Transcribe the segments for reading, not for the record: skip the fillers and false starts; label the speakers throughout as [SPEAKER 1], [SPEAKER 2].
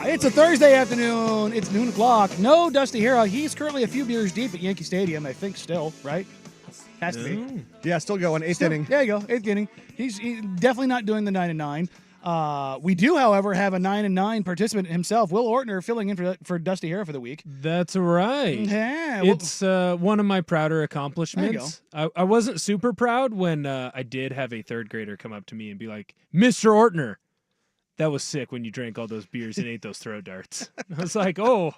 [SPEAKER 1] It's a Thursday afternoon. It's noon o'clock. No Dusty Hero. He's currently a few beers deep at Yankee Stadium, I think still, right? Has to be.
[SPEAKER 2] Yeah, still going. Eighth inning.
[SPEAKER 1] There you go. Eighth inning. He's definitely not doing the 9-9. We do, however, have a 9-9 participant himself, Will Ortner, filling in for Dusty Hero for the week.
[SPEAKER 3] That's right.
[SPEAKER 1] Yeah,
[SPEAKER 3] it's one of my prouder accomplishments. I wasn't super proud when I did have a third grader come up to me and be like, Mr. Ortner, that was sick when you drank all those beers and ate those throat darts. I was like, oh,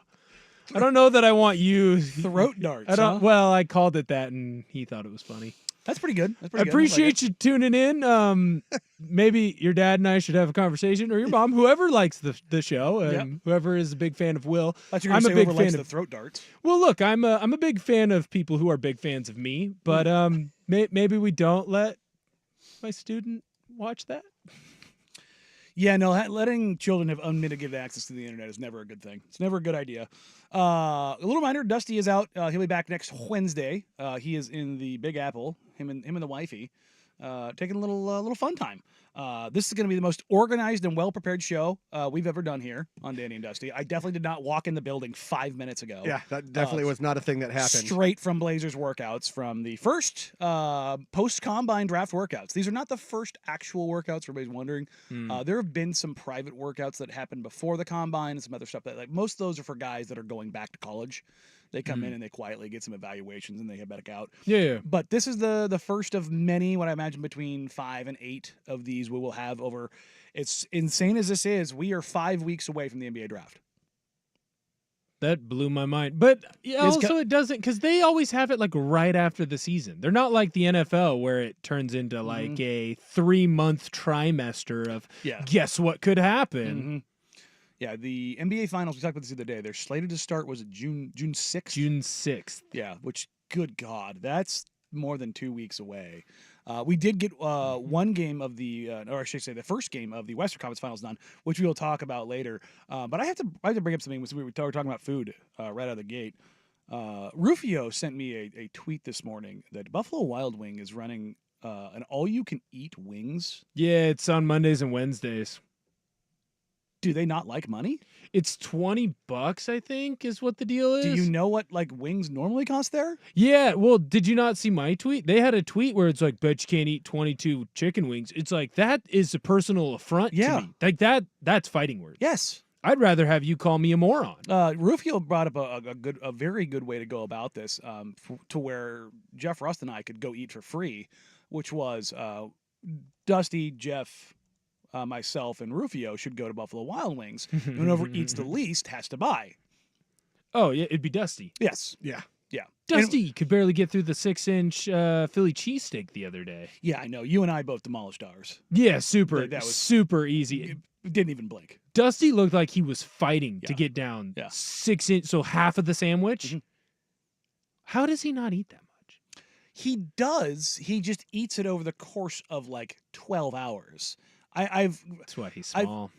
[SPEAKER 3] I don't know that I want you.
[SPEAKER 1] Throat darts,
[SPEAKER 3] Well, I called it that, and he thought it was funny.
[SPEAKER 1] That's pretty good.
[SPEAKER 3] I appreciate you tuning in. Maybe your dad and I should have a conversation, or your mom, whoever likes the show, and whoever is a big fan of Will.
[SPEAKER 1] I'm a big fan of the throat darts.
[SPEAKER 3] Well, look, I'm a big fan of people who are big fans of me, but maybe we don't let my student watch that.
[SPEAKER 1] Yeah, no, letting children have unmitigated access to the internet is never a good thing. It's never a good idea. A little reminder, Dusty is out. He'll be back next Wednesday. He is in the Big Apple, him and the wifey, taking a little fun time. This is going to be the most organized and well-prepared show we've ever done here on Danny and Dusty. I definitely did not walk in the building 5 minutes ago.
[SPEAKER 2] Yeah, that definitely was not a thing that happened.
[SPEAKER 1] Straight from Blazers workouts from the first post-combine draft workouts. These are not the first actual workouts, for everybody's wondering. There have been some private workouts that happened before the combine and some other stuff. That most of those are for guys that are going back to college. They come in and they quietly get some evaluations and they head back out.
[SPEAKER 3] Yeah.
[SPEAKER 1] But this is the first of many, what I imagine between 5 and 8 of these we will have over. It's insane as this is. We are 5 weeks away from the NBA draft.
[SPEAKER 3] That blew my mind. But also it doesn't, because they always have it like right after the season. They're not like the NFL where it turns into like a 3-month trimester of guess what could happen.
[SPEAKER 1] Yeah, the NBA Finals, we talked about this the other day, they're slated to start, was it June 6th?
[SPEAKER 3] June 6th.
[SPEAKER 1] Yeah, which, good God, that's more than 2 weeks away. We did get one game of the, or I should say the first game of the Western Conference Finals done, which we will talk about later. But I have to bring up something. We were talking about food right out of the gate. Rufio sent me a tweet this morning that Buffalo Wild Wing is running an all-you-can-eat wings.
[SPEAKER 3] Yeah, it's on Mondays and Wednesdays.
[SPEAKER 1] Do they not like money?
[SPEAKER 3] It's $20, I think, is what the deal is.
[SPEAKER 1] Do you know what like wings normally cost there?
[SPEAKER 3] Yeah. Well, did you not see my tweet? They had a tweet where it's like, bet you can't eat 22 chicken wings. It's like, that is a personal affront to me. Like that's fighting words.
[SPEAKER 1] Yes.
[SPEAKER 3] I'd rather have you call me a moron.
[SPEAKER 1] Rufio brought up a very good way to go about this, to where Jeff Rust and I could go eat for free, which was Dusty, Jeff, myself, and Rufio should go to Buffalo Wild Wings. Whoever eats the least has to buy.
[SPEAKER 3] Oh, yeah, it'd be Dusty.
[SPEAKER 1] Yes.
[SPEAKER 2] Yeah.
[SPEAKER 1] Yeah.
[SPEAKER 3] Dusty could barely get through the 6-inch Philly cheesesteak the other day.
[SPEAKER 1] Yeah, I know. You and I both demolished ours.
[SPEAKER 3] Yeah, super.
[SPEAKER 1] That was
[SPEAKER 3] super easy.
[SPEAKER 1] Didn't even blink.
[SPEAKER 3] Dusty looked like he was fighting to get down 6 inch, so half of the sandwich. How does he not eat that much?
[SPEAKER 1] He does. He just eats it over the course of like 12 hours. That's
[SPEAKER 3] why he's small.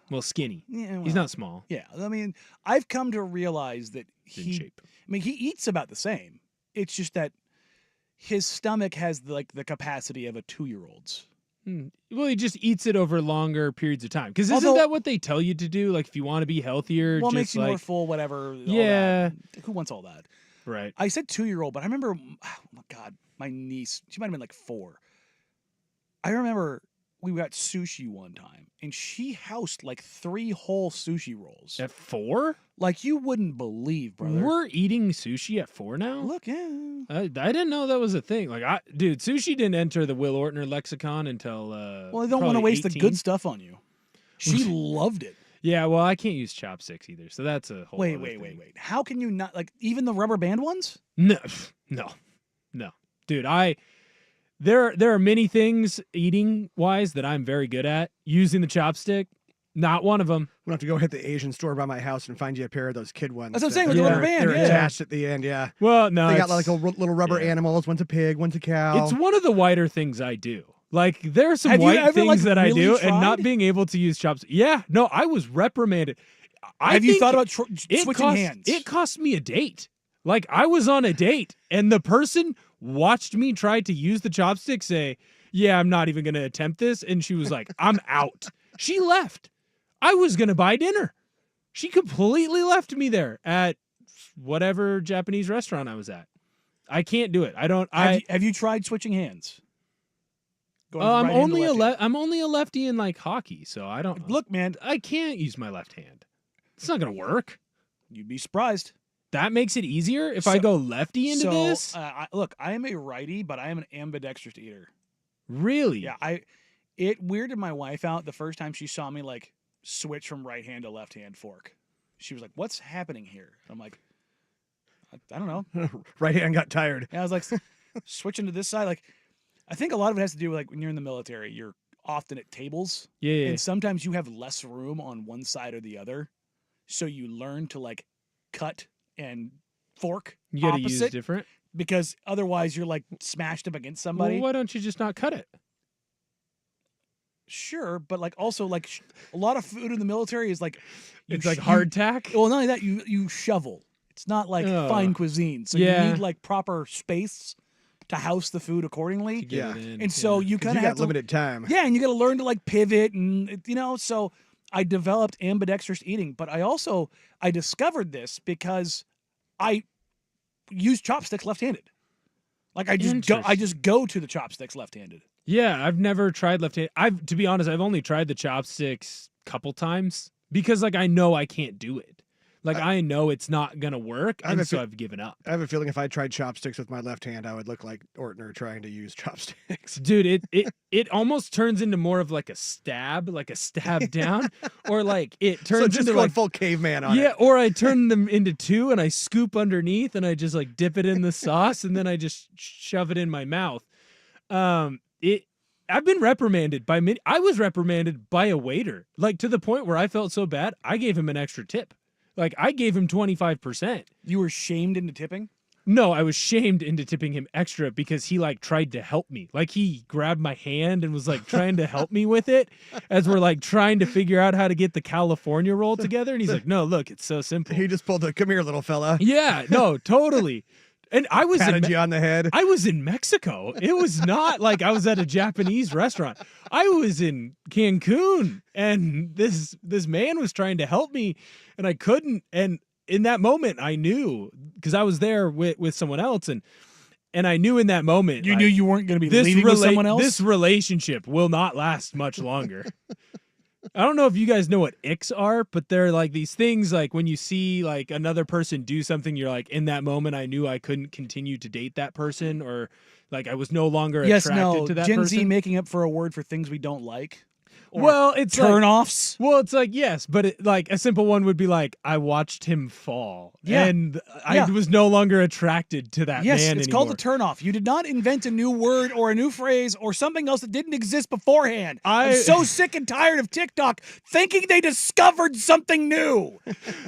[SPEAKER 3] Well, skinny.
[SPEAKER 1] Yeah, well,
[SPEAKER 3] he's not small.
[SPEAKER 1] Yeah, I mean, I've come to realize that
[SPEAKER 3] in shape.
[SPEAKER 1] I mean, he eats about the same. It's just that his stomach has the capacity of a 2-year-old's.
[SPEAKER 3] Well, he just eats it over longer periods of time. Because isn't that what they tell you to do? Like, if you want to be healthier,
[SPEAKER 1] well, it
[SPEAKER 3] just
[SPEAKER 1] makes you more full, whatever.
[SPEAKER 3] Yeah.
[SPEAKER 1] All that. Who wants all that?
[SPEAKER 3] Right.
[SPEAKER 1] I said 2-year-old, but I remember, oh my God, my niece, she might have been like 4. I remember we got sushi one time, and she housed like 3 whole sushi rolls.
[SPEAKER 3] At 4?
[SPEAKER 1] Like, you wouldn't believe, brother.
[SPEAKER 3] We're eating sushi at 4 now?
[SPEAKER 1] Look, yeah.
[SPEAKER 3] I didn't know that was a thing. Like, dude, sushi didn't enter the Will Ortner lexicon until
[SPEAKER 1] well, I don't want to waste 18. The good stuff on you. She loved it.
[SPEAKER 3] Yeah, well, I can't use chopsticks either, so that's a whole
[SPEAKER 1] Wait. How can you not, like, even the rubber band ones?
[SPEAKER 3] No. Dude, There are many things eating-wise that I'm very good at. Using the chopstick, not one of them.
[SPEAKER 2] I'm going to have to go hit the Asian store by my house and find you a pair of those kid ones.
[SPEAKER 1] That's what I'm saying, with the rubber band.
[SPEAKER 2] They're attached at the end, yeah.
[SPEAKER 3] Well, no.
[SPEAKER 2] They got like little rubber animals. One's a pig, one's a cow.
[SPEAKER 3] It's one of the whiter things I do. Like, there are some white things that I do, and not being able to use chopsticks. Yeah, no, I was reprimanded.
[SPEAKER 1] Have you thought about switching hands?
[SPEAKER 3] It cost me a date. Like, I was on a date, and the person watched me try to use the chopstick, say, yeah, I'm not even going to attempt this. And she was like, I'm out. She left. I was going to buy dinner. She completely left me there at whatever Japanese restaurant I was at. I can't do it. I don't.
[SPEAKER 1] Have you tried switching hands? Going
[SPEAKER 3] I'm
[SPEAKER 1] right hand to
[SPEAKER 3] only
[SPEAKER 1] left hand?
[SPEAKER 3] I'm only a lefty in like hockey, so I don't.
[SPEAKER 1] Look, man,
[SPEAKER 3] I can't use my left hand. It's not going to work.
[SPEAKER 1] you'd be surprised.
[SPEAKER 3] That makes it easier if I go lefty into this.
[SPEAKER 1] Look, I am a righty, but I am an ambidextrous eater.
[SPEAKER 3] Really?
[SPEAKER 1] Yeah, it weirded my wife out the first time she saw me like switch from right hand to left hand fork. She was like, "What's happening here?" I'm like, I don't know.
[SPEAKER 2] Right hand got tired.
[SPEAKER 1] And I was like, switching to this side. Like, I think a lot of it has to do with like when you're in the military, you're often at tables,
[SPEAKER 3] Yeah.
[SPEAKER 1] and sometimes you have less room on one side or the other, so you learn to like cut and fork
[SPEAKER 3] You got to use
[SPEAKER 1] opposite,
[SPEAKER 3] different.
[SPEAKER 1] because otherwise you're like smashed up against somebody.
[SPEAKER 3] Well, why don't you just not cut it?
[SPEAKER 1] Sure, but like also like a lot of food in the military is like
[SPEAKER 3] It's like hardtack.
[SPEAKER 1] Well, not only that, you shovel. It's not like fine cuisine, so
[SPEAKER 3] yeah.
[SPEAKER 1] you need like proper space to house the food accordingly.
[SPEAKER 3] To get it in.
[SPEAKER 1] And so you
[SPEAKER 2] 'Cause
[SPEAKER 1] kind
[SPEAKER 2] you
[SPEAKER 1] of
[SPEAKER 2] got
[SPEAKER 1] have to,
[SPEAKER 2] limited time.
[SPEAKER 1] yeah, and you got to learn to like pivot, and so I developed ambidextrous eating, but I discovered this because I use chopsticks left-handed. Like I just go to the chopsticks left-handed.
[SPEAKER 3] Yeah, I've never tried left-handed. To be honest, I've only tried the chopsticks a couple times because like I know I can't do it. Like I know it's not gonna work, and so I've given up.
[SPEAKER 2] I have a feeling if I tried chopsticks with my left hand, I would look like Ortner trying to use chopsticks.
[SPEAKER 3] Dude, it almost turns into more of like a stab down, or like it turns
[SPEAKER 2] So just
[SPEAKER 3] into
[SPEAKER 2] going
[SPEAKER 3] like
[SPEAKER 2] full caveman on it.
[SPEAKER 3] yeah, or I turn them into two and I scoop underneath and I just like dip it in the sauce and then I just shove it in my mouth. I've been reprimanded by many. I was reprimanded by a waiter, like to the point where I felt so bad I gave him an extra tip. Like I gave him 25%.
[SPEAKER 1] You were shamed into tipping?
[SPEAKER 3] No, I was shamed into tipping him extra because he like tried to help me. Like he grabbed my hand and was like trying to help me with it as we're like trying to figure out how to get the California roll together. And he's like, "No, look, it's so simple."
[SPEAKER 2] He just pulled the "come here, little fella."
[SPEAKER 3] Yeah, no, totally. And I was
[SPEAKER 2] Patted you on the head.
[SPEAKER 3] I was in Mexico. It was not like I was at a Japanese restaurant. I was in Cancun, and this man was trying to help me, and I couldn't. And in that moment, I knew because I was there with someone else, and I knew in that moment
[SPEAKER 1] You knew you weren't going to be leaving with someone else?
[SPEAKER 3] This relationship will not last much longer. I don't know if you guys know what icks are, but they're like these things like when you see like another person do something, you're like, in that moment, I knew I couldn't continue to date that person, or like I was no longer attracted to that
[SPEAKER 1] Gen
[SPEAKER 3] person.
[SPEAKER 1] Z making up for a word for things we don't like. Or
[SPEAKER 3] Well, it's like,
[SPEAKER 1] turn-offs.
[SPEAKER 3] well, it's like, yes, but like a simple one would be like, I watched him fall.
[SPEAKER 1] Yeah.
[SPEAKER 3] And I
[SPEAKER 1] Yeah.
[SPEAKER 3] was no longer attracted to that
[SPEAKER 1] Yes,
[SPEAKER 3] man
[SPEAKER 1] it's
[SPEAKER 3] anymore.
[SPEAKER 1] called a turn-off. You did not invent a new word or a new phrase or something else that didn't exist beforehand. I'm so sick and tired of TikTok thinking they discovered something new.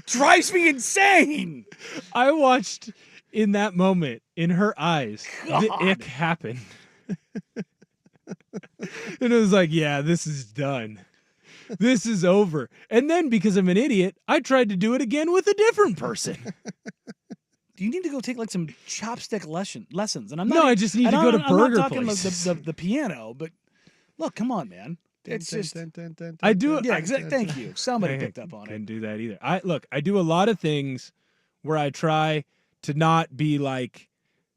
[SPEAKER 1] Drives me insane.
[SPEAKER 3] I watched in that moment, in her eyes, the
[SPEAKER 1] God.
[SPEAKER 3] ick happen. And it was like, yeah, this is done. This is over. And then because I'm an idiot, I tried to do it again with a different person.
[SPEAKER 1] You need to go take like some chopstick lessons. And I'm
[SPEAKER 3] No,
[SPEAKER 1] not.
[SPEAKER 3] I just need to
[SPEAKER 1] and
[SPEAKER 3] go to
[SPEAKER 1] I'm
[SPEAKER 3] burger
[SPEAKER 1] not talking
[SPEAKER 3] places.
[SPEAKER 1] the piano, but look, come on, man. It's just.
[SPEAKER 3] I do it.
[SPEAKER 1] Yeah, exactly. Thank you. Somebody picked up on
[SPEAKER 3] Couldn't
[SPEAKER 1] it.
[SPEAKER 3] do that either. I do a lot of things where I try to not be like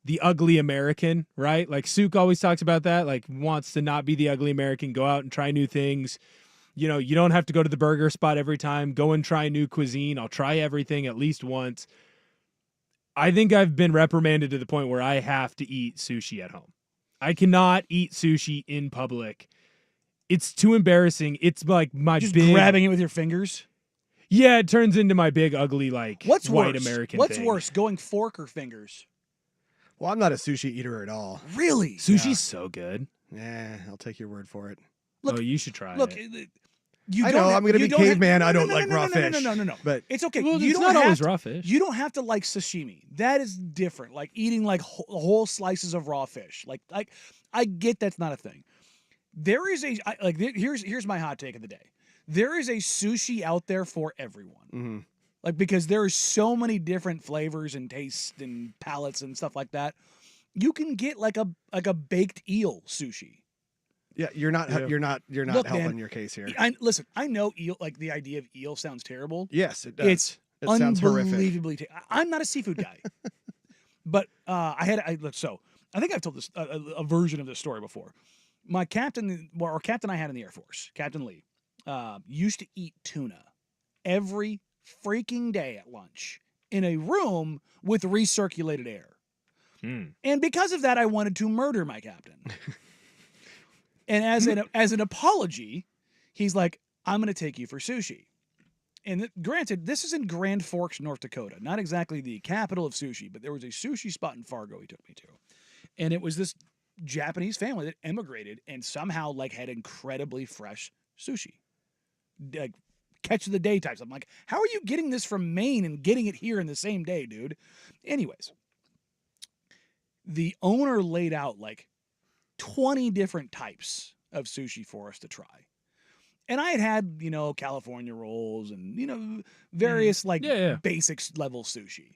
[SPEAKER 3] the ugly American, right? Like Suk always talks about that, like wants to not be the ugly American, go out and try new things. You know, you don't have to go to the burger spot every time. Go and try new cuisine. I'll try everything at least once. I think I've been reprimanded to the point where I have to eat sushi at home. I cannot eat sushi in public. It's too embarrassing. It's like my
[SPEAKER 1] Just
[SPEAKER 3] big
[SPEAKER 1] grabbing it with your fingers.
[SPEAKER 3] Yeah, it turns into my big ugly like
[SPEAKER 1] What's
[SPEAKER 3] white
[SPEAKER 1] worse?
[SPEAKER 3] American
[SPEAKER 1] What's
[SPEAKER 3] thing.
[SPEAKER 1] worse, going fork or fingers?
[SPEAKER 2] Well, I'm not a sushi eater at all.
[SPEAKER 1] Really?
[SPEAKER 3] Sushi's so good.
[SPEAKER 2] Yeah, I'll take your word for it.
[SPEAKER 1] Look,
[SPEAKER 3] oh, you should try
[SPEAKER 1] Look,
[SPEAKER 3] it.
[SPEAKER 1] you
[SPEAKER 2] I
[SPEAKER 1] don't
[SPEAKER 2] know,
[SPEAKER 1] ha-
[SPEAKER 2] I'm gonna
[SPEAKER 1] you
[SPEAKER 2] be
[SPEAKER 1] don't have-
[SPEAKER 2] caveman, I
[SPEAKER 1] no,
[SPEAKER 2] don't
[SPEAKER 1] no,
[SPEAKER 2] like
[SPEAKER 1] no,
[SPEAKER 2] raw
[SPEAKER 1] no,
[SPEAKER 2] fish.
[SPEAKER 1] No.
[SPEAKER 2] But
[SPEAKER 1] It's okay.
[SPEAKER 3] Well,
[SPEAKER 1] you
[SPEAKER 3] it's
[SPEAKER 1] don't
[SPEAKER 3] not always
[SPEAKER 1] have to,
[SPEAKER 3] raw fish.
[SPEAKER 1] You don't have to like sashimi. That is different. Like eating like whole slices of raw fish. Like I get that's not a thing. There is here's my hot take of the day. There is a sushi out there for everyone.
[SPEAKER 2] mm-hmm.
[SPEAKER 1] Like because there are so many different flavors and tastes and palates and stuff like that. You can get like a baked eel sushi.
[SPEAKER 2] Yeah, you're not
[SPEAKER 3] Yeah.
[SPEAKER 1] Look,
[SPEAKER 2] helping
[SPEAKER 1] man,
[SPEAKER 2] your case here.
[SPEAKER 1] Listen, I know eel. Like the idea of eel sounds terrible.
[SPEAKER 2] Yes, it does.
[SPEAKER 1] It's
[SPEAKER 2] It sounds horrific.
[SPEAKER 1] unbelievably. I'm not a seafood guy, but I think I've told this a version of this story before. My captain, or captain I had in the Air Force, Captain Lee, used to eat tuna every freaking day at lunch in a room with recirculated air. And because of that, I wanted to murder my captain. And as an apology, he's like, I'm going to take you for sushi. And granted, this is in Grand Forks, North Dakota. Not exactly the capital of sushi, but there was a sushi spot in Fargo he took me to. And it was this Japanese family that emigrated and somehow like had incredibly fresh sushi. Like catch of the day types. I'm like, how are you getting this from Maine and getting it here in the same day, dude? Anyways, the owner laid out like 20 different types of sushi for us to try. And I had, California rolls and, various basic level sushi.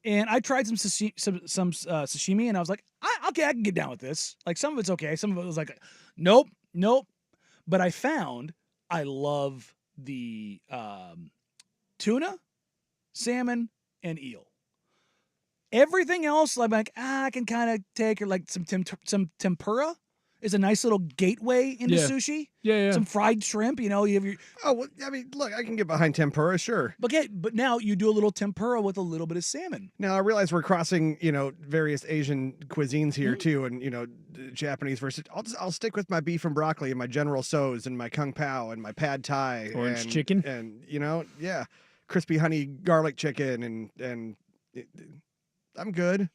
[SPEAKER 1] And I tried some sashimi and I was like, okay, I can get down with this. Like some of it's okay. Some of it was like, nope. But I found I love the tuna, salmon, and eel. Everything else, I'm like, I can kind of take, or like some tempura is a nice little gateway into sushi.
[SPEAKER 3] Yeah.
[SPEAKER 1] Some fried shrimp, you have your.
[SPEAKER 2] Oh, well, I mean, look, I can get behind tempura, sure.
[SPEAKER 1] But now you do a little tempura with a little bit of salmon.
[SPEAKER 2] Now I realize we're crossing, various Asian cuisines here too, and Japanese versus. I'll stick with my beef and broccoli and my General Tso's and my Kung Pao and my Pad Thai,
[SPEAKER 3] orange chicken,
[SPEAKER 2] and crispy honey garlic chicken, and I'm good.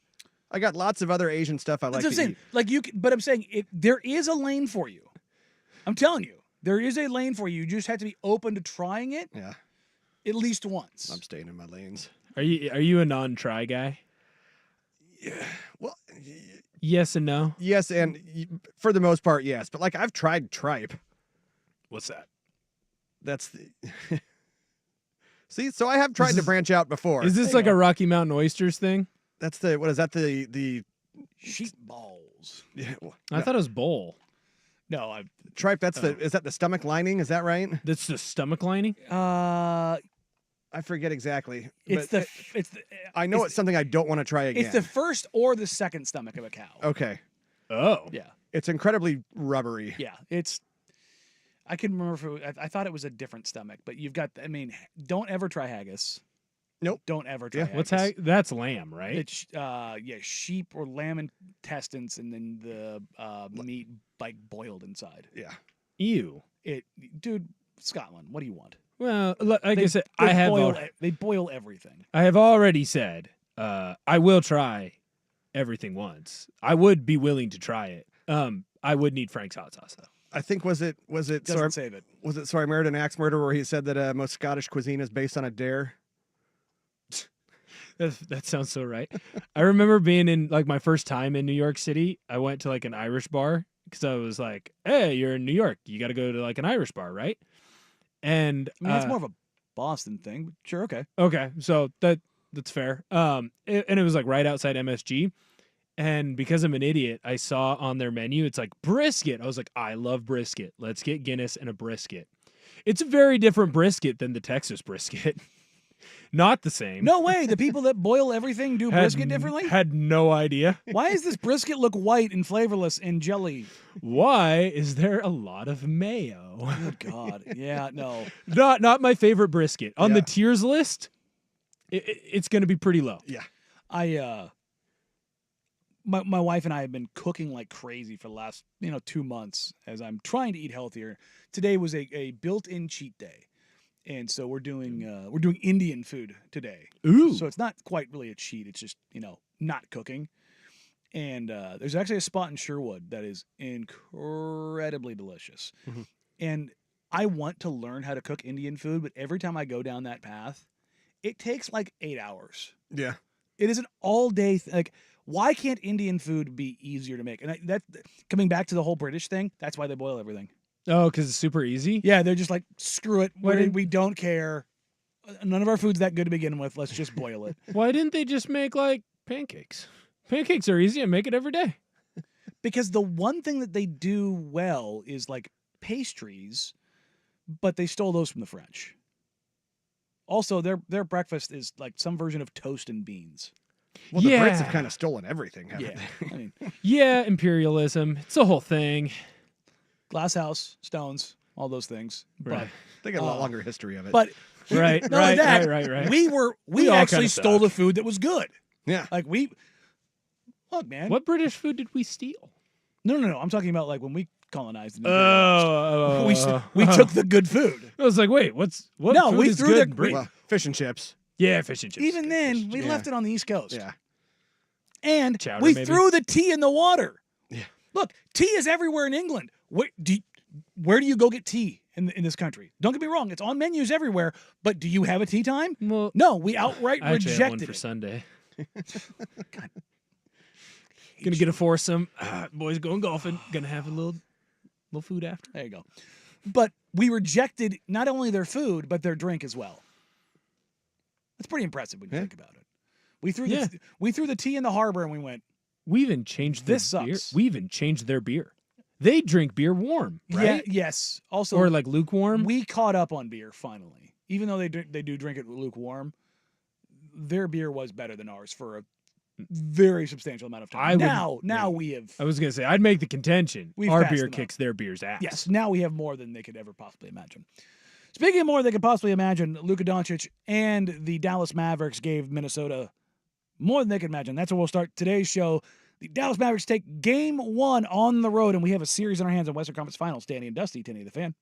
[SPEAKER 2] I got lots of other Asian stuff I like to eat.
[SPEAKER 1] Like but I'm saying there is a lane for you. I'm telling you, there is a lane for you. You just have to be open to trying it.
[SPEAKER 2] Yeah.
[SPEAKER 1] At least once.
[SPEAKER 2] I'm staying in my lanes.
[SPEAKER 3] Are you a non-try guy?
[SPEAKER 2] Yeah. Well.
[SPEAKER 3] Yes and no.
[SPEAKER 2] Yes, and for the most part, yes. But like I've tried tripe.
[SPEAKER 3] What's that?
[SPEAKER 2] That's the. See, so I have tried to branch out before.
[SPEAKER 3] Is this like a Rocky Mountain oysters thing?
[SPEAKER 2] That's what is that the
[SPEAKER 1] sheep balls?
[SPEAKER 2] Yeah,
[SPEAKER 3] I thought it was bowl.
[SPEAKER 1] No,
[SPEAKER 2] tripe. Is that the stomach lining? Is that right?
[SPEAKER 3] That's the stomach lining.
[SPEAKER 2] I forget exactly. I know it's something I don't want to try again.
[SPEAKER 1] It's the first or the second stomach of a cow.
[SPEAKER 2] Okay.
[SPEAKER 3] Oh.
[SPEAKER 1] Yeah.
[SPEAKER 2] It's incredibly rubbery.
[SPEAKER 1] Yeah. I can remember I thought it was a different stomach, but don't ever try haggis.
[SPEAKER 2] Nope.
[SPEAKER 1] Don't ever try haggis.
[SPEAKER 3] What's that's lamb, right?
[SPEAKER 1] It's sheep or lamb intestines and then the meat like boiled inside.
[SPEAKER 2] Yeah.
[SPEAKER 3] Ew.
[SPEAKER 1] Dude, Scotland, what do you want?
[SPEAKER 3] Well, I said,
[SPEAKER 1] they boil everything.
[SPEAKER 3] I have already said I will try everything once. I would be willing to try it. I would need Frank's hot sauce though.
[SPEAKER 2] I think was it
[SPEAKER 1] Doesn't save it.
[SPEAKER 2] Was it Sorry Married an Axe Murder where he said that most Scottish cuisine is based on a dare?
[SPEAKER 3] That sounds so right. I remember being in like my first time in New York City. I went to like an Irish bar because I was like, "Hey, you're in New York. You got to go to like an Irish bar, right?" And
[SPEAKER 1] it's more of a Boston thing, but sure, okay.
[SPEAKER 3] Okay, so that's fair. And it was like right outside MSG. And because I'm an idiot, I saw on their menu, it's like brisket. I was like, I love brisket. Let's get Guinness and a brisket. It's a very different brisket than the Texas brisket. Not the same.
[SPEAKER 1] No way. The people that boil everything do brisket differently?
[SPEAKER 3] Had no idea.
[SPEAKER 1] Why does this brisket look white and flavorless and jelly?
[SPEAKER 3] Why is there a lot of mayo?
[SPEAKER 1] Good God. Yeah, no.
[SPEAKER 3] Not my favorite brisket. On the tiers list, it's going to be pretty low.
[SPEAKER 2] Yeah.
[SPEAKER 1] My wife and I have been cooking like crazy for the last 2 months as I'm trying to eat healthier. Today was a built-in cheat day, and so we're doing Indian food today.
[SPEAKER 3] Ooh!
[SPEAKER 1] So it's not quite really a cheat. It's just not cooking. And there's actually a spot in Sherwood that is incredibly delicious.
[SPEAKER 2] Mm-hmm.
[SPEAKER 1] And I want to learn how to cook Indian food, but every time I go down that path, it takes like 8 hours.
[SPEAKER 2] Yeah.
[SPEAKER 1] It is an all-day why can't Indian food be easier to make? And that's coming back to the whole British thing. That's why they boil everything.
[SPEAKER 3] Oh, because it's super easy?
[SPEAKER 1] Yeah, they're just like, screw it. We don't care. None of our food's that good to begin with. Let's just boil it.
[SPEAKER 3] Why didn't they just make like pancakes? Pancakes are easy and make it every day.
[SPEAKER 1] because the one thing that they do well is like pastries, but they stole those from the French. Also, their breakfast is like some version of toast and beans.
[SPEAKER 2] Well, the Brits have kind of stolen everything, haven't
[SPEAKER 1] Yeah,
[SPEAKER 2] they?
[SPEAKER 1] I mean,
[SPEAKER 3] Yeah, imperialism. It's a whole thing.
[SPEAKER 1] glass house, stones, all those things.
[SPEAKER 3] Right.
[SPEAKER 2] They got a lot longer history of it.
[SPEAKER 1] But
[SPEAKER 3] Right,
[SPEAKER 1] not only
[SPEAKER 3] right,
[SPEAKER 1] that,
[SPEAKER 3] right.
[SPEAKER 1] we
[SPEAKER 3] all
[SPEAKER 1] actually
[SPEAKER 3] kinda
[SPEAKER 1] stole
[SPEAKER 3] suck.
[SPEAKER 1] the food that was good.
[SPEAKER 2] yeah.
[SPEAKER 1] Like look, man.
[SPEAKER 3] What British food did we steal?
[SPEAKER 1] No. I'm talking about like when we colonized. And we took the good food.
[SPEAKER 3] I was like, wait, what?
[SPEAKER 1] No,
[SPEAKER 3] food
[SPEAKER 1] we
[SPEAKER 3] is
[SPEAKER 1] threw
[SPEAKER 3] good
[SPEAKER 1] the-
[SPEAKER 3] in Britain?
[SPEAKER 2] Well, fish and chips.
[SPEAKER 3] Yeah, fish and chips.
[SPEAKER 1] Even
[SPEAKER 3] is good.
[SPEAKER 1] then,
[SPEAKER 3] Fish and
[SPEAKER 1] we
[SPEAKER 3] chips.
[SPEAKER 1] left it on the East Coast.
[SPEAKER 2] Yeah.
[SPEAKER 1] And
[SPEAKER 3] Chowder,
[SPEAKER 1] we
[SPEAKER 3] maybe?
[SPEAKER 1] threw the tea in the water.
[SPEAKER 2] Yeah.
[SPEAKER 1] Look, tea is everywhere in England. Where do you go get tea in this country? Don't get me wrong; it's on menus everywhere. But do you have a tea time?
[SPEAKER 3] Well,
[SPEAKER 1] No, we outright
[SPEAKER 3] I actually have one
[SPEAKER 1] rejected
[SPEAKER 3] for
[SPEAKER 1] it.
[SPEAKER 3] Sunday. Gonna get a foursome. Boys going golfing. Gonna have a little food after.
[SPEAKER 1] There you go. But we rejected not only their food but their drink as well. That's pretty impressive when you think about it. We threw the tea in the harbor and we went.
[SPEAKER 3] We even changed
[SPEAKER 1] This
[SPEAKER 3] their beer.
[SPEAKER 1] sucks.
[SPEAKER 3] We even changed their beer. They drink beer warm, right?
[SPEAKER 1] Yeah, yes. Also,
[SPEAKER 3] Or like lukewarm.
[SPEAKER 1] we caught up on beer finally. Even though they do drink it lukewarm, their beer was better than ours for a very substantial amount of time. Now we have.
[SPEAKER 3] I was gonna say I'd make the contention.
[SPEAKER 1] We've
[SPEAKER 3] Our
[SPEAKER 1] passed
[SPEAKER 3] beer
[SPEAKER 1] them up.
[SPEAKER 3] kicks their beer's ass.
[SPEAKER 1] Yes, now we have more than they could ever possibly imagine. Speaking of more than they could possibly imagine, Luka Doncic and the Dallas Mavericks gave Minnesota more than they could imagine. That's where we'll start today's show. The Dallas Mavericks take Game 1 on the road, and we have a series in our hands in Western Conference Finals. Danny and Dusty, Danny the Fan.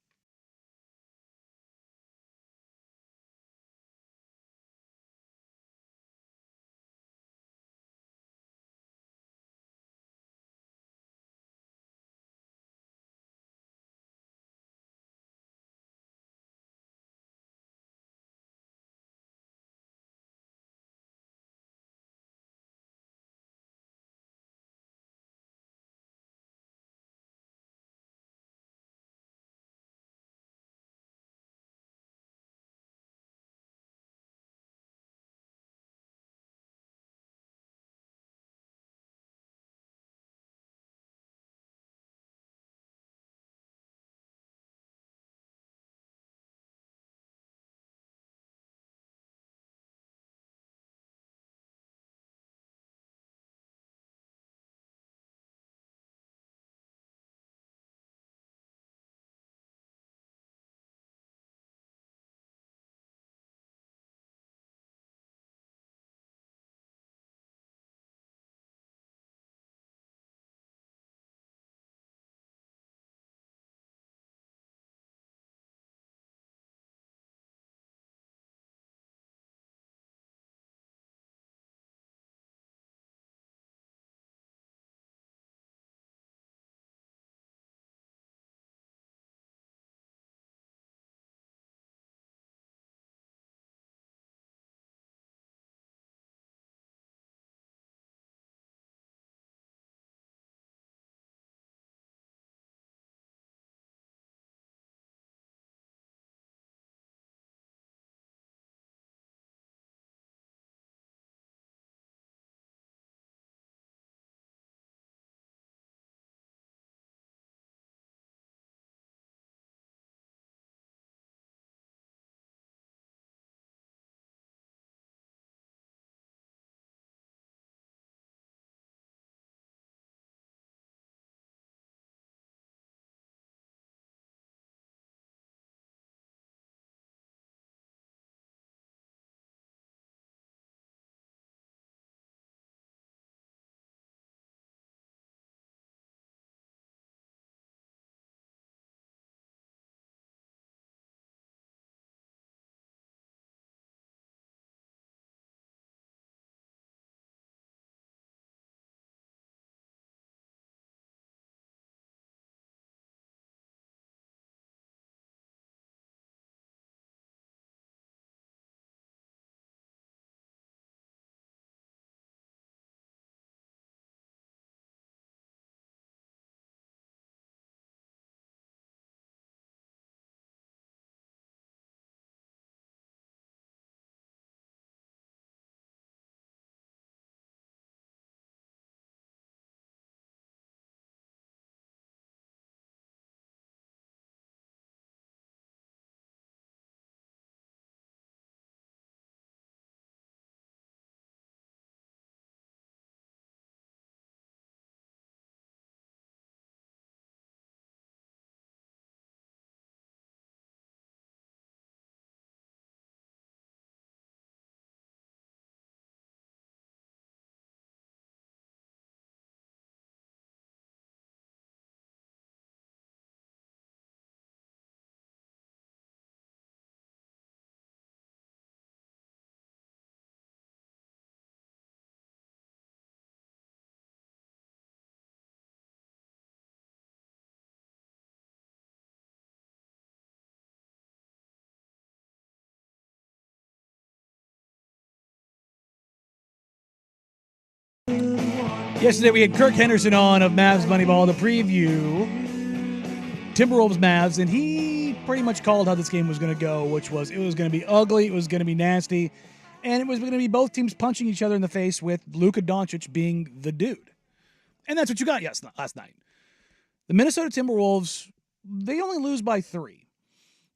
[SPEAKER 1] Yesterday we had Kirk Henderson on of Mavs Moneyball to preview Timberwolves Mavs, and he pretty much called how this game was going to go, which was it was going to be ugly, it was going to be nasty, and it was going to be both teams punching each other in the face with Luka Doncic being the dude. And that's what you got last night. The Minnesota Timberwolves, they only lose by 3.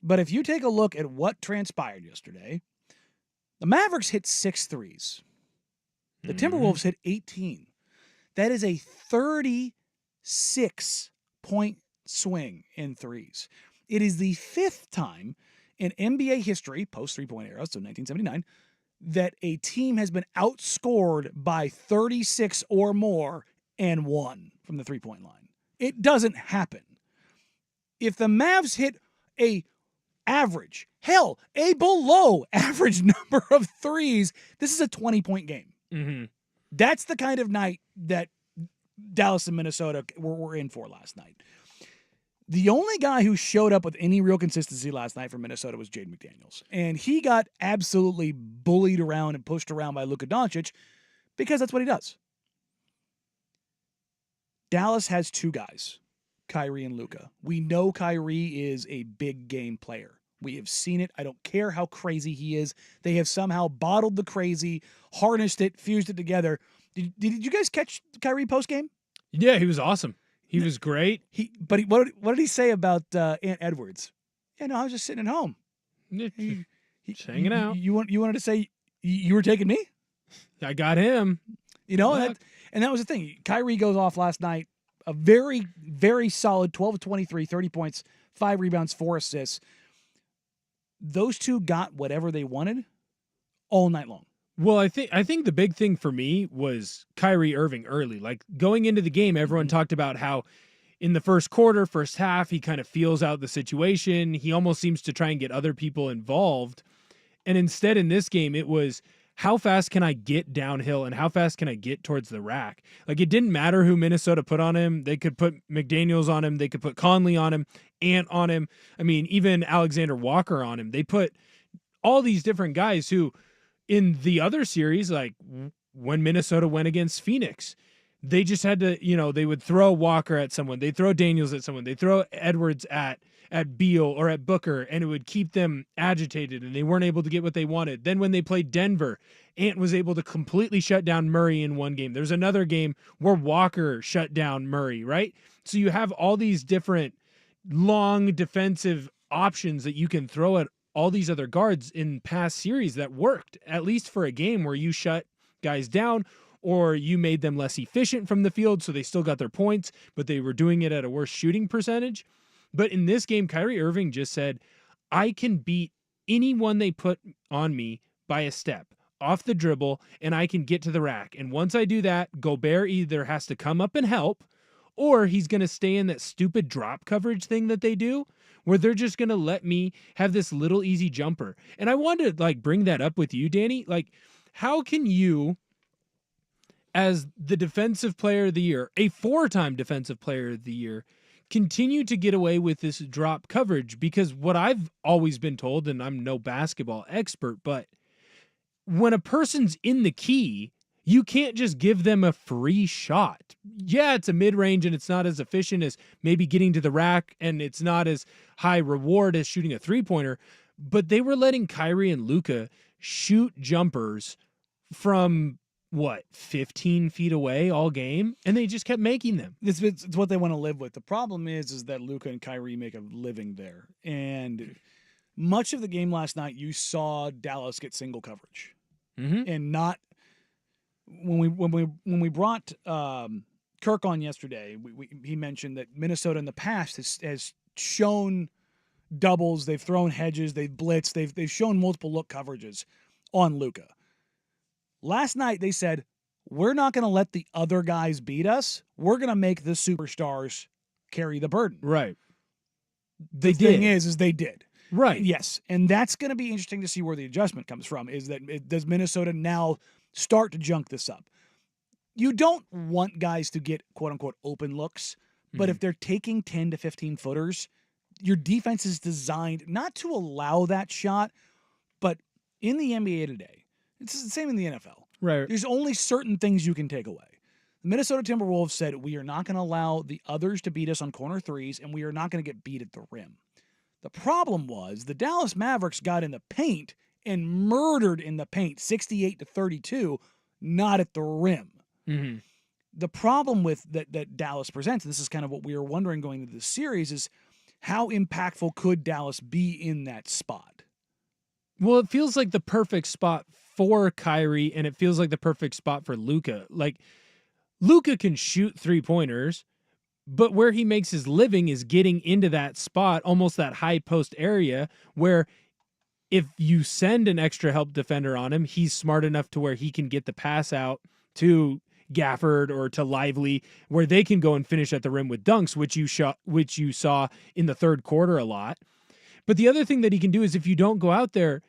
[SPEAKER 1] But if you take a look at what transpired yesterday, the Mavericks hit 6 threes. The Timberwolves hit 18. That is a 36-point swing in threes. It is the 5th time in NBA history, post three-point era, so 1979, that a team has been outscored by 36 or more and won from the three-point line. It doesn't happen. If the Mavs hit a average, hell, a below average number of threes, this is a 20-point game.
[SPEAKER 3] Mm-hmm.
[SPEAKER 1] That's the kind of night that Dallas and Minnesota were in for last night. The only guy who showed up with any real consistency last night for Minnesota was Jaden McDaniels. And he got absolutely bullied around and pushed around by Luka Doncic because that's what he does. Dallas has 2 guys, Kyrie and Luka. We know Kyrie is a big game player. We have seen it. I don't care how crazy he is. They have somehow bottled the crazy, harnessed it, fused it together. Did you guys catch Kyrie post-game?
[SPEAKER 3] Yeah, he was awesome. He was great.
[SPEAKER 1] What did he say about Ant Edwards? Yeah, no, I was just sitting at home.
[SPEAKER 3] Just hanging out.
[SPEAKER 1] You wanted to say you were taking me?
[SPEAKER 3] I got him.
[SPEAKER 1] You know, and that was the thing. Kyrie goes off last night, a very, very solid 12 of 23, 30 points, 5 rebounds, 4 assists. Those two got whatever they wanted all night long.
[SPEAKER 3] Well, I think the big thing for me was Kyrie Irving early. Like going into the game, everyone talked about how in the first quarter, first half, he kind of feels out the situation. He almost seems to try and get other people involved. And instead in this game, it was how fast can I get downhill and how fast can I get towards the rack? Like it didn't matter who Minnesota put on him. They could put McDaniels on him. They could put Conley on him, Ant on him. I mean, even Alexander Walker on him. They put all these different guys who in the other series, like when Minnesota went against Phoenix, they just had to, they would throw Walker at someone. They'd throw Daniels at someone. They'd throw Edwards at Beal or at Booker, and it would keep them agitated, and they weren't able to get what they wanted. Then when they played Denver, Ant was able to completely shut down Murray in one game. There's another game where Walker shut down Murray, right? So you have all these different long defensive options that you can throw at all these other guards in past series that worked, at least for a game where you shut guys down or you made them less efficient from the field so they still got their points, but they were doing it at a worse shooting percentage. But in this game, Kyrie Irving just said, I can beat anyone they put on me by a step off the dribble, and I can get to the rack. And once I do that, Gobert either has to come up and help, or he's going to stay in that stupid drop coverage thing that they do, where they're just going to let me have this little easy jumper. And I wanted to bring that up with you, Danny. How can you, as the defensive player of the year, a 4-time defensive player of the year, continue to get away with this drop coverage? Because what I've always been told, and I'm no basketball expert, but when a person's in the key, you can't just give them a free shot. Yeah, it's a mid-range and it's not as efficient as maybe getting to the rack, and it's not as high reward as shooting a three-pointer, but they were letting Kyrie and Luka shoot jumpers from 15 feet away all game, and they just kept making them.
[SPEAKER 1] It's what they want to live with. The problem is that Luka and Kyrie make a living there, and much of the game last night you saw Dallas get single coverage, and not when we brought Kirk on yesterday. He mentioned that Minnesota in the past has shown doubles, they've thrown hedges, they've blitzed, they've shown multiple look coverages on Luka. Last night, they said, we're not going to let the other guys beat us. We're going to make the superstars carry the burden.
[SPEAKER 3] Right.
[SPEAKER 1] The thing is they did.
[SPEAKER 3] Right.
[SPEAKER 1] Yes. And that's going to be interesting to see where the adjustment comes from, is that does Minnesota now start to junk this up? You don't want guys to get, quote-unquote, open looks, but if they're taking 10 to 15 footers, your defense is designed not to allow that shot, but in the NBA today, it's the same in the NFL.
[SPEAKER 3] Right.
[SPEAKER 1] There's only certain things you can take away. The Minnesota Timberwolves said, we are not going to allow the others to beat us on corner threes, and we are not going to get beat at the rim. The problem was the Dallas Mavericks got in the paint and murdered in the paint, 68-32, not at the rim.
[SPEAKER 3] Mm-hmm.
[SPEAKER 1] The problem with that Dallas presents, and this is kind of what we were wondering going into this series, is how impactful could Dallas be in that spot?
[SPEAKER 3] Well, it feels like the perfect spot for Kyrie, and it feels like the perfect spot for Luka. Like, Luka can shoot 3-pointers, but where he makes his living is getting into that spot, almost that high post area, where if you send an extra help defender on him, he's smart enough to where he can get the pass out to Gafford or to Lively, where they can go and finish at the rim with dunks, which you saw in the third quarter a lot. But the other thing that he can do is if you don't go out there,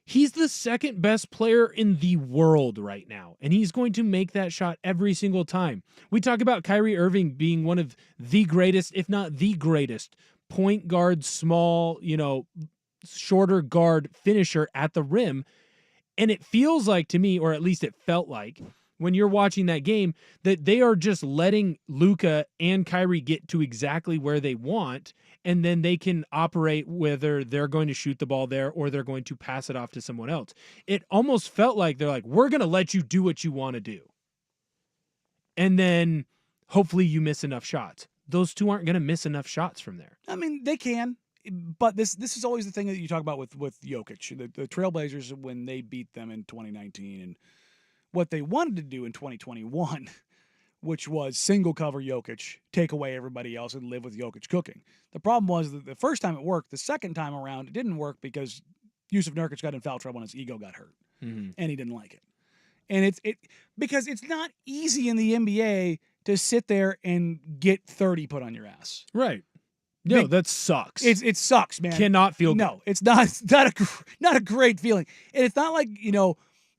[SPEAKER 3] he's the second best player in the world right now, and he's going to make that shot every single time. We talk about Kyrie Irving being one of the greatest, if not the greatest, point guard, small, shorter guard finisher at the rim. And it feels like to me, or at least it felt like, when you're watching that game, that they are just letting Luka and Kyrie get to exactly where they want, and then they can operate whether they're going to shoot the ball there or they're going to pass it off to someone else. It almost felt like they're like, we're going to let you do what you want to do. And then hopefully you miss enough shots. Those two aren't going to miss enough shots from there.
[SPEAKER 1] I mean, they can, but this is always the thing that you talk about with Jokic. The Trailblazers, when they beat them in 2019, and what they wanted to do in 2021, which was single cover Jokic, take away everybody else, and live with Jokic cooking. The problem was that the first time it worked. The second time around, it didn't work because Yusuf Nurkic got in foul trouble and his ego got hurt, and he didn't like it. And because it's not easy in the NBA to sit there and get 30 put on your ass.
[SPEAKER 3] Right. No, that sucks.
[SPEAKER 1] It sucks, man.
[SPEAKER 3] Cannot feel good.
[SPEAKER 1] No, it's not. It's not a great feeling, and it's not like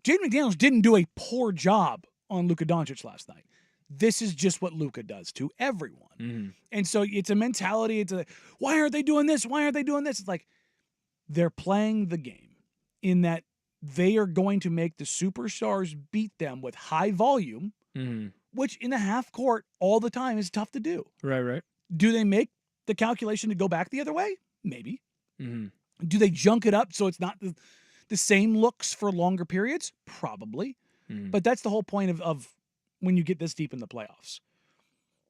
[SPEAKER 1] Jaden McDaniels didn't do a poor job on Luka Doncic last night. This is just what Luka does to everyone. And so it's a mentality. It's why aren't they doing this? Why aren't they doing this? It's like they're playing the game in that they are going to make the superstars beat them with high volume, which in the half court all the time is tough to do.
[SPEAKER 3] Right.
[SPEAKER 1] Do they make the calculation to go back the other way? Maybe. Do they junk it up so it's not the same looks for longer periods? Probably. But that's the whole point of when you get this deep in the playoffs.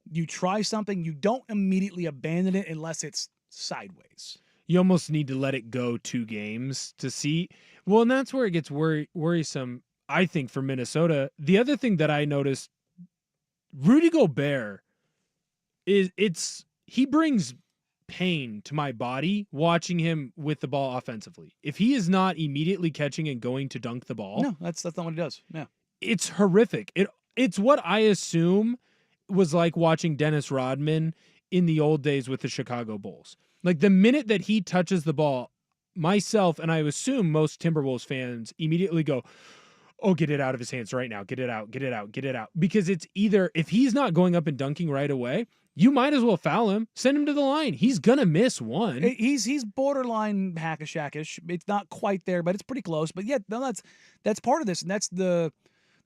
[SPEAKER 1] You try something, you don't immediately abandon it unless it's sideways.
[SPEAKER 3] You almost need to let it go 2 games to see. Well, and that's where it gets worrisome, I think, for Minnesota. The other thing that I noticed, Rudy Gobert, he brings pain to my body watching him with the ball offensively. If he is not immediately catching and going to dunk the ball.
[SPEAKER 1] No, that's not what he does. Yeah.
[SPEAKER 3] It's horrific. It's what I assume was like watching Dennis Rodman in the old days with the Chicago Bulls. Like the minute that he touches the ball, myself and I assume most Timberwolves fans immediately go, oh, get it out of his hands right now. Get it out. Because it's either, if he's not going up and dunking right away, you might as well foul him. Send him to the line. He's going to miss one.
[SPEAKER 1] He's borderline hack-a-shack-ish. It's not quite there, but it's pretty close. But yeah, no, that's part of this. And that's the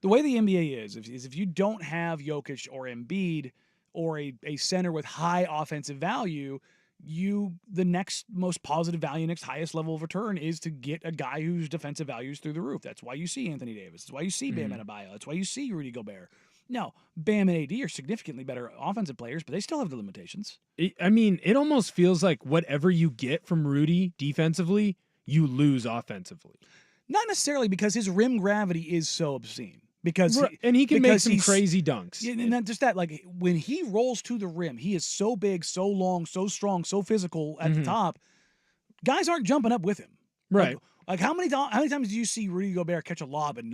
[SPEAKER 1] way the NBA is if you don't have Jokic or Embiid or a center with high offensive value, the next most positive value, next highest level of return is to get a guy whose defensive value is through the roof. That's why you see Anthony Davis. That's why you see Bam Adebayo. That's why you see Rudy Gobert. No, Bam and AD are significantly better offensive players, but they still have the limitations.
[SPEAKER 3] I mean, it almost feels like whatever you get from Rudy defensively, you lose offensively.
[SPEAKER 1] Not necessarily, because his rim gravity is so obscene.
[SPEAKER 3] And he can make some crazy dunks.
[SPEAKER 1] And not just that, like when he rolls to the rim, he is so big, so long, so strong, so physical at the top. Guys aren't jumping up with him.
[SPEAKER 3] Right.
[SPEAKER 1] Like how many times do you see Rudy Gobert catch a lob and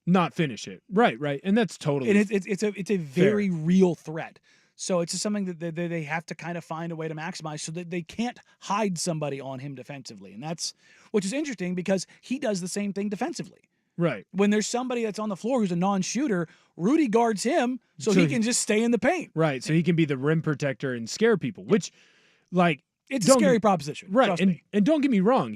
[SPEAKER 1] not
[SPEAKER 3] finish it? Right. And that's totally.
[SPEAKER 1] And it's a very real threat. So it's just something that they have to kind of find a way to maximize so that they can't hide somebody on him defensively. And which is interesting because he does the same thing defensively.
[SPEAKER 3] Right.
[SPEAKER 1] When there's somebody that's on the floor who's a non-shooter, Rudy guards him so he can just stay in the paint.
[SPEAKER 3] Right. So he can be the rim protector and scare people, which, like,
[SPEAKER 1] it's a scary proposition.
[SPEAKER 3] Right. And don't get me wrong.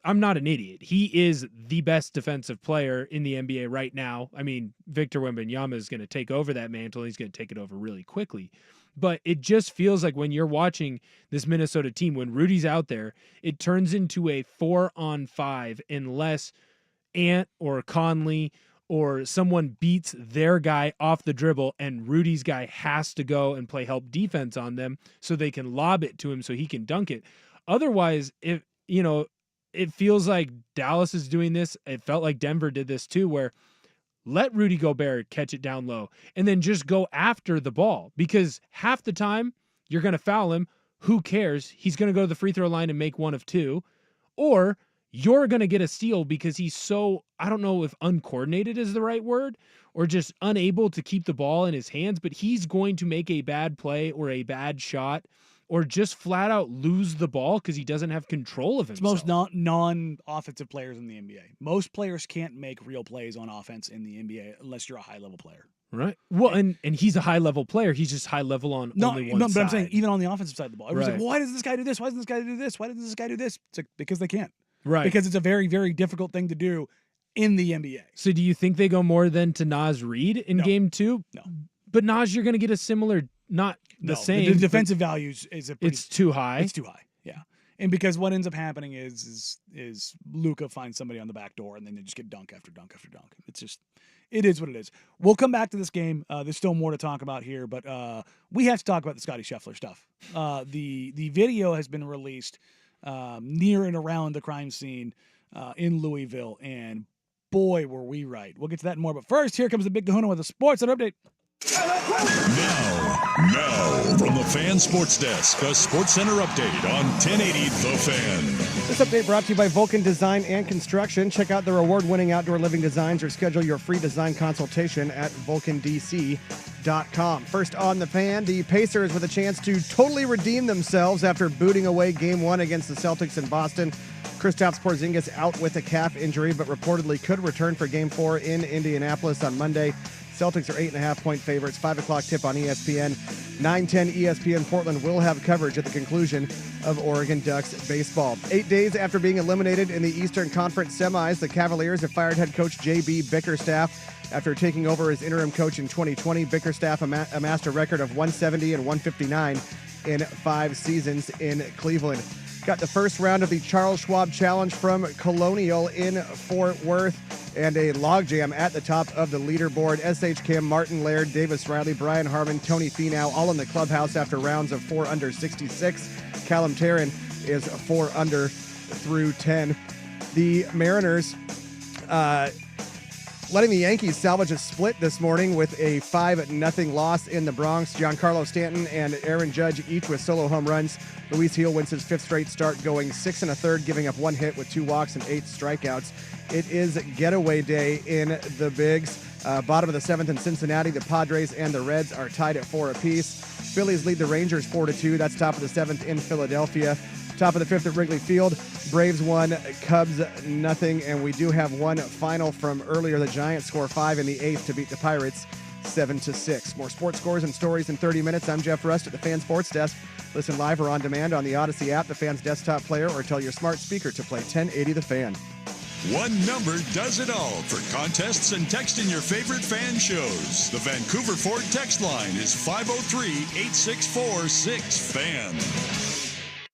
[SPEAKER 3] I'm not an idiot. He is the best defensive player in the NBA right now. I mean, Victor Wembanyama is going to take over that mantle. He's going to take it over really quickly. But it just feels like when you're watching this Minnesota team, when Rudy's out there, it turns into a 4-on-5 unless Ant or Conley or someone beats their guy off the dribble and Rudy's guy has to go and play help defense on them so they can lob it to him so he can dunk it. Otherwise, if it feels like Dallas is doing this. It felt like Denver did this too, where let Rudy Gobert catch it down low and then just go after the ball, because half the time you're going to foul him. Who cares? He's going to go to the free throw line and make one of two, or you're going to get a steal because he's so, I don't know if uncoordinated is the right word, or just unable to keep the ball in his hands, but he's going to make a bad play or a bad shot or just flat out lose the ball because he doesn't have control of himself.
[SPEAKER 1] It's most non-offensive players in the NBA. Most players can't make real plays on offense in the NBA unless you're a high-level player.
[SPEAKER 3] Right. Well, and he's a high-level player. He's just high-level on only one side.
[SPEAKER 1] But I'm saying even on the offensive side of the ball. Everyone's
[SPEAKER 3] Right.
[SPEAKER 1] like, well, why does this guy do this? Why doesn't this guy do this? Why doesn't this guy do this? It's like, because they can't.
[SPEAKER 3] Right.
[SPEAKER 1] Because it's a very, very difficult thing to do in the NBA.
[SPEAKER 3] So do you think they go more than to Naz Reid in
[SPEAKER 1] No.
[SPEAKER 3] game 2?
[SPEAKER 1] No.
[SPEAKER 3] But Naz, you're going to get a similar, not the same.
[SPEAKER 1] The defensive values is a pretty,
[SPEAKER 3] It's too high.
[SPEAKER 1] It's too high. Yeah. And because what ends up happening is Luka finds somebody on the back door and then they just get dunk after dunk after dunk. It is what it is. We'll come back to this game. There's still more to talk about here, but we have to talk about the Scottie Scheffler stuff. The video has been released near and around the crime scene in Louisville, and boy, were we right. We'll get to that and more. But first, here comes the Big Kahuna with a sports Center update.
[SPEAKER 4] Now, from the Fan Sports Desk, a Sports Center update on 1080 The Fan.
[SPEAKER 2] This update brought to you by Vulcan Design and Construction. Check out their award-winning outdoor living designs or schedule your free design consultation at vulcandc.com. First on the Fan, the Pacers with a chance to totally redeem themselves after booting away Game 1 against the Celtics in Boston. Kristaps Porzingis out with a calf injury, but reportedly could return for Game 4 in Indianapolis on Monday. Celtics are 8.5-point favorites. 5 o'clock tip on ESPN. 9:10 ESPN Portland will have coverage at the conclusion of Oregon Ducks baseball. 8 days after being eliminated in the Eastern Conference semis, the Cavaliers have fired head coach J.B. Bickerstaff. After taking over as interim coach in 2020, Bickerstaff amassed a record of 170 and 159 in 5 seasons in Cleveland. Got the first round of the Charles Schwab Challenge from Colonial in Fort Worth, and a logjam at the top of the leaderboard. S.H. Kim, Martin Laird, Davis Riley, Brian Harmon, Tony Finau, all in the clubhouse after rounds of 4 under 66. Callum Tarrant is 4 under through 10. The Mariners letting the Yankees salvage a split this morning with a 5-0 loss in the Bronx. Giancarlo Stanton and Aaron Judge each with solo home runs. Luis Gil wins his 5th straight start, going 6 1/3, giving up 1 hit with 2 walks and 8 strikeouts. It is getaway day in the Bigs. Bottom of the 7th in Cincinnati, the Padres and the Reds are tied at 4 apiece. Phillies lead the Rangers 4-2. That's top of the 7th in Philadelphia. Top of the 5th at Wrigley Field. Braves 1, Cubs 0, and we do have one final from earlier. The Giants score 5 in the 8th to beat the Pirates 7-6. More sports scores and stories in 30 minutes. I'm Jeff Rust at the Fan Sports Desk. Listen live or on demand on the Odyssey app, the Fan's desktop player, or tell your smart speaker to play 1080 The Fan.
[SPEAKER 4] One number does it all for contests and texting your favorite fan shows. The Vancouver Ford text line is 503-864-6FAN.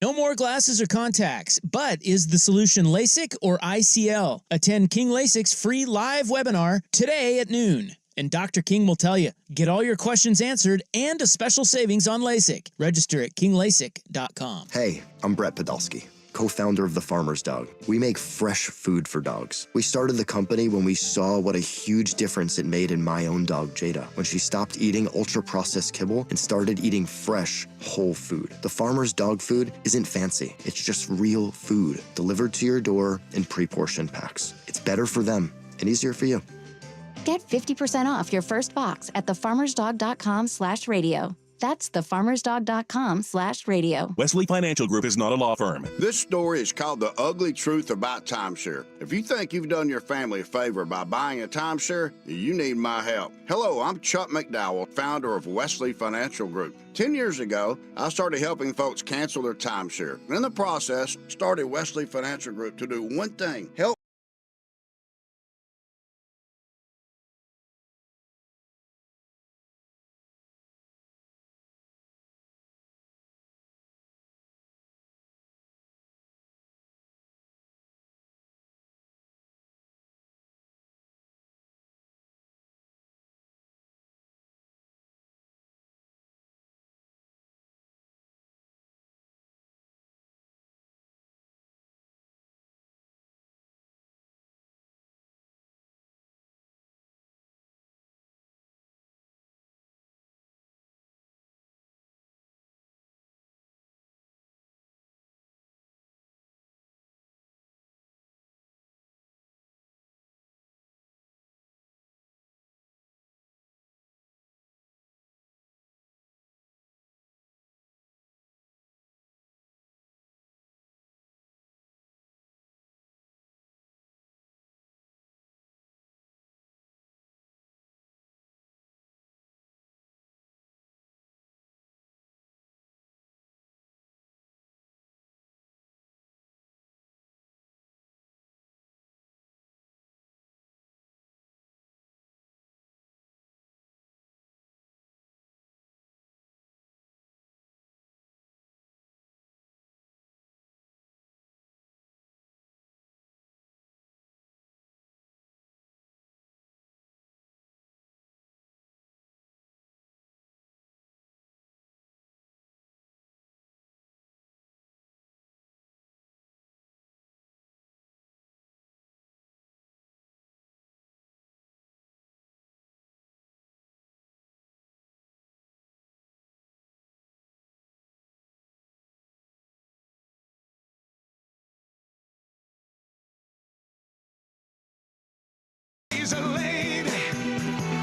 [SPEAKER 5] No more glasses or contacts, but is the solution LASIK or ICL? Attend King LASIK's free live webinar today at noon. And Dr. King will tell you. Get all your questions answered and a special savings on LASIK. Register at kinglasik.com.
[SPEAKER 6] Hey, I'm Brett Podolsky, co-founder of The Farmer's Dog. We make fresh food for dogs. We started the company when we saw what a huge difference it made in my own dog, Jada, when she stopped eating ultra-processed kibble and started eating fresh, whole food. The Farmer's Dog food isn't fancy. It's just real food delivered to your door in pre-portioned packs. It's better for them and easier for you.
[SPEAKER 7] Get 50% off your first box at thefarmersdog.com/radio. That's thefarmersdog.com/radio.
[SPEAKER 8] Wesley Financial Group is not a law firm.
[SPEAKER 9] This story is called The Ugly Truth About Timeshare. If you think you've done your family a favor by buying a timeshare, you need my help. Hello, I'm Chuck McDowell, founder of Wesley Financial Group. 10 years ago, I started helping folks cancel their timeshare. In the process, started Wesley Financial Group to do one thing, help.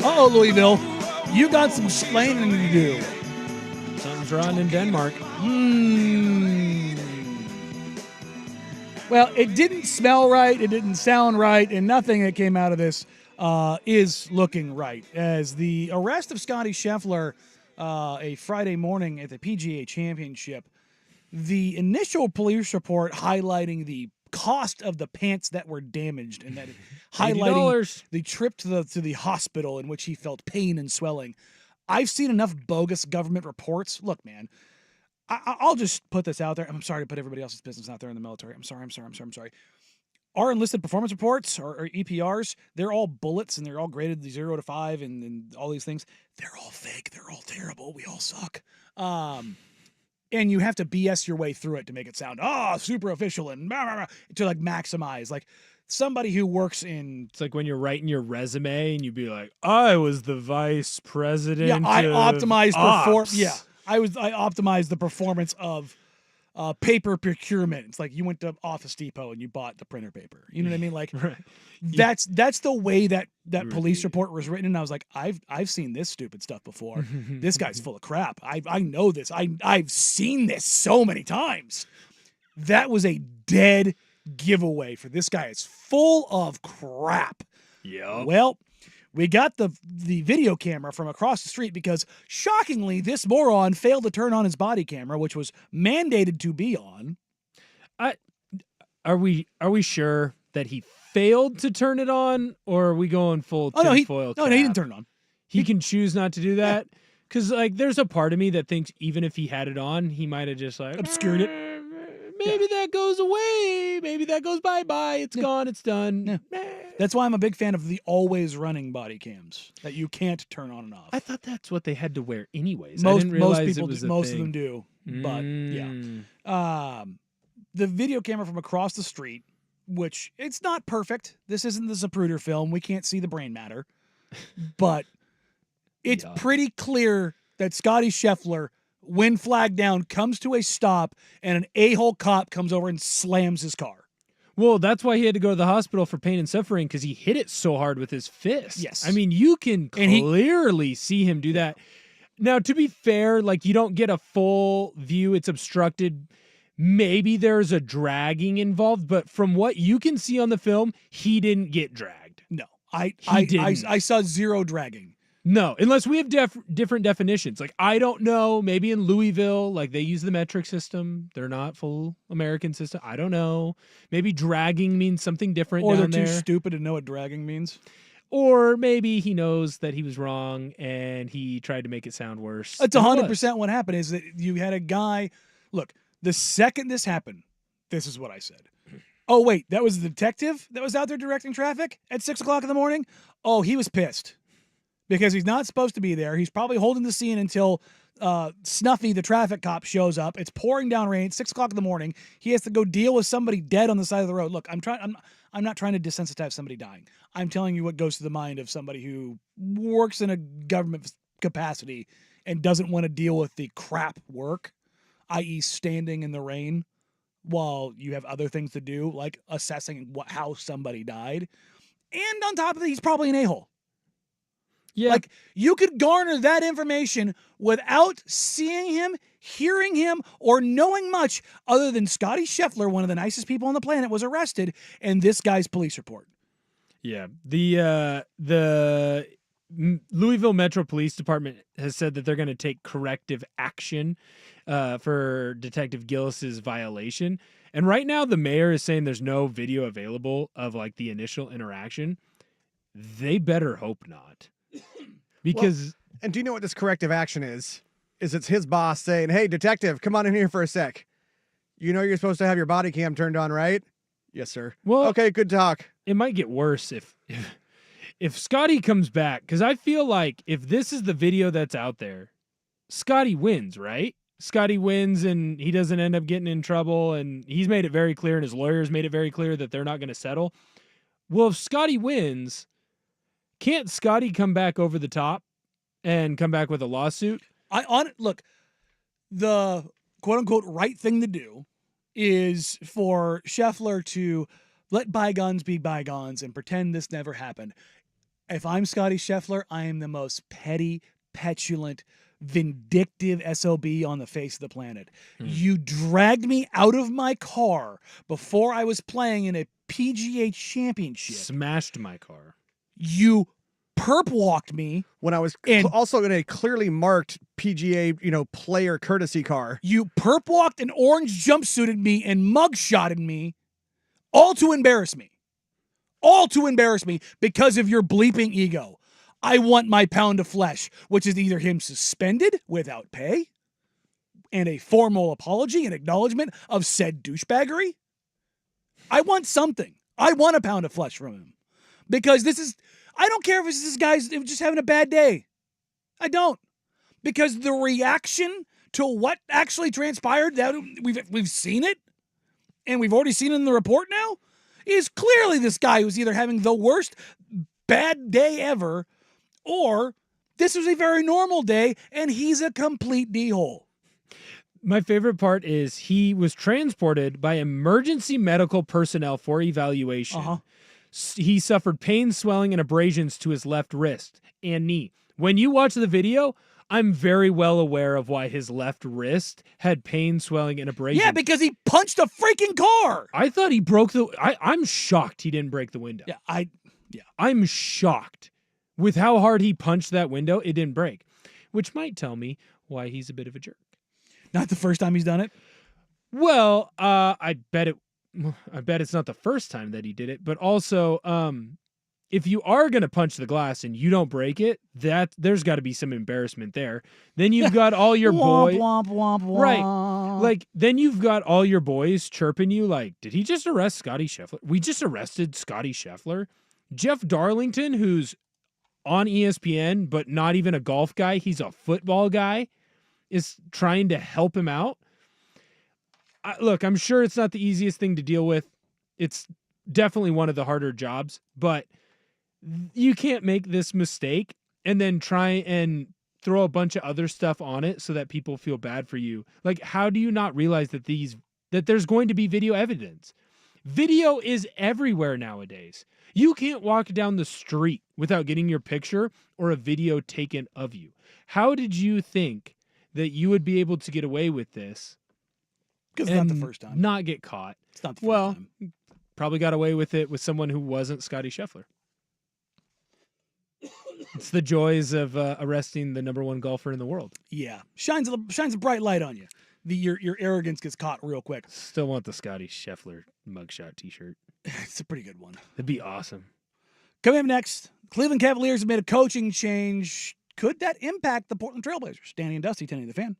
[SPEAKER 1] Uh-oh, Louisville. You got some splaining to do.
[SPEAKER 3] Something's wrong in Denmark.
[SPEAKER 1] Well, it didn't smell right, it didn't sound right, and nothing that came out of this is looking right. As the arrest of Scottie Scheffler a Friday morning at the PGA Championship, the initial police report highlighting the cost of the pants that were damaged and that highlighting
[SPEAKER 3] $80.
[SPEAKER 1] the trip to the hospital in which he felt pain and swelling. I've seen enough bogus government reports. Look, man, I'll just put this out there. I'm sorry to put everybody else's business out there in the military. I'm sorry. Our enlisted performance reports or EPRs, they're all bullets and they're all graded 0 to 5 and all these things. They're all fake. They're all terrible. We all suck. And you have to BS your way through it to make it sound, super official and to like maximize. Like somebody who works in.
[SPEAKER 3] It's like when you're writing your resume and you'd be like, I was the vice president.
[SPEAKER 1] Yeah, I optimized
[SPEAKER 3] ops.
[SPEAKER 1] I optimized the performance of paper procurement. It's like you went to Office Depot and you bought the printer paper. You know what I mean? Like
[SPEAKER 3] Right.
[SPEAKER 1] that's the way that police report was written. And I was like, I've seen this stupid stuff before. This guy's full of crap. I know this. I've seen this so many times. That was a dead giveaway for this guy. It's full of crap.
[SPEAKER 3] Yeah.
[SPEAKER 1] Well, we got the video camera from across the street because, shockingly, this moron failed to turn on his body camera, which was mandated to be on.
[SPEAKER 3] Are we sure that he failed to turn it on, or are we going full tinfoil cap?
[SPEAKER 1] No, he didn't turn it on.
[SPEAKER 3] He can choose not to do that? Because, like, there's a part of me that thinks even if he had it on, he might have just, like,
[SPEAKER 1] obscured it.
[SPEAKER 3] Maybe that goes away. Maybe that goes bye-bye. It's gone. It's done.
[SPEAKER 1] Yeah. That's why I'm a big fan of the always running body cams that you can't turn on and off.
[SPEAKER 3] I thought that's what they had to wear anyways. I didn't realize it was a
[SPEAKER 1] most
[SPEAKER 3] thing.
[SPEAKER 1] of them do, but yeah. The video camera from across the street, which it's not perfect. This isn't the Zapruder film. We can't see the brain matter, but it's pretty clear that Scottie Scheffler, when flagged down, comes to a stop and an a-hole cop comes over and slams his car.
[SPEAKER 3] Well, that's why he had to go to the hospital for pain and suffering, because he hit it so hard with his fist.
[SPEAKER 1] Yes.
[SPEAKER 3] I mean, you can clearly see him do that. Now, to be fair, like you don't get a full view. It's obstructed. Maybe there's a dragging involved, but from what you can see on the film, he didn't get dragged.
[SPEAKER 1] No,
[SPEAKER 3] didn't.
[SPEAKER 1] I saw zero dragging.
[SPEAKER 3] No, unless we have different definitions. Like, I don't know. Maybe in Louisville, like they use the metric system. They're not full American system. I don't know. Maybe dragging means something different
[SPEAKER 1] Or
[SPEAKER 3] down
[SPEAKER 1] they're
[SPEAKER 3] there.
[SPEAKER 1] too stupid to know what dragging means.
[SPEAKER 3] Or maybe he knows that he was wrong and he tried to make it sound worse.
[SPEAKER 1] That's
[SPEAKER 3] than it was.
[SPEAKER 1] 100% what happened is that you had a guy. Look, the second this happened, this is what I said. Oh, wait, that was the detective that was out there directing traffic at 6 o'clock in the morning? Oh, he was pissed because he's not supposed to be there. He's probably holding the scene until Snuffy, the traffic cop, shows up. It's pouring down rain. It's 6 o'clock in the morning. He has to go deal with somebody dead on the side of the road. Look, I'm not trying to desensitize somebody dying. I'm telling you what goes to the mind of somebody who works in a government capacity and doesn't want to deal with the crap work, i.e. standing in the rain while you have other things to do, like assessing how somebody died. And on top of it, he's probably an a-hole.
[SPEAKER 3] Yeah.
[SPEAKER 1] Like, you could garner that information without seeing him, hearing him, or knowing much other than Scottie Scheffler, one of the nicest people on the planet, was arrested, and this guy's police report.
[SPEAKER 3] Yeah. The Louisville Metro Police Department has said that they're going to take corrective action for Detective Gillis's violation. And right now the mayor is saying there's no video available of like the initial interaction. They better hope not. Because
[SPEAKER 2] and do you know what this corrective action is? It's his boss saying, "Hey, detective, come on in here for a sec. You know you're supposed to have your body cam turned on, right?" "Yes, sir."
[SPEAKER 3] Well,
[SPEAKER 2] "Okay, good talk."
[SPEAKER 3] It might get worse if Scottie comes back, because I feel like if this is the video that's out there, Scottie wins, right? Scottie wins and he doesn't end up getting in trouble, and he's made it very clear, and his lawyers made it very clear that they're not going to settle. Well, if Scottie wins, can't Scottie come back over the top and come back with a lawsuit?
[SPEAKER 1] Look, the quote-unquote right thing to do is for Scheffler to let bygones be bygones and pretend this never happened. If I'm Scottie Scheffler, I am the most petty, petulant, vindictive SOB on the face of the planet. You dragged me out of my car before I was playing in a PGA championship.
[SPEAKER 3] Smashed my car.
[SPEAKER 1] You perp walked me
[SPEAKER 2] when I was
[SPEAKER 1] and
[SPEAKER 2] also in a clearly marked PGA, player courtesy car.
[SPEAKER 1] You perp walked and orange jumpsuited me and mugshotted me, all to embarrass me. All to embarrass me because of your bleeping ego. I want my pound of flesh, which is either him suspended without pay and a formal apology and acknowledgement of said douchebaggery. I want something. I want a pound of flesh from him. Because I don't care if it's this guy's just having a bad day. I don't. Because the reaction to what actually transpired, that we've seen it, and we've already seen it in the report now, is clearly this guy who's either having the worst bad day ever, or this was a very normal day, and he's a complete D-hole.
[SPEAKER 3] My favorite part is he was transported by emergency medical personnel for evaluation. He suffered pain, swelling, and abrasions to his left wrist and knee. When you watch the video, I'm very well aware of why his left wrist had pain, swelling, and abrasions.
[SPEAKER 1] Yeah, because he punched a freaking car.
[SPEAKER 3] I thought he broke I'm shocked he didn't break the window. I'm shocked. With how hard he punched that window, it didn't break. Which might tell me why he's a bit of a jerk.
[SPEAKER 1] Not the first time he's done it?
[SPEAKER 3] Well, I bet it's not the first time that he did it, but also, if you are going to punch the glass and you don't break it, there's got to be some embarrassment there. Then you've got all your boys.
[SPEAKER 1] Womp, womp, womp.
[SPEAKER 3] Right. Like, then you've got all your boys chirping you like, did he just arrest Scottie Scheffler? We just arrested Scottie Scheffler. Jeff Darlington, who's on ESPN, but not even a golf guy, he's a football guy, is trying to help him out. Look, I'm sure it's not the easiest thing to deal with. It's definitely one of the harder jobs, but you can't make this mistake and then try and throw a bunch of other stuff on it so that people feel bad for you. Like, how do you not realize that there's going to be video evidence? Video is everywhere nowadays. You can't walk down the street without getting your picture or a video taken of you. How did you think that you would be able to get away with this?
[SPEAKER 1] Because it's not the first time.
[SPEAKER 3] Not get caught.
[SPEAKER 1] It's not the first time.
[SPEAKER 3] Probably got away with it with someone who wasn't Scottie Scheffler. It's the joys of arresting the number one golfer in the world.
[SPEAKER 1] Yeah. Shines a bright light on you. Your arrogance gets caught real quick.
[SPEAKER 3] Still want the Scottie Scheffler mugshot t-shirt.
[SPEAKER 1] It's a pretty good one.
[SPEAKER 3] That'd be awesome.
[SPEAKER 1] Coming up next, Cleveland Cavaliers have made a coaching change. Could that impact the Portland Trailblazers? Danny and Dusty, 1080 The Fan.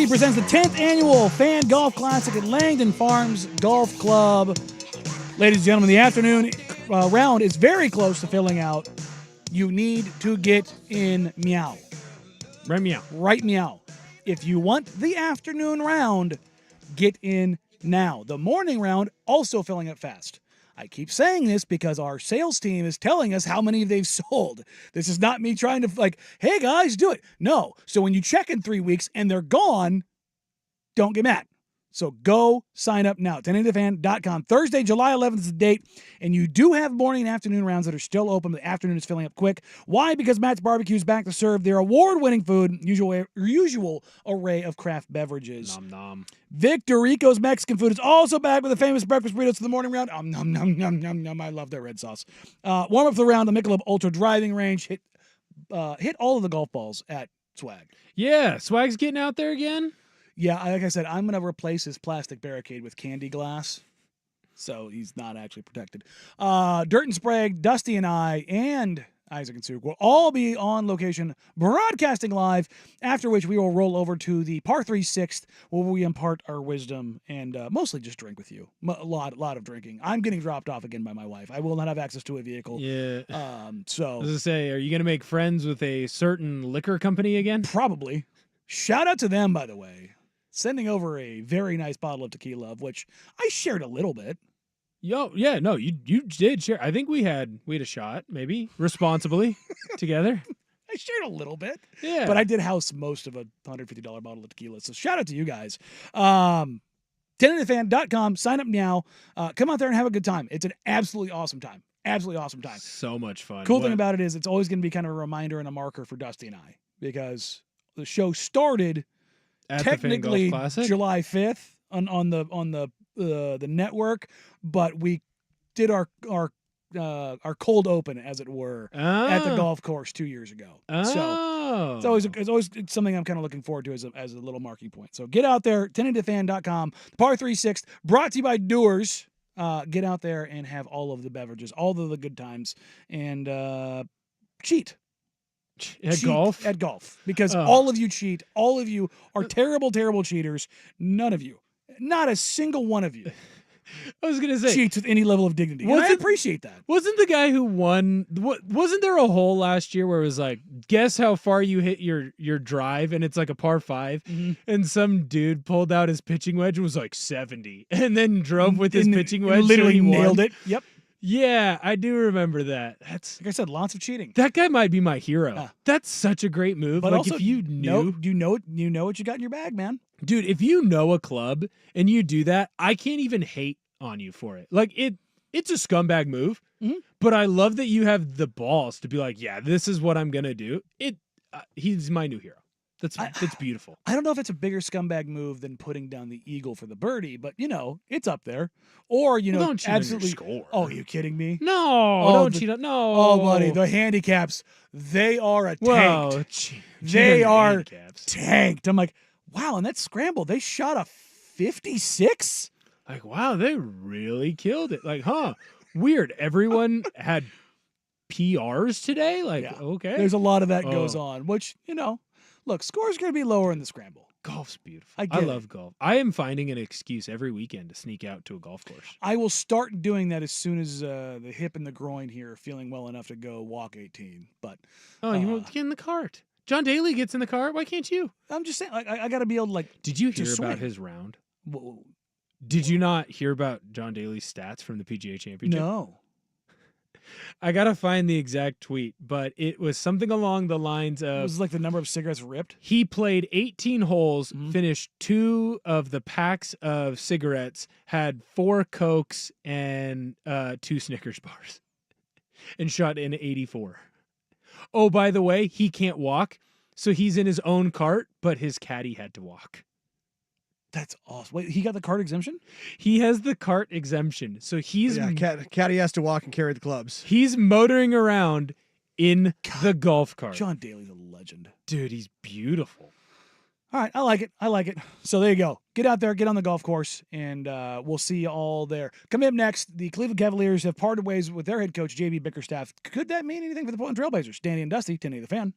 [SPEAKER 1] Presents the 10th annual Fan Golf Classic at Langdon Farms Golf Club. Ladies and gentlemen, the afternoon round is very close to filling out. You need to get in meow.
[SPEAKER 3] Right meow.
[SPEAKER 1] Right meow. If you want the afternoon round, get in now. The morning round also filling up fast. I keep saying this because our sales team is telling us how many they've sold. This is not me trying to hey guys, do it. No. So when you check in 3 weeks and they're gone, don't get mad. So go sign up now. 1080thefan.com. Thursday, July 11th is the date. And you do have morning and afternoon rounds that are still open. The afternoon is filling up quick. Why? Because Matt's Barbecue is back to serve their award-winning food, usual array of craft beverages.
[SPEAKER 3] Nom nom.
[SPEAKER 1] Victor Rico's Mexican food is also back with the famous breakfast burritos for the morning round. Nom, nom, nom, nom, nom. I love their red sauce. Warm up for the round, the Michelob Ultra driving range. Hit all of the golf balls at Swag.
[SPEAKER 3] Yeah, Swag's getting out there again.
[SPEAKER 1] Yeah, like I said, I'm going to replace his plastic barricade with candy glass, so he's not actually protected. Dirt and Sprague, Dusty and I, and Isaac and Suk will all be on location broadcasting live, after which we will roll over to the par 3 6th, where we impart our wisdom and mostly just drink with you. A lot of drinking. I'm getting dropped off again by my wife. I will not have access to a vehicle.
[SPEAKER 3] Yeah.
[SPEAKER 1] So
[SPEAKER 3] I was going to say, are you going to make friends with a certain liquor company again?
[SPEAKER 1] Probably. Shout out to them, by the way. Sending over a very nice bottle of tequila, of which I shared a little bit.
[SPEAKER 3] Yo, yeah, no, you did share. I think we had a shot, maybe responsibly together.
[SPEAKER 1] I shared a little bit.
[SPEAKER 3] Yeah,
[SPEAKER 1] but I did house most of a $150 bottle of tequila. So shout out to you guys. 1080thefan.com. Sign up now. Come out there and have a good time. It's an absolutely awesome time. Absolutely awesome time.
[SPEAKER 3] So much fun.
[SPEAKER 1] Cool thing about it is it's always going to be kind of a reminder and a marker for Dusty and I, because the show started
[SPEAKER 3] At
[SPEAKER 1] technically
[SPEAKER 3] the Fan Golf Classic?
[SPEAKER 1] July 5th on the network, but we did our cold open, as it were, at the golf course 2 years ago. So it's always something I'm kind of looking forward to as a little marking point. So get out there, 1080thefan.com. Par 3 6th, brought to you by Doers. Get out there and have all of the beverages, all of the good times, and cheat.
[SPEAKER 3] At golf?
[SPEAKER 1] Because all of you cheat. All of you are terrible, terrible cheaters. None of you, not a single one of you,
[SPEAKER 3] I was going to say,
[SPEAKER 1] cheats with any level of dignity. And I appreciate that.
[SPEAKER 3] Wasn't the guy who won, wasn't there a hole last year where it was like, guess how far you hit your drive, and it's like a par 5, and some dude pulled out his pitching wedge and was like 70, and then drove with his pitching wedge.
[SPEAKER 1] Literally
[SPEAKER 3] so he
[SPEAKER 1] nailed
[SPEAKER 3] won.
[SPEAKER 1] it. Yep.
[SPEAKER 3] Yeah, I do remember that. That's
[SPEAKER 1] like I said, lots of cheating.
[SPEAKER 3] That guy might be my hero. That's such a great move.
[SPEAKER 1] But
[SPEAKER 3] like
[SPEAKER 1] also,
[SPEAKER 3] if you knew,
[SPEAKER 1] you know what you got in your bag, man.
[SPEAKER 3] Dude, if you know a club and you do that, I can't even hate on you for it. Like it's a scumbag move, but I love that you have the balls to be like, yeah, this is what I'm gonna do. He's my new hero. That's beautiful.
[SPEAKER 1] I don't know if it's a bigger scumbag move than putting down the eagle for the birdie, but it's up there. Or
[SPEAKER 3] don't cheat
[SPEAKER 1] absolutely.
[SPEAKER 3] on your score.
[SPEAKER 1] Oh, are you kidding me?
[SPEAKER 3] No, don't cheat on. No.
[SPEAKER 1] Oh, buddy, the handicaps, they are a
[SPEAKER 3] Whoa,
[SPEAKER 1] tanked. They are tanked. I'm like, wow, and that scramble, they shot a 56.
[SPEAKER 3] Like, wow, they really killed it. Like, weird. Everyone had PRs today. Like, okay,
[SPEAKER 1] there's a lot of that goes on. Which look, score's going to be lower in the scramble.
[SPEAKER 3] Golf's beautiful.
[SPEAKER 1] I
[SPEAKER 3] love golf. I am finding an excuse every weekend to sneak out to a golf course.
[SPEAKER 1] I will start doing that as soon as the hip and the groin here are feeling well enough to go walk 18. But
[SPEAKER 3] you won't get in the cart. John Daly gets in the cart. Why can't you?
[SPEAKER 1] I'm just saying, I got to be able to
[SPEAKER 3] Did you hear
[SPEAKER 1] swing.
[SPEAKER 3] about his round?
[SPEAKER 1] Whoa.
[SPEAKER 3] Did you not hear about John Daly's stats from the PGA Championship?
[SPEAKER 1] No.
[SPEAKER 3] I gotta find the exact tweet, but it was something along the lines of...
[SPEAKER 1] It was like the number of cigarettes ripped?
[SPEAKER 3] He played 18 holes, finished 2 of the packs of cigarettes, had 4 Cokes and 2 Snickers bars, and shot in 84. Oh, by the way, he can't walk, so he's in his own cart, but his caddy had to walk.
[SPEAKER 1] That's awesome. Wait, he got the cart exemption?
[SPEAKER 3] He has the cart exemption. So he's...
[SPEAKER 2] Yeah, caddy has to walk and carry the clubs.
[SPEAKER 3] He's motoring around in the golf cart.
[SPEAKER 1] John Daly's a legend.
[SPEAKER 3] Dude, he's beautiful.
[SPEAKER 1] All right, I like it. So there you go. Get out there, get on the golf course, and we'll see you all there. Coming up next, the Cleveland Cavaliers have parted ways with their head coach, J.B. Bickerstaff. Could that mean anything for the Portland Trailblazers? Danny and Dusty, 1080 The Fan.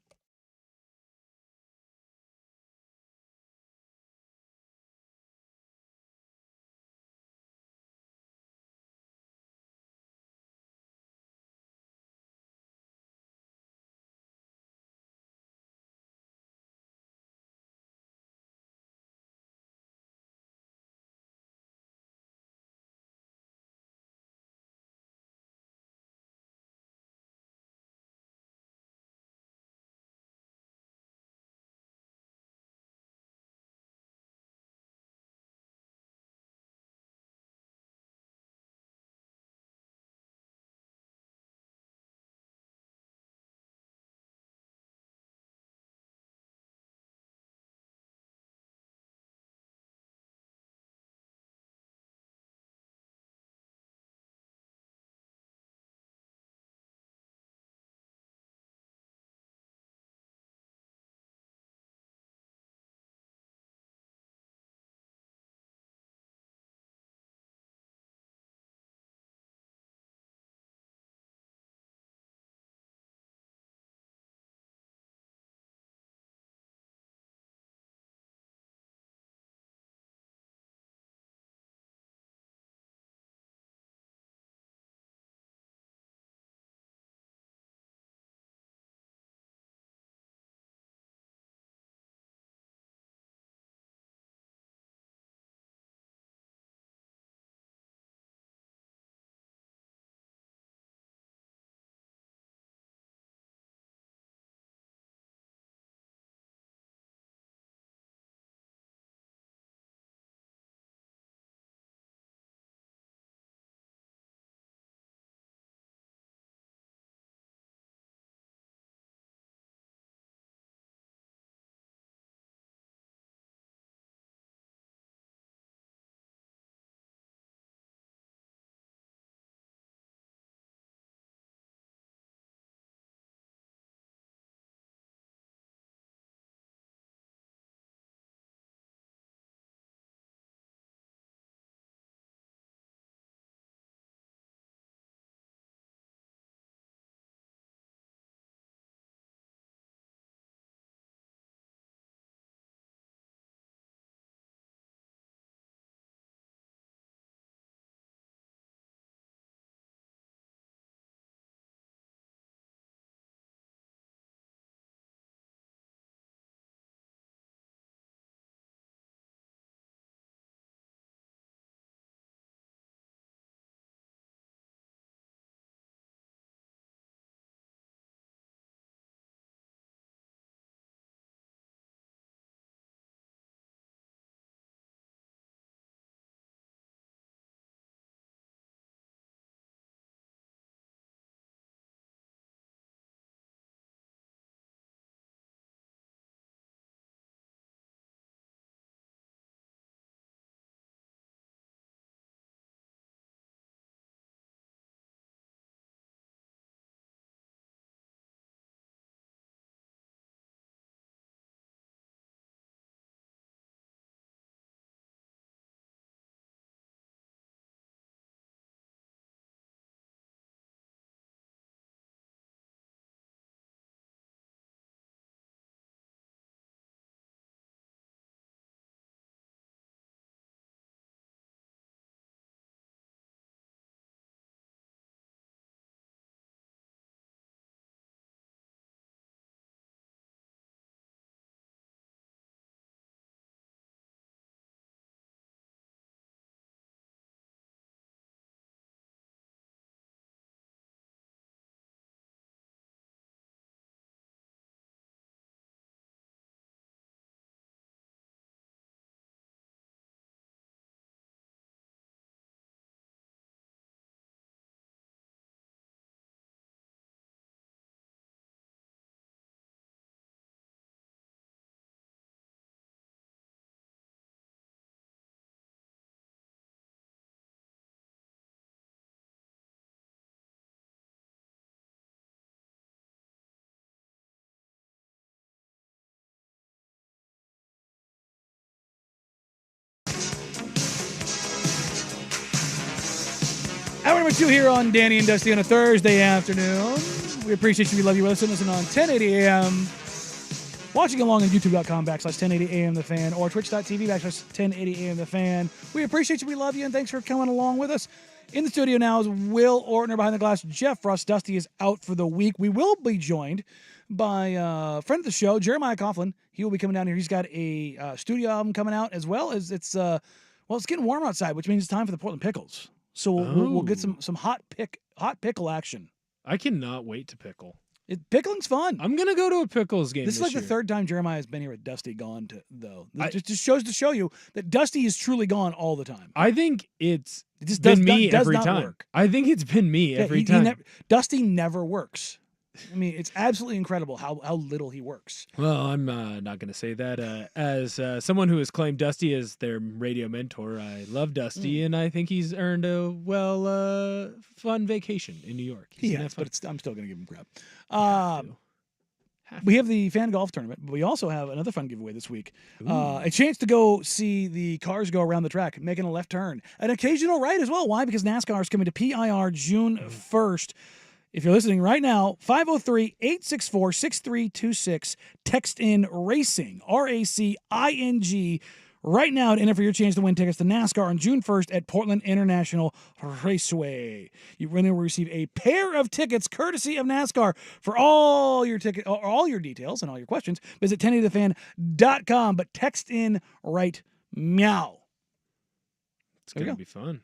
[SPEAKER 1] Hour number 2 here on Danny and Dusty on a Thursday afternoon. We appreciate you. We love you. Listen on 1080 AM. Watching along on youtube.com/1080 AM The Fan or twitch.tv/1080 AM The Fan. We appreciate you. We love you. And thanks for coming along with us. In the studio now is Will Ortner behind the glass. Jeff Russ. Dusty is out for the week. We will be joined by a friend of the show, Jeremiah Coughlin. He will be coming down here. He's got a studio album coming out, as well as it's getting warm outside, which means it's time for the Portland Pickles. So we'll get some hot pickle action.
[SPEAKER 3] I cannot wait to pickle.
[SPEAKER 1] Pickling's fun.
[SPEAKER 3] I'm gonna go to a Pickles game.
[SPEAKER 1] This is like
[SPEAKER 3] year.
[SPEAKER 1] the third time Jeremiah has been here with Dusty gone though. This just shows to show you that Dusty is truly gone all the time.
[SPEAKER 3] I think it
[SPEAKER 1] just
[SPEAKER 3] been me
[SPEAKER 1] does
[SPEAKER 3] every
[SPEAKER 1] not
[SPEAKER 3] time.
[SPEAKER 1] Work.
[SPEAKER 3] I think it's been me every time.
[SPEAKER 1] Dusty never works. I mean, it's absolutely incredible how little he works.
[SPEAKER 3] Well, I'm not going to say that. As someone who has claimed Dusty as their radio mentor, I love Dusty, and I think he's earned a fun vacation in New York.
[SPEAKER 1] Yes, but I'm still going to give him crap. We have the fan golf tournament, but we also have another fun giveaway this week. A chance to go see the cars go around the track, making a left turn. An occasional right as well. Why? Because NASCAR is coming to PIR June 1st. If you're listening right now, 503-864-6326. Text in RACING, RACING, right now to enter for your chance to win tickets to NASCAR on June 1st at Portland International Raceway. You will receive a pair of tickets courtesy of NASCAR. For all your all your details and all your questions, visit 1080thefan.com, but text in right meow.
[SPEAKER 3] It's going to be fun.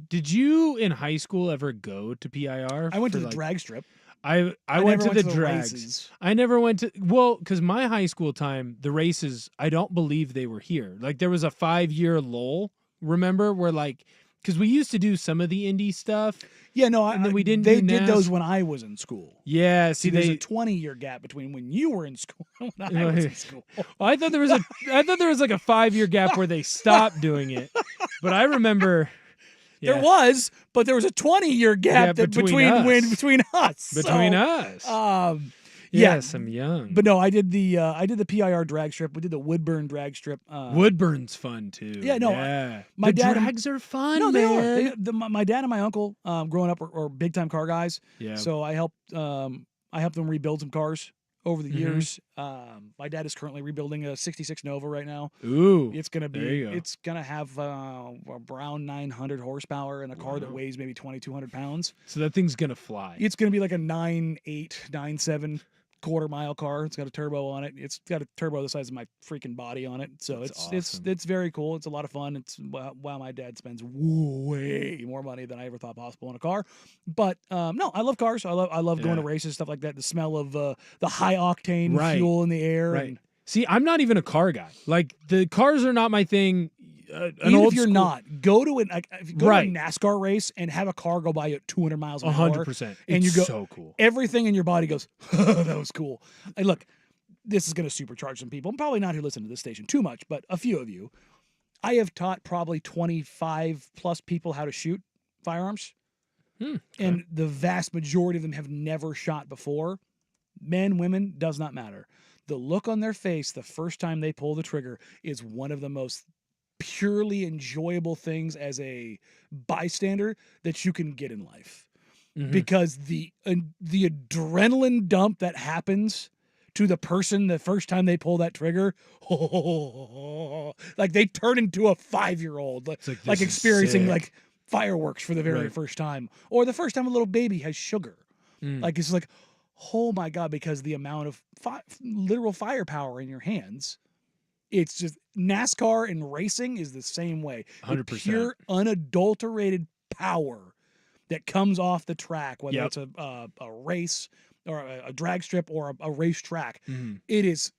[SPEAKER 3] Did you in high school ever go to PIR?
[SPEAKER 1] I went to the drag strip.
[SPEAKER 3] I went to the drags.
[SPEAKER 1] Races.
[SPEAKER 3] I never went to because my high school time, the races, I don't believe they were here. Like there was a 5-year lull. Remember, where because we used to do some of the indie stuff.
[SPEAKER 1] Yeah, no,
[SPEAKER 3] and then we didn't.
[SPEAKER 1] They did those when I was in school.
[SPEAKER 3] Yeah,
[SPEAKER 1] see, there's a 20-year gap between when you were in school and when I was in school.
[SPEAKER 3] Well, I thought there was like a 5-year gap where they stopped doing it, but I remember.
[SPEAKER 1] Yeah. There was, but there was a 20-year gap between us.
[SPEAKER 3] Between us. Yes, I'm young.
[SPEAKER 1] But no, I did the PIR drag strip. We did the Woodburn drag strip.
[SPEAKER 3] Woodburn's fun too.
[SPEAKER 1] Yeah, no.
[SPEAKER 3] Yeah.
[SPEAKER 1] My dad
[SPEAKER 3] drags are fun.
[SPEAKER 1] No,
[SPEAKER 3] man.
[SPEAKER 1] they are. My dad and my uncle, growing up, are big time car guys.
[SPEAKER 3] Yeah.
[SPEAKER 1] So I helped them rebuild some cars over the years. My dad is currently rebuilding a 66 Nova right now.
[SPEAKER 3] Ooh.
[SPEAKER 1] It's going to have around 900 horsepower and a car that weighs maybe 2,200 pounds.
[SPEAKER 3] So that thing's going to fly.
[SPEAKER 1] It's going to be like a 9.8, 9.7 quarter-mile car. It's got a turbo on it. It's got a turbo the size of my freaking body on it. So it's very cool. It's a lot of fun. It's wow, my dad spends way more money than I ever thought possible in a car. But no, I love cars. I love going to races, stuff like that. The smell of the high octane fuel in the air.
[SPEAKER 3] Right. See, I'm not even a car guy. Like the cars are not my thing.
[SPEAKER 1] Even if you're not, go to a NASCAR race and have a car go by you at 200 miles an hour.
[SPEAKER 3] 100%.
[SPEAKER 1] And you go,
[SPEAKER 3] so cool.
[SPEAKER 1] Everything in your body goes, that was cool. And look, this is going to supercharge some people. I'm probably not who listen to this station too much, but a few of you. I have taught probably 25 plus people how to shoot firearms. And the vast majority of them have never shot before. Men, women, does not matter. The look on their face the first time they pull the trigger is one of the most purely enjoyable things as a bystander that you can get in life. Because the adrenaline dump that happens to the person the first time they pull that trigger, like they turn into a 5-year-old, like experiencing like fireworks for the very first time, or the first time a little baby has sugar. Like it's like, oh my God, because the amount of literal firepower in your hands. It's just NASCAR and racing is the same way.
[SPEAKER 3] 100%.
[SPEAKER 1] Pure, unadulterated power that comes off the track, whether it's a race or a drag strip or a race track. It is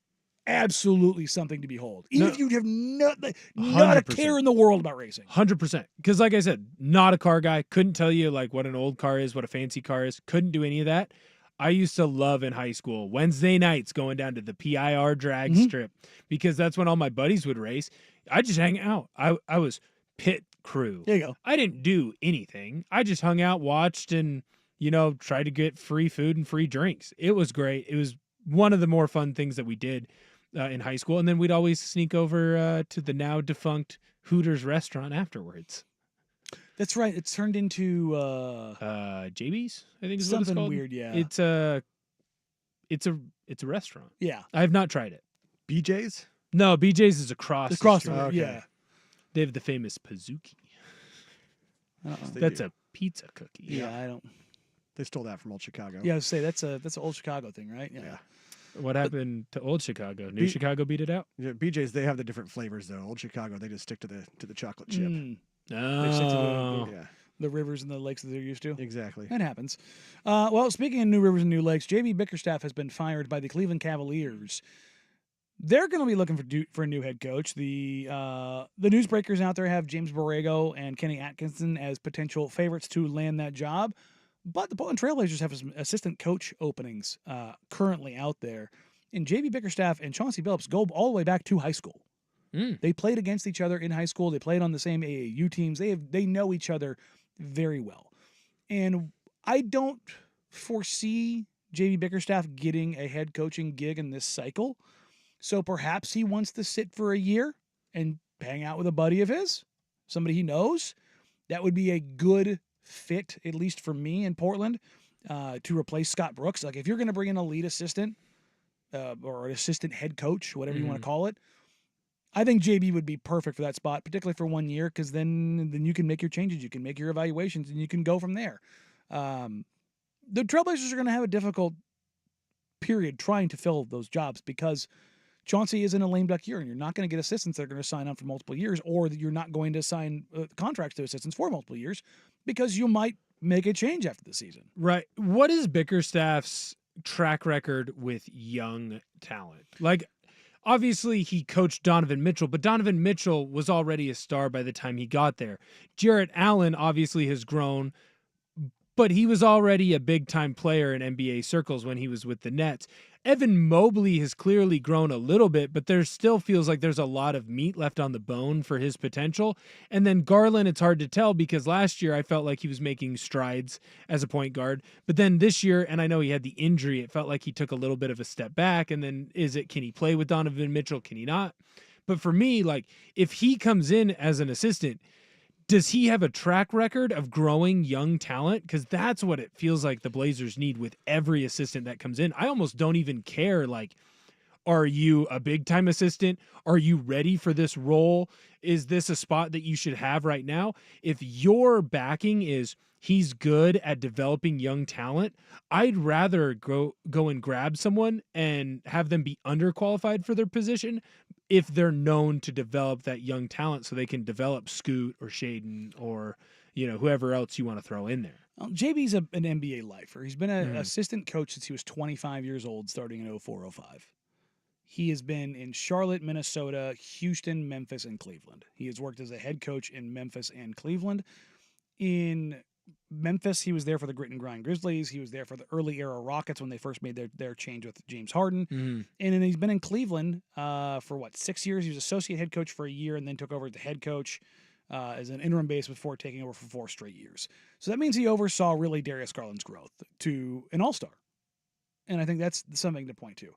[SPEAKER 1] absolutely something to behold. Even if you have not a care in the world about racing.
[SPEAKER 3] 100%. Because like I said, not a car guy. Couldn't tell you like what an old car is, what a fancy car is. Couldn't do any of that. I used to love in high school Wednesday nights going down to the PIR drag strip because that's when all my buddies would race. I just hang out. I was pit crew.
[SPEAKER 1] There you go.
[SPEAKER 3] I didn't do anything. I just hung out, watched, and tried to get free food and free drinks. It was great. It was one of the more fun things that we did in high school. And then we'd always sneak over to the now defunct Hooters restaurant afterwards.
[SPEAKER 1] That's right. It's turned into
[SPEAKER 3] JB's, I think is what it's
[SPEAKER 1] something
[SPEAKER 3] called.
[SPEAKER 1] weird. Yeah.
[SPEAKER 3] It's a restaurant.
[SPEAKER 1] Yeah.
[SPEAKER 3] I have not tried it.
[SPEAKER 2] BJ's?
[SPEAKER 3] No, BJ's is across the
[SPEAKER 1] Across
[SPEAKER 3] street.
[SPEAKER 1] the
[SPEAKER 2] Okay.
[SPEAKER 1] yeah.
[SPEAKER 3] They have the famous Pizookie.
[SPEAKER 2] They
[SPEAKER 3] That's
[SPEAKER 2] do.
[SPEAKER 3] a pizza cookie.
[SPEAKER 1] Yeah, I don't.
[SPEAKER 2] They stole that from Old Chicago.
[SPEAKER 1] Yeah, I was say that's an old Chicago thing, right?
[SPEAKER 2] Yeah.
[SPEAKER 3] What happened to Old Chicago? New Chicago beat it out?
[SPEAKER 2] Yeah, BJ's, they have the different flavors though. Old Chicago, they just stick to the chocolate chip.
[SPEAKER 1] Mm,
[SPEAKER 3] Oh.
[SPEAKER 1] stick to
[SPEAKER 2] Yeah,
[SPEAKER 1] the rivers and the lakes that they're used to.
[SPEAKER 2] exactly.
[SPEAKER 1] That happens. Well, speaking of new rivers and new lakes, JB Bickerstaff has been fired by the Cleveland Cavaliers. They're going to be looking for a new head coach. The newsbreakers out there have James Borrego and Kenny Atkinson as potential favorites to land that job, but the Portland Trailblazers have some assistant coach openings currently out there. And JB Bickerstaff and Chauncey Billups go all the way back to high school. They played against each other in high school. They played on the same AAU teams. They know each other very well. And I don't foresee JB Bickerstaff getting a head coaching gig in this cycle. So perhaps he wants to sit for a year and hang out with a buddy of his, somebody he knows. That would be a good fit, at least for me in Portland, to replace Scott Brooks. Like if you're going to bring in a lead assistant or an assistant head coach, whatever you want to call it, I think JB would be perfect for that spot, particularly for 1 year, because then you can make your changes, you can make your evaluations, and you can go from there. The Trailblazers are going to have a difficult period trying to fill those jobs because Chauncey is in a lame duck year, and you're not going to get assistants that are going to sign on for multiple years, or that you're not going to sign contracts to assistants for multiple years because you might make a change after the season.
[SPEAKER 3] Right. What is Bickerstaff's track record with young talent? Like, obviously, he coached Donovan Mitchell, but Donovan Mitchell was already a star by the time he got there. Jarrett Allen obviously has grown, but he was already a big-time player in NBA circles when he was with the Nets. Evan Mobley has clearly grown a little bit, but there still feels like there's a lot of meat left on the bone for his potential. And then Garland, it's hard to tell because last year I felt like he was making strides as a point guard. But then this year, and I know he had the injury, it felt like he took a little bit of a step back. And then can he play with Donovan Mitchell? Can he not? But for me, like if he comes in as an assistant, does he have a track record of growing young talent? Because that's what it feels like the Blazers need with every assistant that comes in. I almost don't even care, like, are you a big-time assistant? Are you ready for this role? Is this a spot that you should have right now? If your backing is he's good at developing young talent, I'd rather go and grab someone and have them be underqualified for their position if they're known to develop that young talent so they can develop Scoot or Shaden or, whoever else you want to throw in there.
[SPEAKER 1] Well, JB's an NBA lifer. He's been an assistant coach since he was 25 years old, starting in 04-05. He has been in Charlotte, Minnesota, Houston, Memphis, and Cleveland. He has worked as a head coach in Memphis and Cleveland. In Memphis, he was there for the Grit and Grind Grizzlies. He was there for the early era Rockets when they first made their change with James Harden. And then he's been in Cleveland for 6 years. He was associate head coach for a year and then took over as the head coach as an interim basis before taking over for 4 straight years. So that means he oversaw really Darius Garland's growth to an all-star. And I think that's something to point to.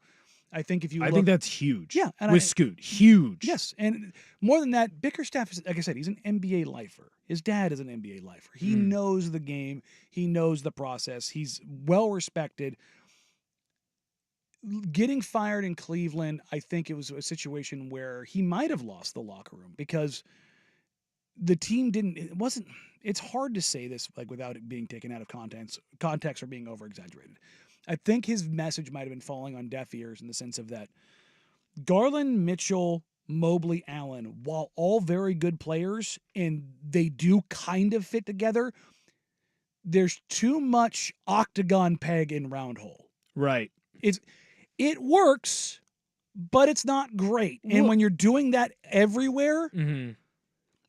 [SPEAKER 1] I think I
[SPEAKER 3] think that's huge.
[SPEAKER 1] Yeah, and
[SPEAKER 3] with Scoot, huge.
[SPEAKER 1] Yes, and more than that, Bickerstaff is, like I said, he's an NBA lifer. His dad is an NBA lifer. He knows the game. He knows the process. He's well respected. Getting fired in Cleveland, I think it was a situation where he might have lost the locker room because the team didn't. It wasn't. It's hard to say this like without it being taken out of context or being over exaggerated. I think his message might have been falling on deaf ears in the sense of that Garland, Mitchell, Mobley, Allen, while all very good players and they do kind of fit together, there's too much octagon peg in round hole.
[SPEAKER 3] Right.
[SPEAKER 1] It works, but it's not great. And when you're doing that everywhere,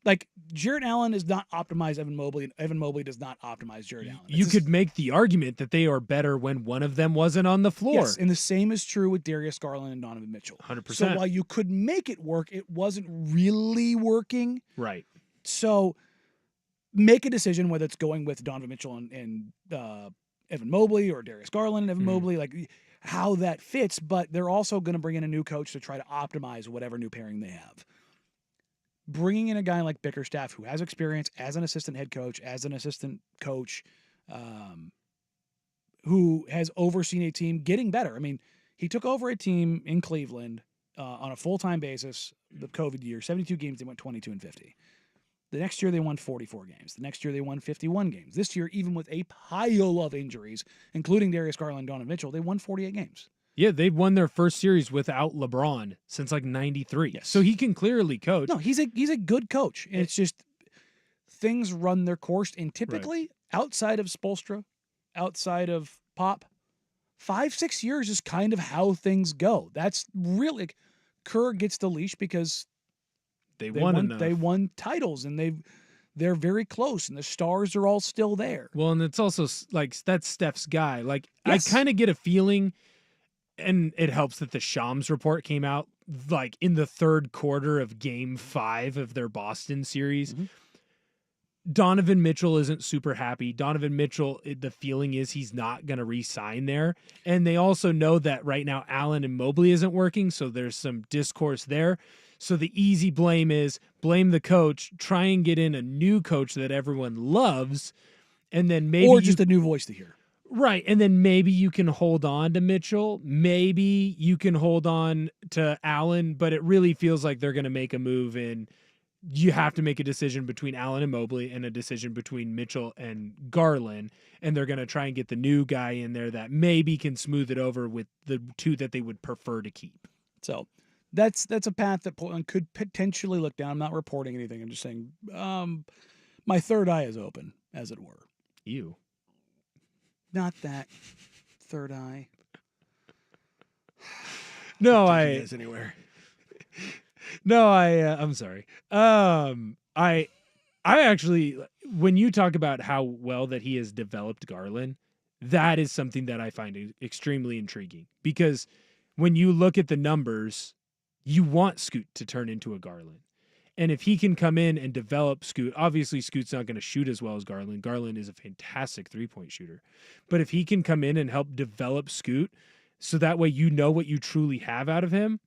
[SPEAKER 1] like Jarrett Allen does not optimize Evan Mobley, and Evan Mobley does not optimize Jarrett Allen.
[SPEAKER 3] You could make the argument that they are better when one of them wasn't on the floor.
[SPEAKER 1] Yes, and the same is true with Darius Garland and Donovan Mitchell.
[SPEAKER 3] 100%.
[SPEAKER 1] So while you could make it work, it wasn't really working.
[SPEAKER 3] Right.
[SPEAKER 1] So make a decision whether it's going with Donovan Mitchell and Evan Mobley or Darius Garland and Evan Mobley, like how that fits. But they're also going to bring in a new coach to try to optimize whatever new pairing they have. bringing in a guy like Bickerstaff who has experience as an assistant head coach, as an assistant coach, who has overseen a team getting better. I mean, he took over a team in Cleveland on a full-time basis the COVID year, 72 games, they went 22-50. The next year, they won 44 games. The next year, they won 51 games. This year, even with a pile of injuries, including Darius Garland, Donovan Mitchell, they won 48 games.
[SPEAKER 3] Yeah, they've won their first series without LeBron since like 93.
[SPEAKER 1] Yes.
[SPEAKER 3] So he can clearly coach.
[SPEAKER 1] No, he's a good coach. And it's just things run their course. And typically, outside of Spoelstra, outside of Pop, 5-6 years is kind of how things go. That's really Kerr gets the leash because
[SPEAKER 3] they won enough.
[SPEAKER 1] They won titles, and they're very close, and the stars are all still there.
[SPEAKER 3] Well, and it's also like that's Steph's guy. Like
[SPEAKER 1] Yes.
[SPEAKER 3] I kind of get a feeling, and it helps that the Shams report came out like in the third quarter of Game 5 of their Boston series.
[SPEAKER 1] Mm-hmm.
[SPEAKER 3] Donovan Mitchell isn't super happy. Donovan Mitchell, the feeling is he's not going to re-sign there. And they also know that right now Allen and Mobley isn't working, so there's some discourse there. So the easy blame is blame the coach, try and get in a new coach that everyone loves, and then maybe
[SPEAKER 1] or just a new voice to hear.
[SPEAKER 3] Right, and then maybe you can hold on to Mitchell. Maybe you can hold on to Allen, but it really feels like they're going to make a move and you have to make a decision between Allen and Mobley and a decision between Mitchell and Garland, and they're going to try and get the new guy in there that maybe can smooth it over with the two that they would prefer to keep.
[SPEAKER 1] So that's a path that Portland could potentially look down. I'm not reporting anything. I'm just saying my third eye is open, as it were.
[SPEAKER 3] You.
[SPEAKER 1] Not that third eye.
[SPEAKER 3] No,
[SPEAKER 2] anywhere.
[SPEAKER 3] No, I'm sorry. I actually, when you talk about how well that he has developed Garland, that is something that I find extremely intriguing because when you look at the numbers, you want Scoot to turn into a Garland. And if he can come in and develop Scoot, obviously Scoot's not going to shoot as well as Garland. Garland is a fantastic three-point shooter. But if he can come in and help develop Scoot so that way you know what you truly have out of him,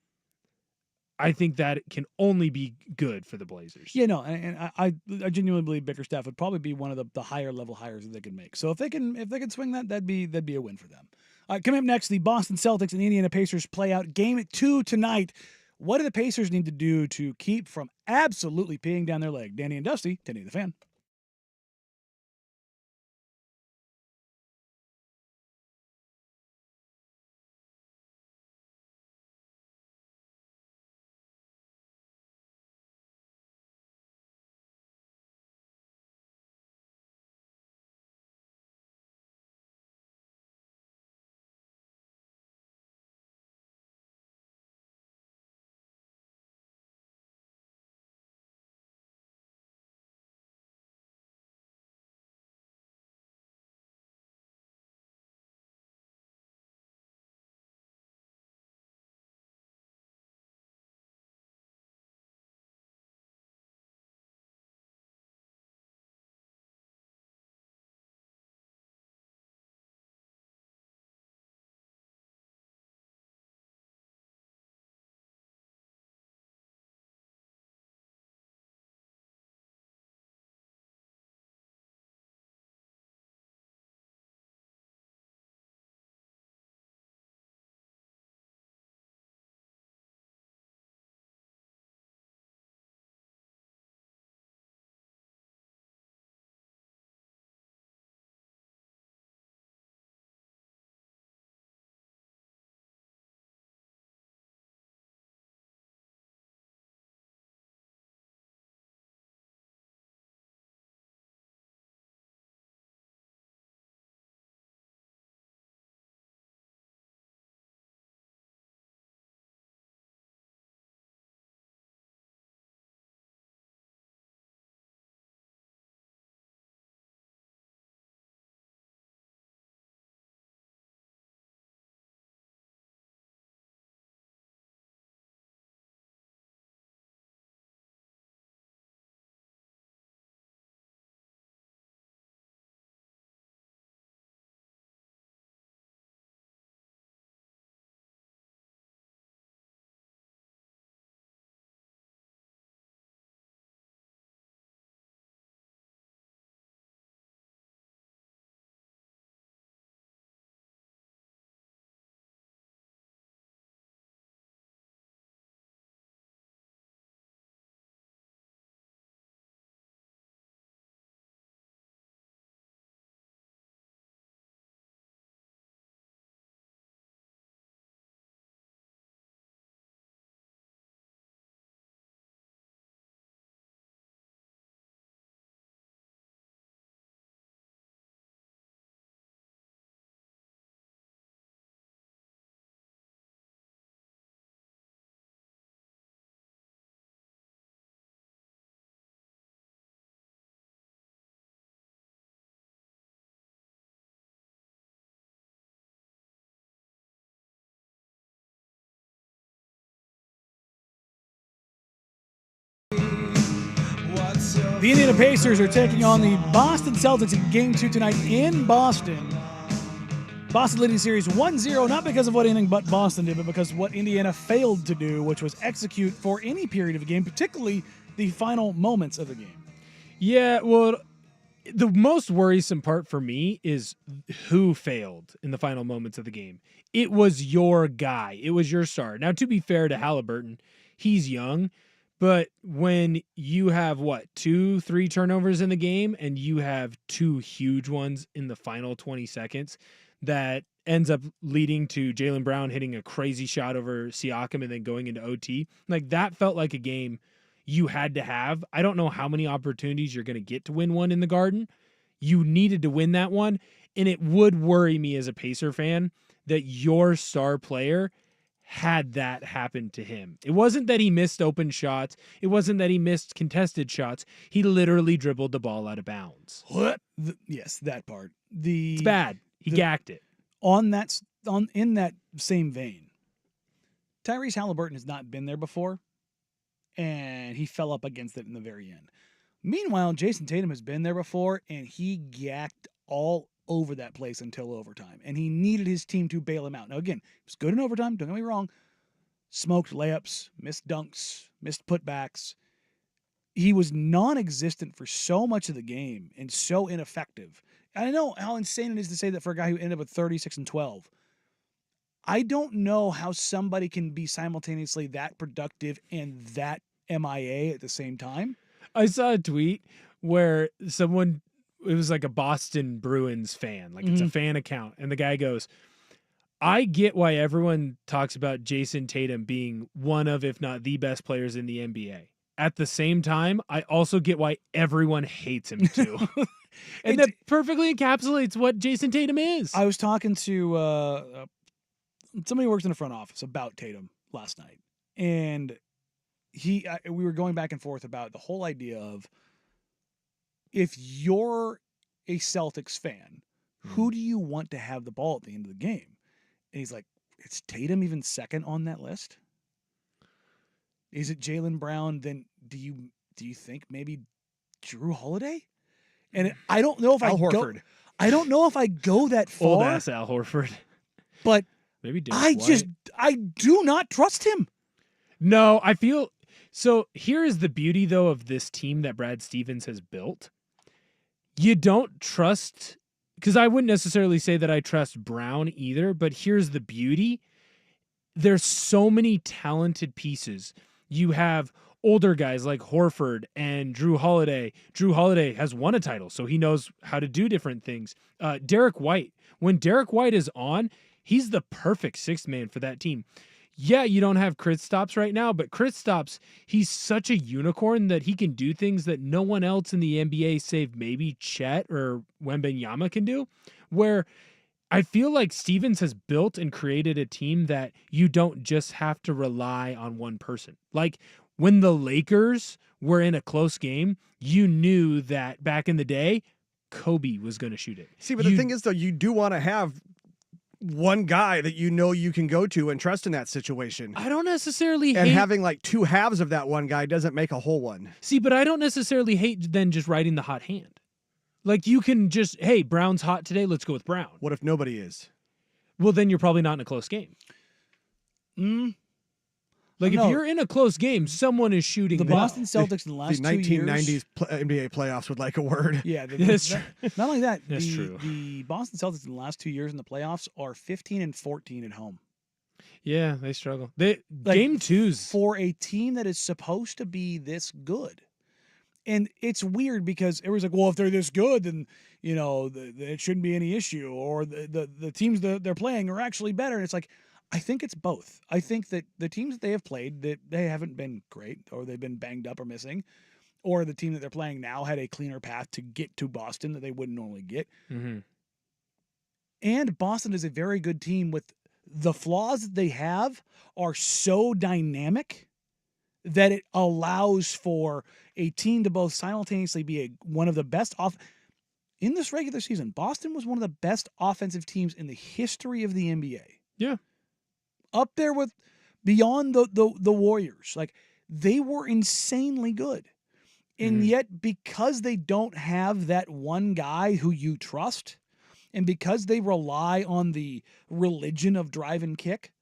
[SPEAKER 3] I think that it can only be good for the Blazers.
[SPEAKER 1] Yeah, no, and I genuinely believe Bickerstaff would probably be one of the higher level hires that they can make. So if they can swing that, that'd be a win for them. All right, coming up next, the Boston Celtics and the Indiana Pacers play out Game 2 tonight. What do the Pacers need to do to keep from absolutely peeing down their leg? Danny and Dusty, Danny the Fan. The Indiana Pacers are taking on the Boston Celtics in Game 2 tonight in Boston. Boston leading the series 1-0, not because of what anything but Boston did, but because of what Indiana failed to do, which was execute for any period of a game, particularly the final moments of the game.
[SPEAKER 3] Yeah, well, the most worrisome part for me is who failed in the final moments of the game. It was your guy. It was your star. Now, to be fair to Halliburton, he's young, but when you have, 2-3 turnovers in the game and you have 2 huge ones in the final 20 seconds, that ends up leading to Jaylen Brown hitting a crazy shot over Siakam and then going into OT. Like, that felt like a game you had to have. I don't know how many opportunities you're going to get to win one in the Garden. You needed to win that one, and it would worry me as a Pacer fan that your star player had that happen to him. It wasn't that he missed open shots. It wasn't that he missed contested shots. He literally dribbled the ball out of bounds.
[SPEAKER 1] What? Yes, that part.
[SPEAKER 3] It's bad. He gacked it.
[SPEAKER 1] In that same vein, Tyrese Halliburton has not been there before, and he fell up against it in the very end. Meanwhile, Jason Tatum has been there before, and he gacked all over that place until overtime, and he needed his team to bail him out. Now, again, he was good in overtime, don't get me wrong. Smoked layups, missed dunks, missed putbacks. He was non-existent for so much of the game and so ineffective. And I know how insane it is to say that for a guy who ended up with 36 and 12. I don't know how somebody can be simultaneously that productive and that MIA at the same time.
[SPEAKER 3] I saw a tweet where it was like a Boston Bruins fan, like it's a fan account, and the guy goes, I get why everyone talks about Jason Tatum being one of, if not the best players in the NBA. At the same time, I also get why everyone hates him too. And that perfectly encapsulates what Jason Tatum is.
[SPEAKER 1] I was talking to somebody who works in the front office about Tatum last night, and we were going back and forth about the whole idea of, if you're a Celtics fan, who do you want to have the ball at the end of the game? And he's like, is Tatum even second on that list? Is it Jaylen Brown? Then do you think maybe Drew Holiday? And I don't know if
[SPEAKER 2] Al Horford.
[SPEAKER 1] I don't know if I go that far.
[SPEAKER 3] Old ass Al Horford.
[SPEAKER 1] But
[SPEAKER 3] maybe Derek White.
[SPEAKER 1] I do not trust him.
[SPEAKER 3] No, I feel so. Here is the beauty, though, of this team that Brad Stevens has built. You don't trust, because I wouldn't necessarily say that I trust Brown either, but here's the beauty. There's so many talented pieces. You have older guys like Horford and Drew Holiday. Drew Holiday has won a title, so he knows how to do different things. Derek White. When Derek White is on, he's the perfect sixth man for that team. Yeah, you don't have Kristaps right now, but Kristaps, he's such a unicorn that he can do things that no one else in the NBA, save maybe Chet or Wembanyama, can do, where I feel like Stevens has built and created a team that you don't just have to rely on one person. Like, when the Lakers were in a close game, you knew that back in the day, Kobe was going to shoot it.
[SPEAKER 2] See, but the thing is, though, you do want to have one guy that you know you can go to and trust in that situation.
[SPEAKER 3] I don't necessarily
[SPEAKER 2] and
[SPEAKER 3] hate...
[SPEAKER 2] having like two halves of that one guy doesn't make a whole one.
[SPEAKER 3] See, but I don't necessarily hate then just riding the hot hand. Like, you can just, hey, Brown's hot today, let's go with Brown.
[SPEAKER 2] What if nobody is?
[SPEAKER 3] Well, then you're probably not in a close game. Like, if you're in a close game, someone is shooting
[SPEAKER 1] the Boston Celtics in the last 2 years.
[SPEAKER 2] The 1990s NBA playoffs would like a word.
[SPEAKER 1] Yeah,
[SPEAKER 3] that's true.
[SPEAKER 1] Not only that,
[SPEAKER 3] That's true.
[SPEAKER 1] The Boston Celtics in the last 2 years in the playoffs are 15 and 14 at home.
[SPEAKER 3] Yeah, they struggle. Game twos.
[SPEAKER 1] For a team that is supposed to be this good. And it's weird because everyone's like, well, if they're this good, then, you know, it shouldn't be any issue. Or the teams that they're playing are actually better. And it's like, I think it's both. I think that the teams that they have played, that they haven't been great, or they've been banged up or missing, or the team that they're playing now had a cleaner path to get to Boston that they wouldn't normally get.
[SPEAKER 3] Mm-hmm.
[SPEAKER 1] And Boston is a very good team with the flaws that they have are so dynamic that it allows for a team to both simultaneously be one of the best in this regular season. Boston was one of the best offensive teams in the history of the NBA.
[SPEAKER 3] Yeah.
[SPEAKER 1] Up there with beyond the Warriors. Like, they were insanely good. And yet, because they don't have that one guy who you trust, and because they rely on the religion of drive and kick,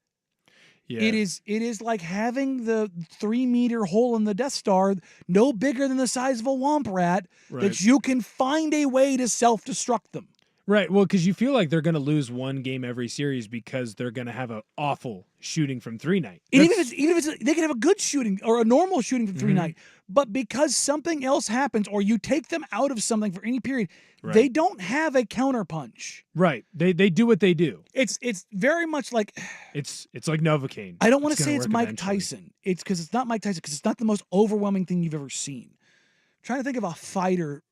[SPEAKER 1] it is like having the 3-meter hole in the Death Star, no bigger than the size of a womp rat, that you can find a way to self-destruct them.
[SPEAKER 3] Right. Well, because you feel like they're going to lose one game every series because they're going to have an awful shooting from three night.
[SPEAKER 1] And even if it's they can have a good shooting or a normal shooting from 3 night, but because something else happens or you take them out of something for any period, they don't have a counterpunch.
[SPEAKER 3] Right. They do what they do.
[SPEAKER 1] It's very much like
[SPEAKER 3] it's like Novocaine.
[SPEAKER 1] I don't want to say it's Mike Tyson. It's because it's not Mike Tyson because it's not the most overwhelming thing you've ever seen. I'm trying to think of a fighter.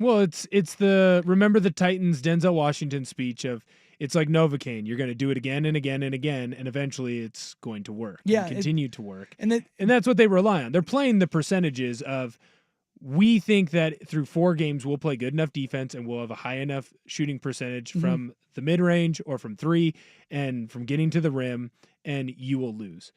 [SPEAKER 3] Well, it's the remember the Titans Denzel Washington speech of it's like Novocaine. You're going to do it again and again and again, and eventually it's going to work.
[SPEAKER 1] Yeah,
[SPEAKER 3] continue to work.
[SPEAKER 1] And
[SPEAKER 3] that's what they rely on. They're playing the percentages of we think that through 4 games we'll play good enough defense and we'll have a high enough shooting percentage from the mid range or from 3 and from getting to the rim, and you will lose.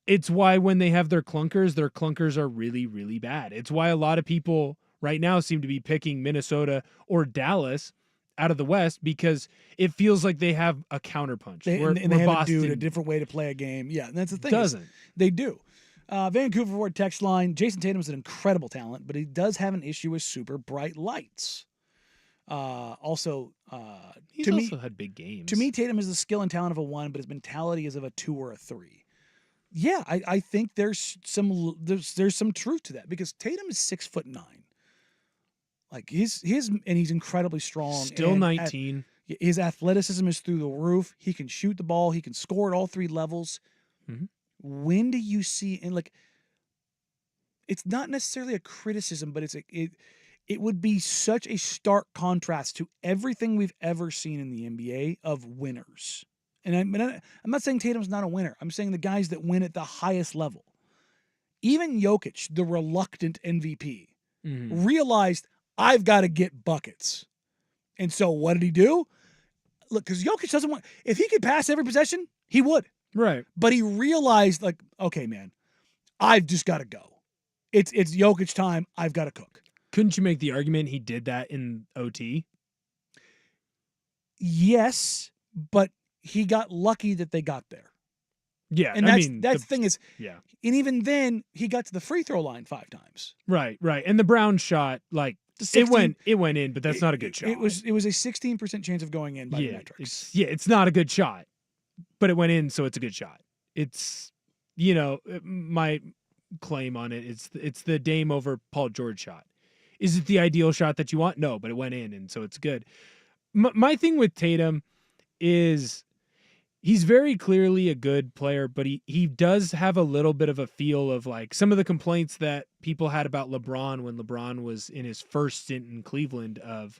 [SPEAKER 3] It's why when they have their clunkers are really, really bad. It's why a lot of people right now seem to be picking Minnesota or Dallas out of the West because it feels like they have a counterpunch.
[SPEAKER 1] They have a different way to play a game. Yeah, and that's the thing. They do. Vancouver Ford text line, Jason Tatum is an incredible talent, but he does have an issue with super bright lights.
[SPEAKER 3] He's
[SPEAKER 1] also
[SPEAKER 3] had big games.
[SPEAKER 1] To me, Tatum is the skill and talent of a 1, but his mentality is of a 2 or a 3. Yeah, I think there's some truth to that because Tatum is 6'9". Like he's incredibly strong.
[SPEAKER 3] Still 19.
[SPEAKER 1] His athleticism is through the roof. He can shoot the ball. He can score at all 3 levels. When do you see it's not necessarily a criticism, but it would be such a stark contrast to everything we've ever seen in the NBA of winners. And I'm not saying Tatum's not a winner. I'm saying the guys that win at the highest level. Even Jokic, the reluctant MVP, realized I've got to get buckets. And so what did he do? Look, because Jokic doesn't want, if he could pass every possession, he would.
[SPEAKER 3] Right.
[SPEAKER 1] But he realized, like, okay, man, I've just got to go. It's Jokic time. I've got to cook.
[SPEAKER 3] Couldn't you make the argument he did that in OT?
[SPEAKER 1] Yes, but he got lucky that they got there.
[SPEAKER 3] Yeah,
[SPEAKER 1] and that's the thing is, and even then he got to the free throw line 5 times.
[SPEAKER 3] Right. And the Brown shot, like it went in, but that's not a good shot.
[SPEAKER 1] It was a 16% chance of going in by the metrics.
[SPEAKER 3] It's not a good shot, but it went in, so it's a good shot. It's my claim on it. It's the Dame over Paul George shot. Is it the ideal shot that you want? No, but it went in, and so it's good. My thing with Tatum is he's very clearly a good player, but he does have a little bit of a feel of like some of the complaints that people had about LeBron when LeBron was in his first stint in Cleveland of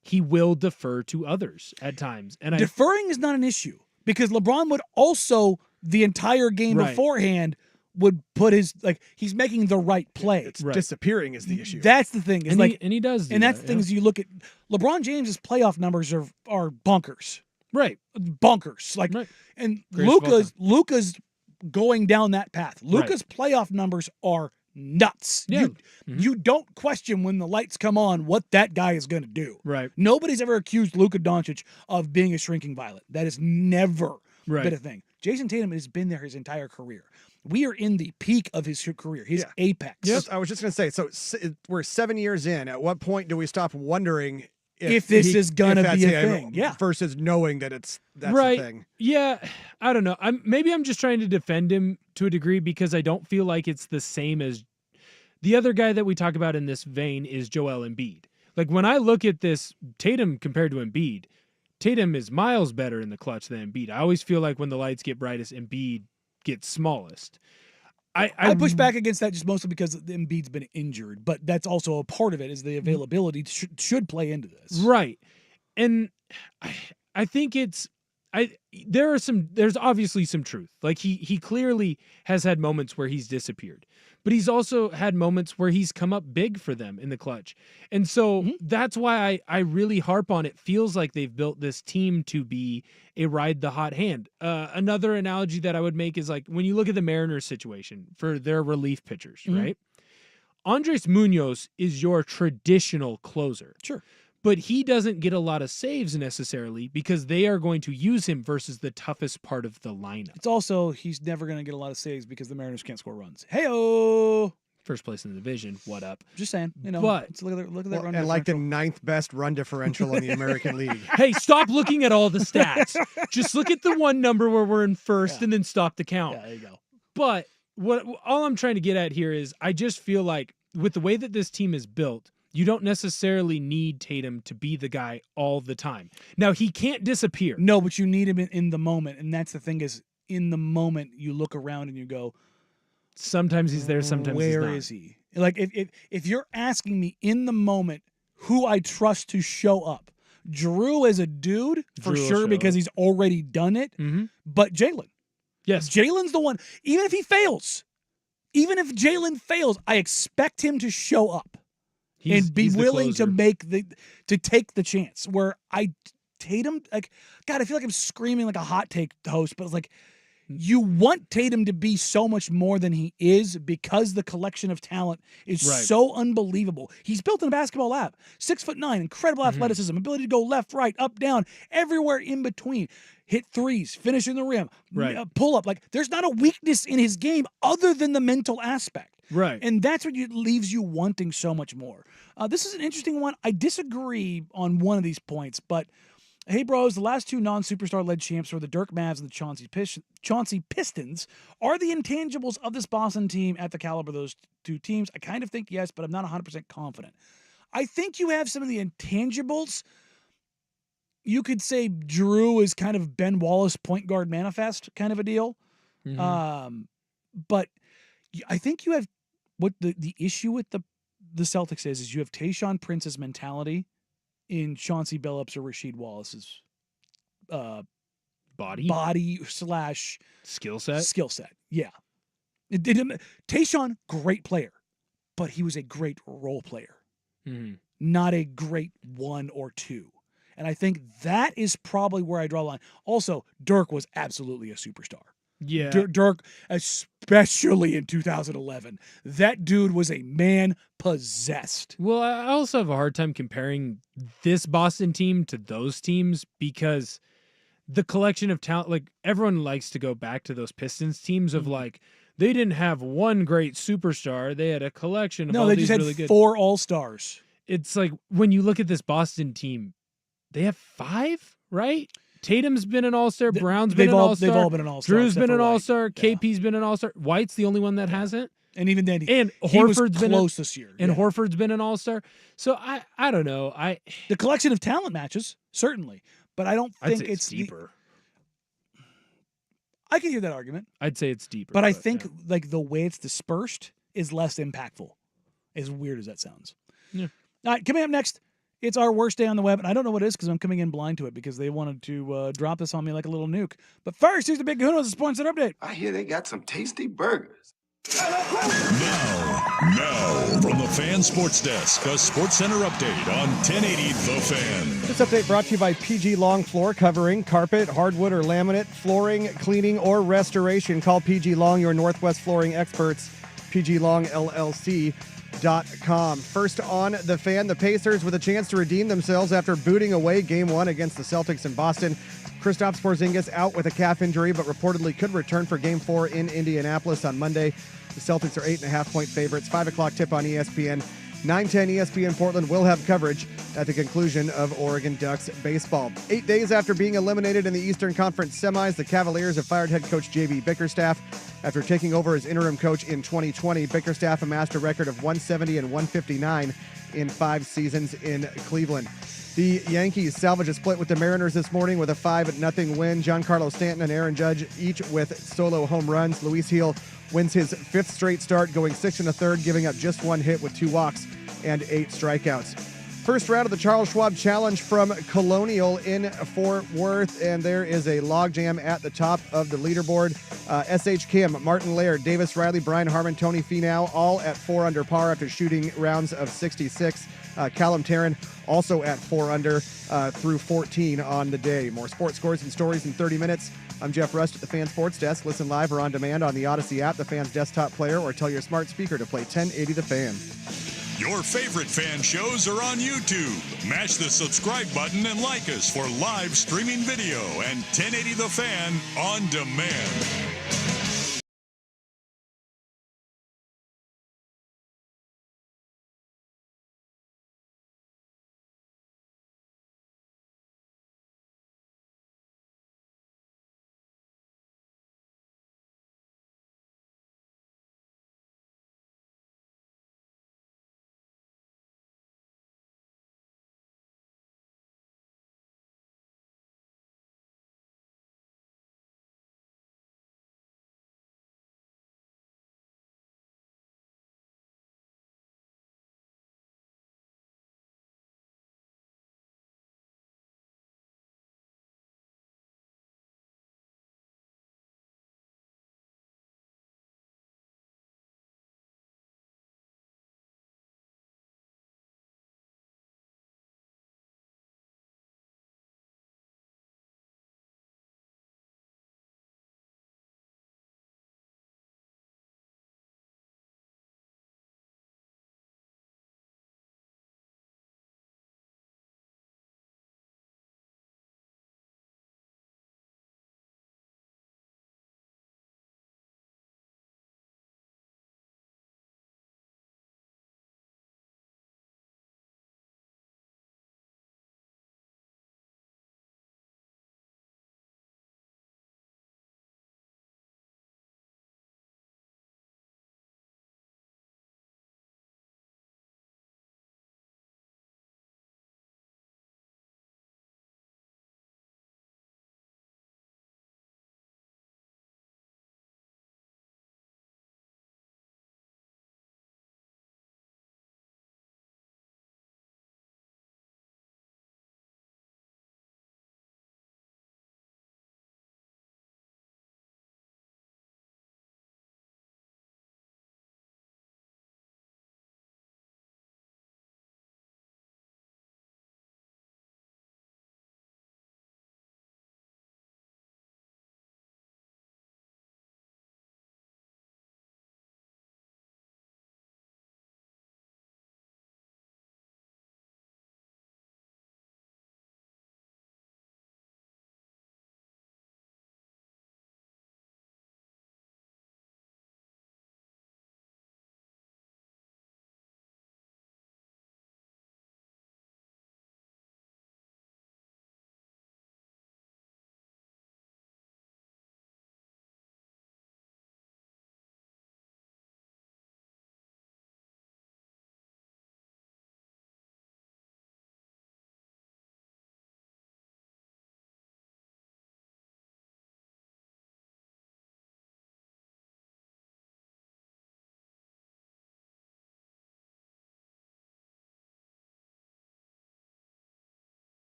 [SPEAKER 3] he will defer to others at times. And
[SPEAKER 1] deferring is not an issue because LeBron would also the entire game beforehand would put he's making the right play.
[SPEAKER 2] It's disappearing is the issue.
[SPEAKER 1] That's the thing.
[SPEAKER 3] And he does.
[SPEAKER 1] And that's the thing is you look at LeBron James's playoff numbers are bonkers.
[SPEAKER 3] Right.
[SPEAKER 1] Bonkers. And Luka's going down that path. Luka's playoff numbers are nuts.
[SPEAKER 3] Yeah.
[SPEAKER 1] You don't question when the lights come on what that guy is going to do.
[SPEAKER 3] Right.
[SPEAKER 1] Nobody's ever accused Luka Doncic of being a shrinking violet. That has never been a thing. Jason Tatum has been there his entire career. We are in the peak of his career, his apex.
[SPEAKER 2] Yep. I was just going to say, so we're 7 years in. At what point do we stop wondering
[SPEAKER 1] if this is going to be a thing?
[SPEAKER 2] Versus knowing that that's
[SPEAKER 3] right.
[SPEAKER 2] a thing.
[SPEAKER 3] Yeah. I don't know. Maybe I'm just trying to defend him to a degree because I don't feel like it's the same as the other guy that we talk about in this vein is Joel Embiid. Like when I look at this Tatum compared to Embiid, Tatum is miles better in the clutch than Embiid. I always feel like when the lights get brightest, Embiid gets smallest.
[SPEAKER 1] I push back against that just mostly because Embiid's been injured, but that's also a part of it is the availability should play into this.
[SPEAKER 3] Right. And I think there's obviously some truth. Like he clearly has had moments where he's disappeared, but he's also had moments where he's come up big for them in the clutch. And so that's why I really harp on it. Feels like they've built this team to be a ride the hot hand. Another analogy that I would make is like when you look at the Mariners situation for their relief pitchers, right? Andres Munoz is your traditional closer.
[SPEAKER 1] Sure.
[SPEAKER 3] But he doesn't get a lot of saves necessarily because they are going to use him versus the toughest part of the lineup.
[SPEAKER 1] It's also, he's never going to get a lot of saves because the Mariners can't score runs. Hey-oh!
[SPEAKER 3] First place in the division. What up?
[SPEAKER 1] Just saying.
[SPEAKER 3] But
[SPEAKER 1] look at that run
[SPEAKER 2] and like the
[SPEAKER 1] differential.
[SPEAKER 2] 9th best run differential in the American League.
[SPEAKER 3] Hey, stop looking at all the stats. Just look at the one number where we're in first and then stop the count.
[SPEAKER 1] Yeah, there you go.
[SPEAKER 3] But all I'm trying to get at here is I just feel like with the way that this team is built, you don't necessarily need Tatum to be the guy all the time. Now, he can't disappear.
[SPEAKER 1] No, but you need him in the moment. And that's the thing is, in the moment, you look around and you go,
[SPEAKER 3] sometimes he's there, sometimes he's not.
[SPEAKER 1] where is he? Like, if you're asking me in the moment who I trust to show up, Drew as a dude, for
[SPEAKER 3] Drew will
[SPEAKER 1] sure,
[SPEAKER 3] show
[SPEAKER 1] because
[SPEAKER 3] up.
[SPEAKER 1] he's already done it.
[SPEAKER 3] Mm-hmm.
[SPEAKER 1] But Jalen.
[SPEAKER 3] Yes.
[SPEAKER 1] Jalen's the one. Even if he fails, even if Jalen fails, I expect him to show up and be
[SPEAKER 3] he's the
[SPEAKER 1] willing to
[SPEAKER 3] closer.
[SPEAKER 1] to take the chance. Where Tatum, like, God, I feel like I'm screaming like a hot take host, but it's like, you want Tatum to be so much more than he is because the collection of talent is so unbelievable. He's built in a basketball lab. 6'9", incredible athleticism, ability to go left, right, up, down, everywhere in between. Hit threes, finish in the rim, pull up. Like, there's not a weakness in his game other than the mental aspect.
[SPEAKER 3] Right.
[SPEAKER 1] And that's what leaves you wanting so much more. This is an interesting one. I disagree on one of these points, but hey, bros, the last two non-superstar-led champs were the Dirk Mavs and the Chauncey Pistons. Are the intangibles of this Boston team at the caliber of those two teams? I kind of think yes, but I'm not 100% confident. I think you have some of the intangibles. You could say Drew is kind of Ben Wallace point guard manifest kind of a deal.
[SPEAKER 3] Mm-hmm.
[SPEAKER 1] But I think you have what the issue with the Celtics is you have Tayshaun Prince's mentality in Chauncey Billups or Rasheed Wallace's body slash
[SPEAKER 3] skill set.
[SPEAKER 1] Yeah. Tayshaun, great player, but he was a great role player, not a great one or two. And I think that is probably where I draw the line. Also, Dirk was absolutely a superstar.
[SPEAKER 3] Yeah.
[SPEAKER 1] Dirk, especially in 2011, that dude was a man possessed.
[SPEAKER 3] Well, I also have a hard time comparing this Boston team to those teams because the collection of talent, like everyone likes to go back to those Pistons teams of like, they didn't have one great superstar. They had a collection of all these really good.
[SPEAKER 1] No, they just had 4 all-stars.
[SPEAKER 3] It's like when you look at this Boston team, they have 5, right? Tatum's been an all-star. Brown's been an all-star.
[SPEAKER 1] They've all been an all-star.
[SPEAKER 3] Drew's been an all-star.
[SPEAKER 1] Yeah.
[SPEAKER 3] KP's been an all-star. White's the only one that hasn't.
[SPEAKER 1] And even then,
[SPEAKER 3] Horford's
[SPEAKER 1] was
[SPEAKER 3] been
[SPEAKER 1] close this year.
[SPEAKER 3] And Horford's been an all-star. So I don't know.
[SPEAKER 1] The collection of talent matches, certainly. But I don't think it's
[SPEAKER 3] deeper.
[SPEAKER 1] I can hear that argument.
[SPEAKER 3] I'd say it's deeper.
[SPEAKER 1] But I think like the way it's dispersed is less impactful. As weird as that sounds.
[SPEAKER 3] Yeah.
[SPEAKER 1] All right, coming up next, it's our worst day on the web, and I don't know what it is because I'm coming in blind to it because they wanted to drop this on me like a little nuke. But first, here's the Big Kahuna with the Sports Center update.
[SPEAKER 7] I hear they got some tasty burgers.
[SPEAKER 4] Now, from the Fan Sports Desk, a Sports Center update on 1080 The Fan.
[SPEAKER 2] This update brought to you by PG Long Floor Covering, carpet, hardwood, or laminate, flooring, cleaning, or restoration. Call PG Long, your Northwest flooring experts, pglongllc.com. First on The Fan, the Pacers with a chance to redeem themselves after booting away Game 1 against the Celtics in Boston. Kristaps Porzingis out with a calf injury, but reportedly could return for Game 4 in Indianapolis on Monday. The Celtics are 8.5-point favorites. 5 o'clock tip on ESPN. 9:10 ESPN Portland will have coverage at the conclusion of Oregon Ducks baseball. 8 days after being eliminated in the Eastern Conference semis, the Cavaliers have fired head coach J.B. Bickerstaff. After taking over as interim coach in 2020, Bickerstaff amassed a record of 170 and 159 in 5 seasons in Cleveland. The Yankees salvage a split with the Mariners this morning with a 5-0 win. Giancarlo Stanton and Aaron Judge each with solo home runs. Luis Gil wins his 5th straight start, going 6 1/3, giving up just 1 hit with 2 walks and 8 strikeouts. First round of the Charles Schwab Challenge from Colonial in Fort Worth, and there is a logjam at the top of the leaderboard. S.H. Kim, Martin Laird, Davis Riley, Brian Harmon, Tony Finau, all at 4 under par after shooting rounds of 66. Callum Tarrant also at 4 under through 14 on the day. More sports scores and stories in 30 minutes. I'm Jeff Rust at the Fan Sports Desk. Listen live or on demand on the Odyssey app, the Fan's desktop player, or tell your smart speaker to play 1080 The Fan.
[SPEAKER 4] Your favorite fan shows are on YouTube. Mash the subscribe button and like us for live streaming video and 1080 The Fan on demand.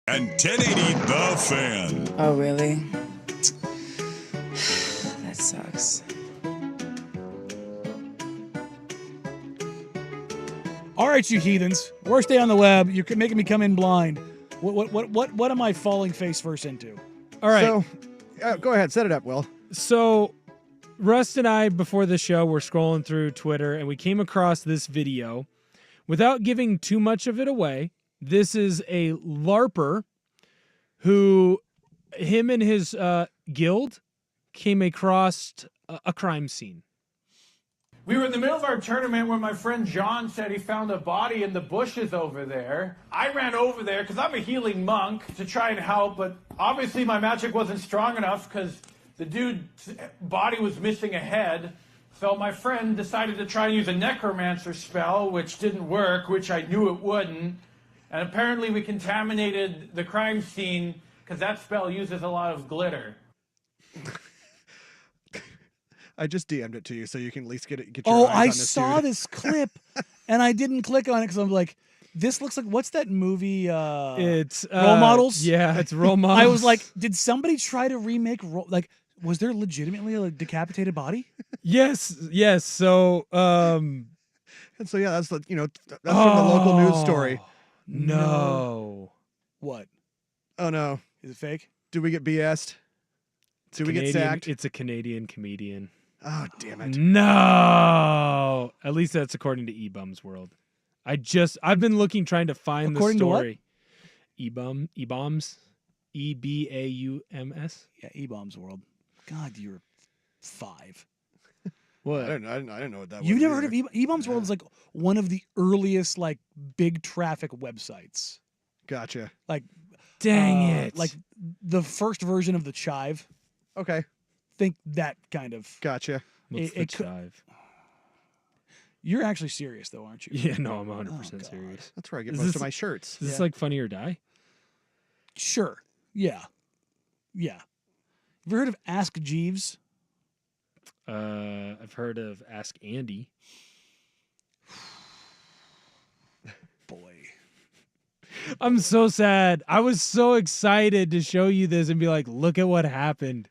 [SPEAKER 4] And 1080 The Fan.
[SPEAKER 10] Oh, really? That sucks.
[SPEAKER 1] All right, you heathens. Worst day on the web. You're making me come in blind. What am I falling face first into?
[SPEAKER 3] All right.
[SPEAKER 2] So, go ahead. Set it up, Will.
[SPEAKER 3] So, Rust and I, before the show, were scrolling through Twitter, and we came across this video. Without giving too much of it away, this is a LARPer who, him and his guild came across a crime scene.
[SPEAKER 11] We were in the middle of our tournament when my friend John said he found a body in the bushes over there. I ran over there because I'm a healing monk to try and help, but obviously my magic wasn't strong enough because the dude's body was missing a head. So my friend decided to try and use a necromancer spell, which didn't work, which I knew it wouldn't. And apparently we contaminated the crime scene because that spell uses a lot of glitter.
[SPEAKER 2] I just DM'd it to you so you can at least get your
[SPEAKER 1] Oh,
[SPEAKER 2] eyes
[SPEAKER 1] I
[SPEAKER 2] on this
[SPEAKER 1] saw
[SPEAKER 2] dude.
[SPEAKER 1] this clip, and I didn't click on it because I'm like, this looks like, what's that movie?
[SPEAKER 3] It's
[SPEAKER 1] Role Models?
[SPEAKER 3] Yeah, it's Role Models.
[SPEAKER 1] I was like, did somebody try to remake, was there legitimately a decapitated body?
[SPEAKER 3] yes. So,
[SPEAKER 2] And so yeah, that's from the local news story.
[SPEAKER 3] No.
[SPEAKER 1] What?
[SPEAKER 2] Oh no.
[SPEAKER 1] Is it fake?
[SPEAKER 2] Do we get BS'd? Do we get sacked?
[SPEAKER 3] It's a Canadian comedian.
[SPEAKER 2] Oh, damn it.
[SPEAKER 3] No. At least that's according to eBum's World. I've been looking, trying to find
[SPEAKER 1] According
[SPEAKER 3] the
[SPEAKER 1] to what?
[SPEAKER 3] story. eBums. EBAUMS.
[SPEAKER 1] Yeah, E-Bombs World. God, you're 5.
[SPEAKER 3] What?
[SPEAKER 2] I didn't know what that was.
[SPEAKER 1] You've never heard of
[SPEAKER 2] either.
[SPEAKER 1] E-Bombs World? Is like one of the earliest like big traffic websites.
[SPEAKER 2] Gotcha.
[SPEAKER 1] Like,
[SPEAKER 3] Dang it.
[SPEAKER 1] like the first version of the Chive.
[SPEAKER 2] Okay.
[SPEAKER 1] Think that kind of.
[SPEAKER 2] Gotcha.
[SPEAKER 3] What's the chive?
[SPEAKER 1] You're actually serious though, aren't you?
[SPEAKER 3] Yeah, no, I'm 100%
[SPEAKER 1] God.
[SPEAKER 3] serious.
[SPEAKER 2] That's where I get
[SPEAKER 3] Is
[SPEAKER 2] most
[SPEAKER 3] this-
[SPEAKER 2] of my shirts.
[SPEAKER 3] Is this
[SPEAKER 1] Yeah.
[SPEAKER 3] like Funny or Die?
[SPEAKER 1] Sure. Yeah. Yeah. Have you heard of Ask Jeeves?
[SPEAKER 3] I've heard of Ask Andy.
[SPEAKER 1] Boy.
[SPEAKER 3] I'm so sad. I was so excited to show you this and be like, look at what happened.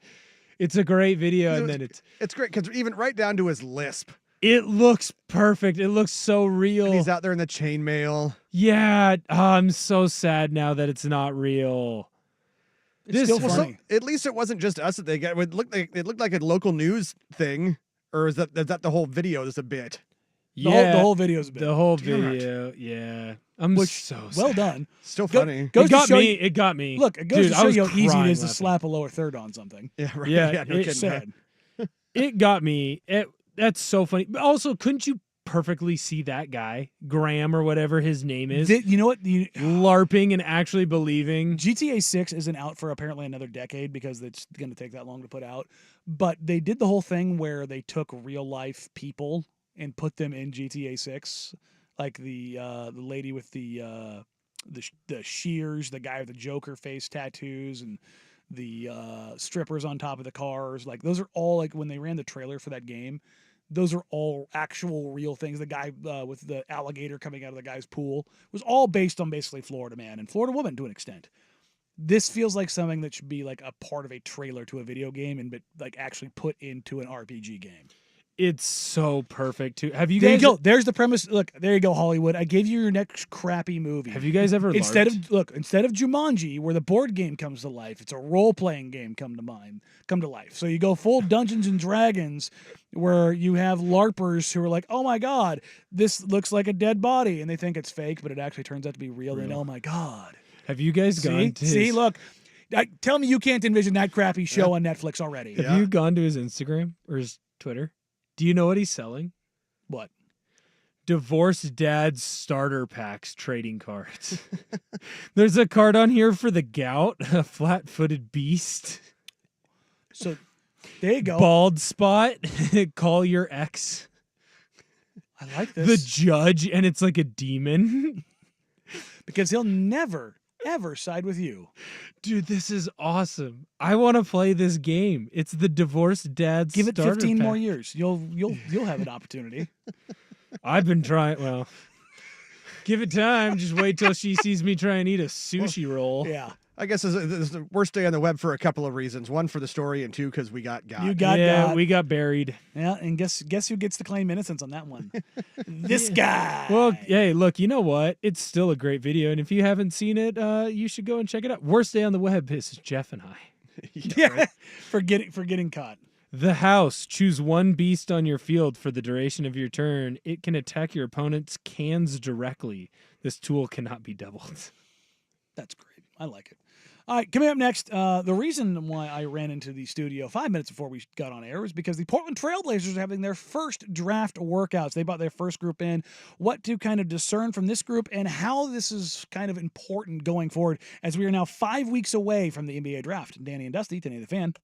[SPEAKER 3] It's a great video, and then
[SPEAKER 2] It's great because even right down to his lisp.
[SPEAKER 3] it looks perfect. It looks so real.
[SPEAKER 2] And he's out there in the chainmail.
[SPEAKER 3] Yeah. Oh, I'm so sad now that it's not real.
[SPEAKER 1] It's
[SPEAKER 3] This
[SPEAKER 1] still
[SPEAKER 3] was-
[SPEAKER 1] funny.
[SPEAKER 2] At least it wasn't just us that they got. It looked like a local news thing, or is that the whole video? Just a bit.
[SPEAKER 1] The
[SPEAKER 3] Yeah,
[SPEAKER 1] whole video's been.
[SPEAKER 3] the whole
[SPEAKER 2] Damn it.
[SPEAKER 3] video. Yeah, I'm
[SPEAKER 1] Which,
[SPEAKER 3] so
[SPEAKER 1] well
[SPEAKER 3] sad.
[SPEAKER 1] done.
[SPEAKER 2] Still
[SPEAKER 1] Go-
[SPEAKER 2] funny.
[SPEAKER 1] goes
[SPEAKER 3] It
[SPEAKER 1] to
[SPEAKER 3] got
[SPEAKER 1] show
[SPEAKER 3] me.
[SPEAKER 1] you-
[SPEAKER 3] It got me.
[SPEAKER 1] Look, it goes
[SPEAKER 3] Dude,
[SPEAKER 1] to
[SPEAKER 3] I
[SPEAKER 1] show
[SPEAKER 3] was
[SPEAKER 1] you how easy it
[SPEAKER 3] crying
[SPEAKER 1] is to
[SPEAKER 3] laughing.
[SPEAKER 1] slap a lower third on something.
[SPEAKER 2] Yeah, right.
[SPEAKER 3] Yeah,
[SPEAKER 2] Yeah, no
[SPEAKER 1] It's
[SPEAKER 2] kidding.
[SPEAKER 1] sad.
[SPEAKER 3] It got me. That's so funny. But also, couldn't you perfectly see that guy, Graham or whatever his name is,
[SPEAKER 1] You know what?
[SPEAKER 3] LARPing and actually believing?
[SPEAKER 1] GTA 6 isn't out for apparently another decade because it's going to take that long to put out. But they did the whole thing where they took real life people and put them in GTA 6, like the lady with the shears, the guy with the Joker face tattoos, and the strippers on top of the cars. Like those are all like when they ran the trailer for that game. Those are all actual real things. The guy with the alligator coming out of the guy's pool was all based on basically Florida man and Florida woman to an extent. This feels like something that should be like a part of a trailer to a video game and but like actually put into an RPG game.
[SPEAKER 3] It's so perfect too. Have you
[SPEAKER 1] There
[SPEAKER 3] guys?
[SPEAKER 1] you go. There's the premise. Look, there you go, Hollywood. I gave you your next crappy movie.
[SPEAKER 3] Have you guys ever
[SPEAKER 1] instead
[SPEAKER 3] LARPed?
[SPEAKER 1] instead of Jumanji, where the board game comes to life, it's a role playing game come to life. So you go full Dungeons and Dragons, where you have LARPers who are like, "Oh my god, this looks like a dead body," and they think it's fake, but it actually turns out to be real. And oh my god,
[SPEAKER 3] Have you guys gone to
[SPEAKER 1] see,
[SPEAKER 3] his,
[SPEAKER 1] look. Tell me you can't envision that crappy show on Netflix already.
[SPEAKER 3] Have you gone to his Instagram or his Twitter? Do you know what he's selling?
[SPEAKER 1] What?
[SPEAKER 3] Divorced dad's starter packs trading cards. There's a card on here for the gout, a flat-footed beast,
[SPEAKER 1] So there you go.
[SPEAKER 3] bald spot, call your ex,
[SPEAKER 1] I like
[SPEAKER 3] the
[SPEAKER 1] this
[SPEAKER 3] judge, and it's like a demon.
[SPEAKER 1] because he'll never ever side with you.
[SPEAKER 3] Dude, this is awesome. I want to play this game. It's the divorced dad's
[SPEAKER 1] Give it
[SPEAKER 3] starter
[SPEAKER 1] 15 more
[SPEAKER 3] pack.
[SPEAKER 1] years. You'll have an opportunity.
[SPEAKER 3] I've been trying. Well, give it time. Just wait till she sees me try and eat a sushi roll.
[SPEAKER 1] Yeah.
[SPEAKER 2] I guess this is the worst day on the web for a couple of reasons. One, for the story, and two, because we got.
[SPEAKER 1] You got
[SPEAKER 3] yeah,
[SPEAKER 1] got.
[SPEAKER 3] we got buried.
[SPEAKER 1] Yeah, and guess who gets to claim innocence on that one? This guy.
[SPEAKER 3] Well, hey, look, you know what? It's still a great video, and if you haven't seen it, you should go and check it out. Worst day on the web is Jeff and I.
[SPEAKER 1] yeah, for getting caught.
[SPEAKER 3] The house. Choose one beast on your field for the duration of your turn. It can attack your opponent's cans directly. This tool cannot be doubled.
[SPEAKER 1] That's great. I like it. All right, coming up next, the reason why I ran into the studio 5 minutes before we got on air was because the Portland Trailblazers are having their first draft workouts. They brought their first group in, what to kind of discern from this group, and how this is kind of important going forward as we are now 5 weeks away from the NBA draft. Danny and Dusty, 1080 the Fan.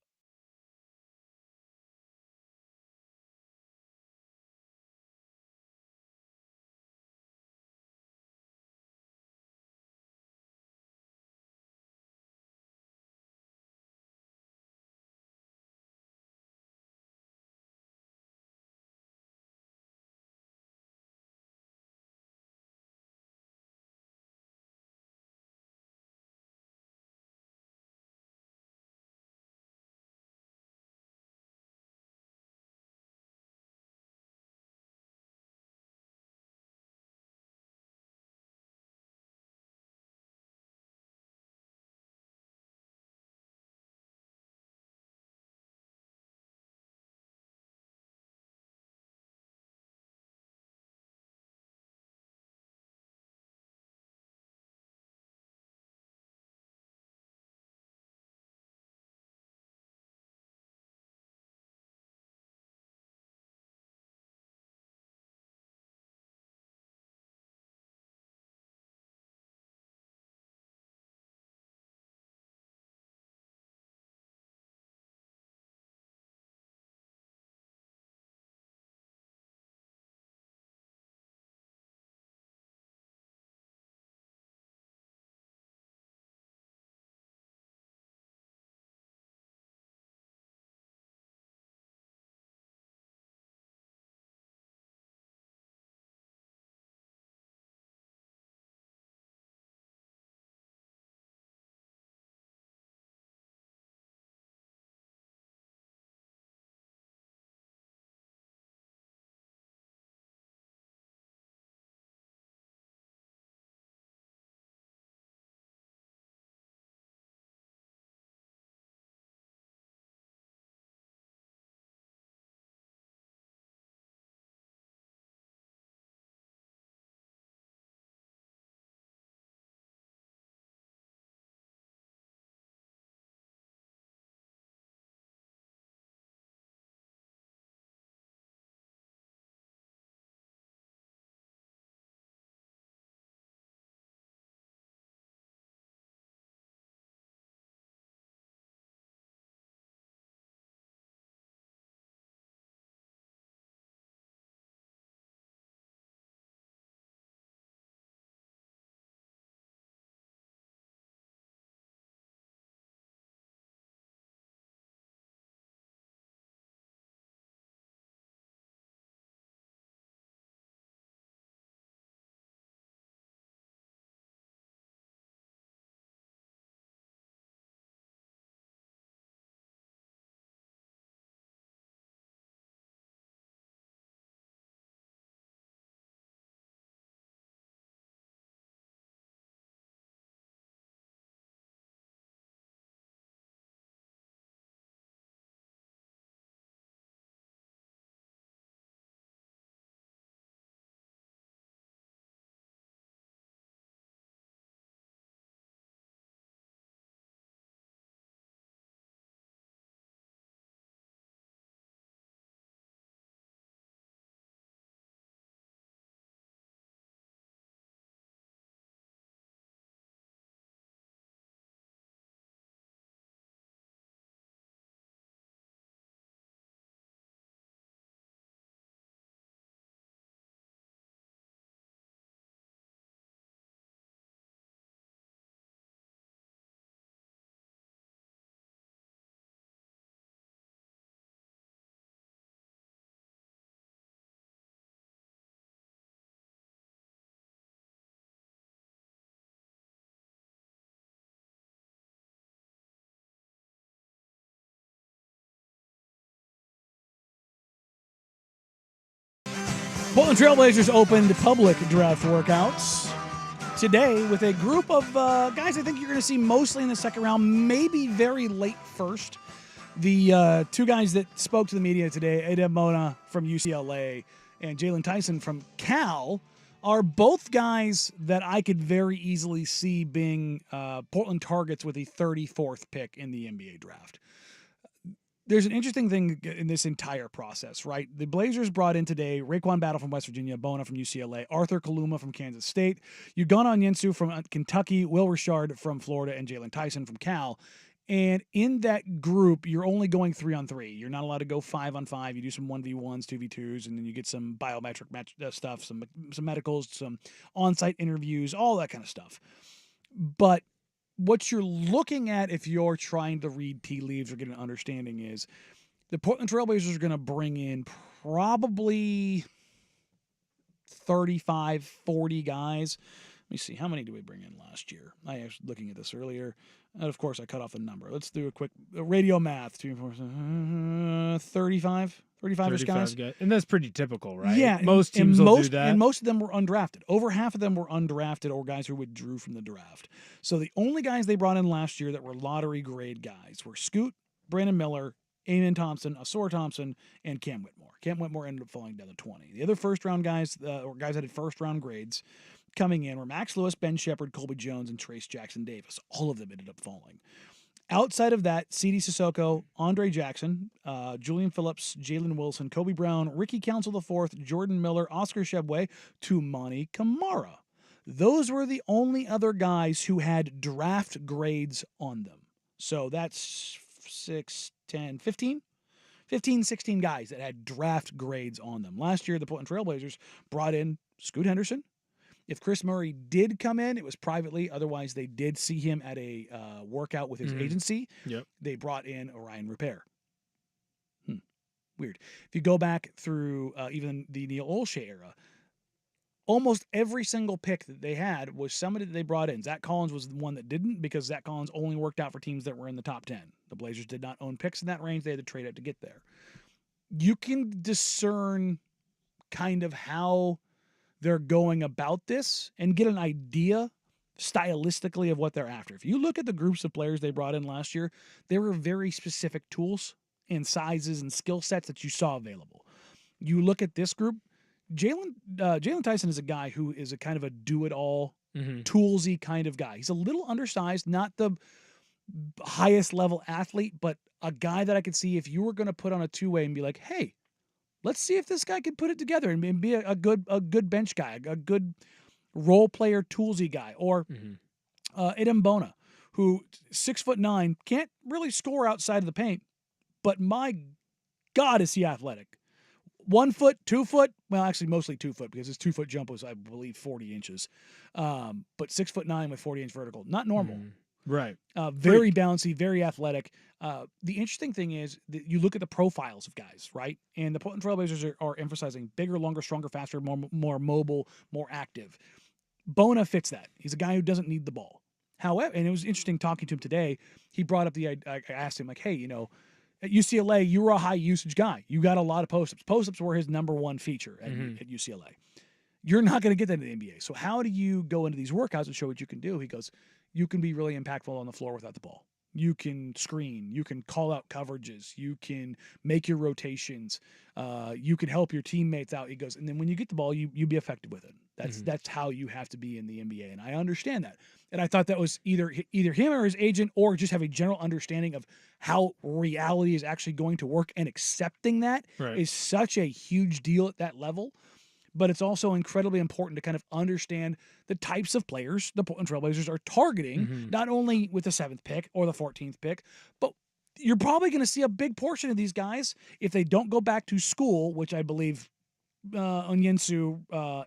[SPEAKER 1] Portland Trailblazers opened public draft workouts today with a group of guys I think you're going to see mostly in the second round, maybe very late first. The two guys that spoke to the media today, Adem Mona from UCLA and Jalen Tyson from Cal, are both guys that I could very easily see being Portland targets with the 34th pick in the NBA draft. There's an interesting thing in this entire process, right? The Blazers brought in today Raekwon Battle from West Virginia, Bona from UCLA, Arthur Kaluma from Kansas State, Ugonna Onyenso from Kentucky, Will Richard from Florida, and Jalen Tyson from Cal. And in that group, you're only going 3-on-3. You're not allowed to go 5-on-5. You do some 1v1s, 2v2s, and then you get some biometric stuff, some medicals, some on-site interviews, all that kind of stuff. But what you're looking at if you're trying to read tea leaves or get an understanding is the Portland Trailblazers are going to bring in probably 35, 40 guys. Let me see. How many did we bring in last year? I was looking at this earlier. And of course, I cut off the number. Let's do a quick radio math. 35 guys.
[SPEAKER 3] And that's pretty typical, right?
[SPEAKER 1] Yeah.
[SPEAKER 3] Most teams will do that.
[SPEAKER 1] And most of them were undrafted. Over half of them were undrafted or guys who withdrew from the draft. So the only guys they brought in last year that were lottery grade guys were Scoot, Brandon Miller, Amen Thompson, Asor Thompson, and Cam Whitmore. Cam Whitmore ended up falling down to 20. The other first-round guys, or guys that had first-round grades, coming in were Max Lewis, Ben Shepard, Colby Jones, and Trace Jackson Davis. All of them ended up falling. Outside of that, C.D. Sissoko, Andre Jackson, Julian Phillips, Jalen Wilson, Kobe Brown, Ricky Council IV, Jordan Miller, Oscar Shebwe, Tumani Kamara. Those were the only other guys who had draft grades on them. So that's 15, 16 guys that had draft grades on them. Last year, the Portland Trailblazers brought in Scoot Henderson. If Chris Murray did come in, it was privately. Otherwise, they did see him at a workout with his agency.
[SPEAKER 3] Yep.
[SPEAKER 1] They brought in Orion Repair. Weird. If you go back through even the Neil Olshey era, almost every single pick that they had was somebody that they brought in. Zach Collins was the one that didn't because Zach Collins only worked out for teams that were in the top 10. The Blazers did not own picks in that range. They had to trade up to get there. You can discern kind of how they're going about this and get an idea stylistically of what they're after. If you look at the groups of players they brought in last year, there were very specific tools and sizes and skill sets that you saw available. You look at this group, Jalen Tyson is a guy who is a kind of a do-it-all, toolsy kind of guy. He's a little undersized, not the highest level athlete, but a guy that I could see if you were going to put on a two-way and be like, hey, let's see if this guy can put it together and be a good bench guy, a good role player, toolsy guy. Or Adem Bona, who 6'9", can't really score outside of the paint, but my God, is he athletic. 1 foot, 2 foot, well, actually mostly 2 foot because his 2 foot jump was, I believe, 40 inches. But 6'9" with 40-inch vertical, not normal.
[SPEAKER 3] Right.
[SPEAKER 1] Very bouncy, very athletic. The interesting thing is that you look at the profiles of guys, right? And the Portland Trailblazers are emphasizing bigger, longer, stronger, faster, more mobile, more active. Bona fits that. He's a guy who doesn't need the ball. However, and it was interesting talking to him today. He brought up I asked him, like, hey, you know, at UCLA, you were a high usage guy. You got a lot of post-ups. Post-ups were his number one feature at UCLA. You're not going to get that in the NBA. So how do you go into these workouts and show what you can do? He goes, you can be really impactful on the floor without the ball. You can screen. You can call out coverages. You can make your rotations. You can help your teammates out. He goes, and then when you get the ball, you be effective with it. That's how you have to be in the NBA, and I understand that. And I thought that was either him or his agent, or just have a general understanding of how reality is actually going to work, and accepting that is such a huge deal at that level. But it's also incredibly important to kind of understand the types of players the Portland Trailblazers are targeting, not only with the 7th pick or the 14th pick, but you're probably going to see a big portion of these guys, if they don't go back to school, which I believe Onyenso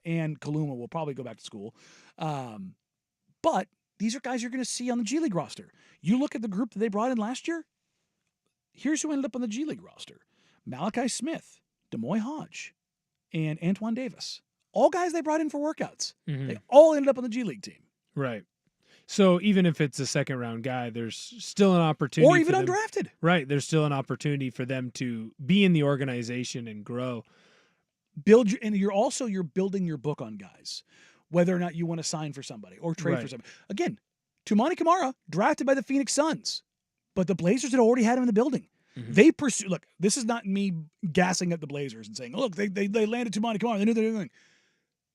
[SPEAKER 1] and Kaluma will probably go back to school. But these are guys you're going to see on the G League roster. You look at the group that they brought in last year, here's who ended up on the G League roster. Malachi Smith, Demoy Hodge, and Antoine Davis. All guys they brought in for workouts. They all ended up on the G League team.
[SPEAKER 3] Right. So even if it's a second-round guy, there's still an opportunity.
[SPEAKER 1] Or even undrafted.
[SPEAKER 3] Right. There's still an opportunity for them to be in the organization and grow.
[SPEAKER 1] and you're building your book on guys, whether or not you want to sign for somebody or trade for somebody. Again, Toumani Camara drafted by the Phoenix Suns, but the Blazers had already had him in the building. They pursue. Look, this is not me gassing up the Blazers and saying, "Look, they landed Toumani Camara. They knew they were doing."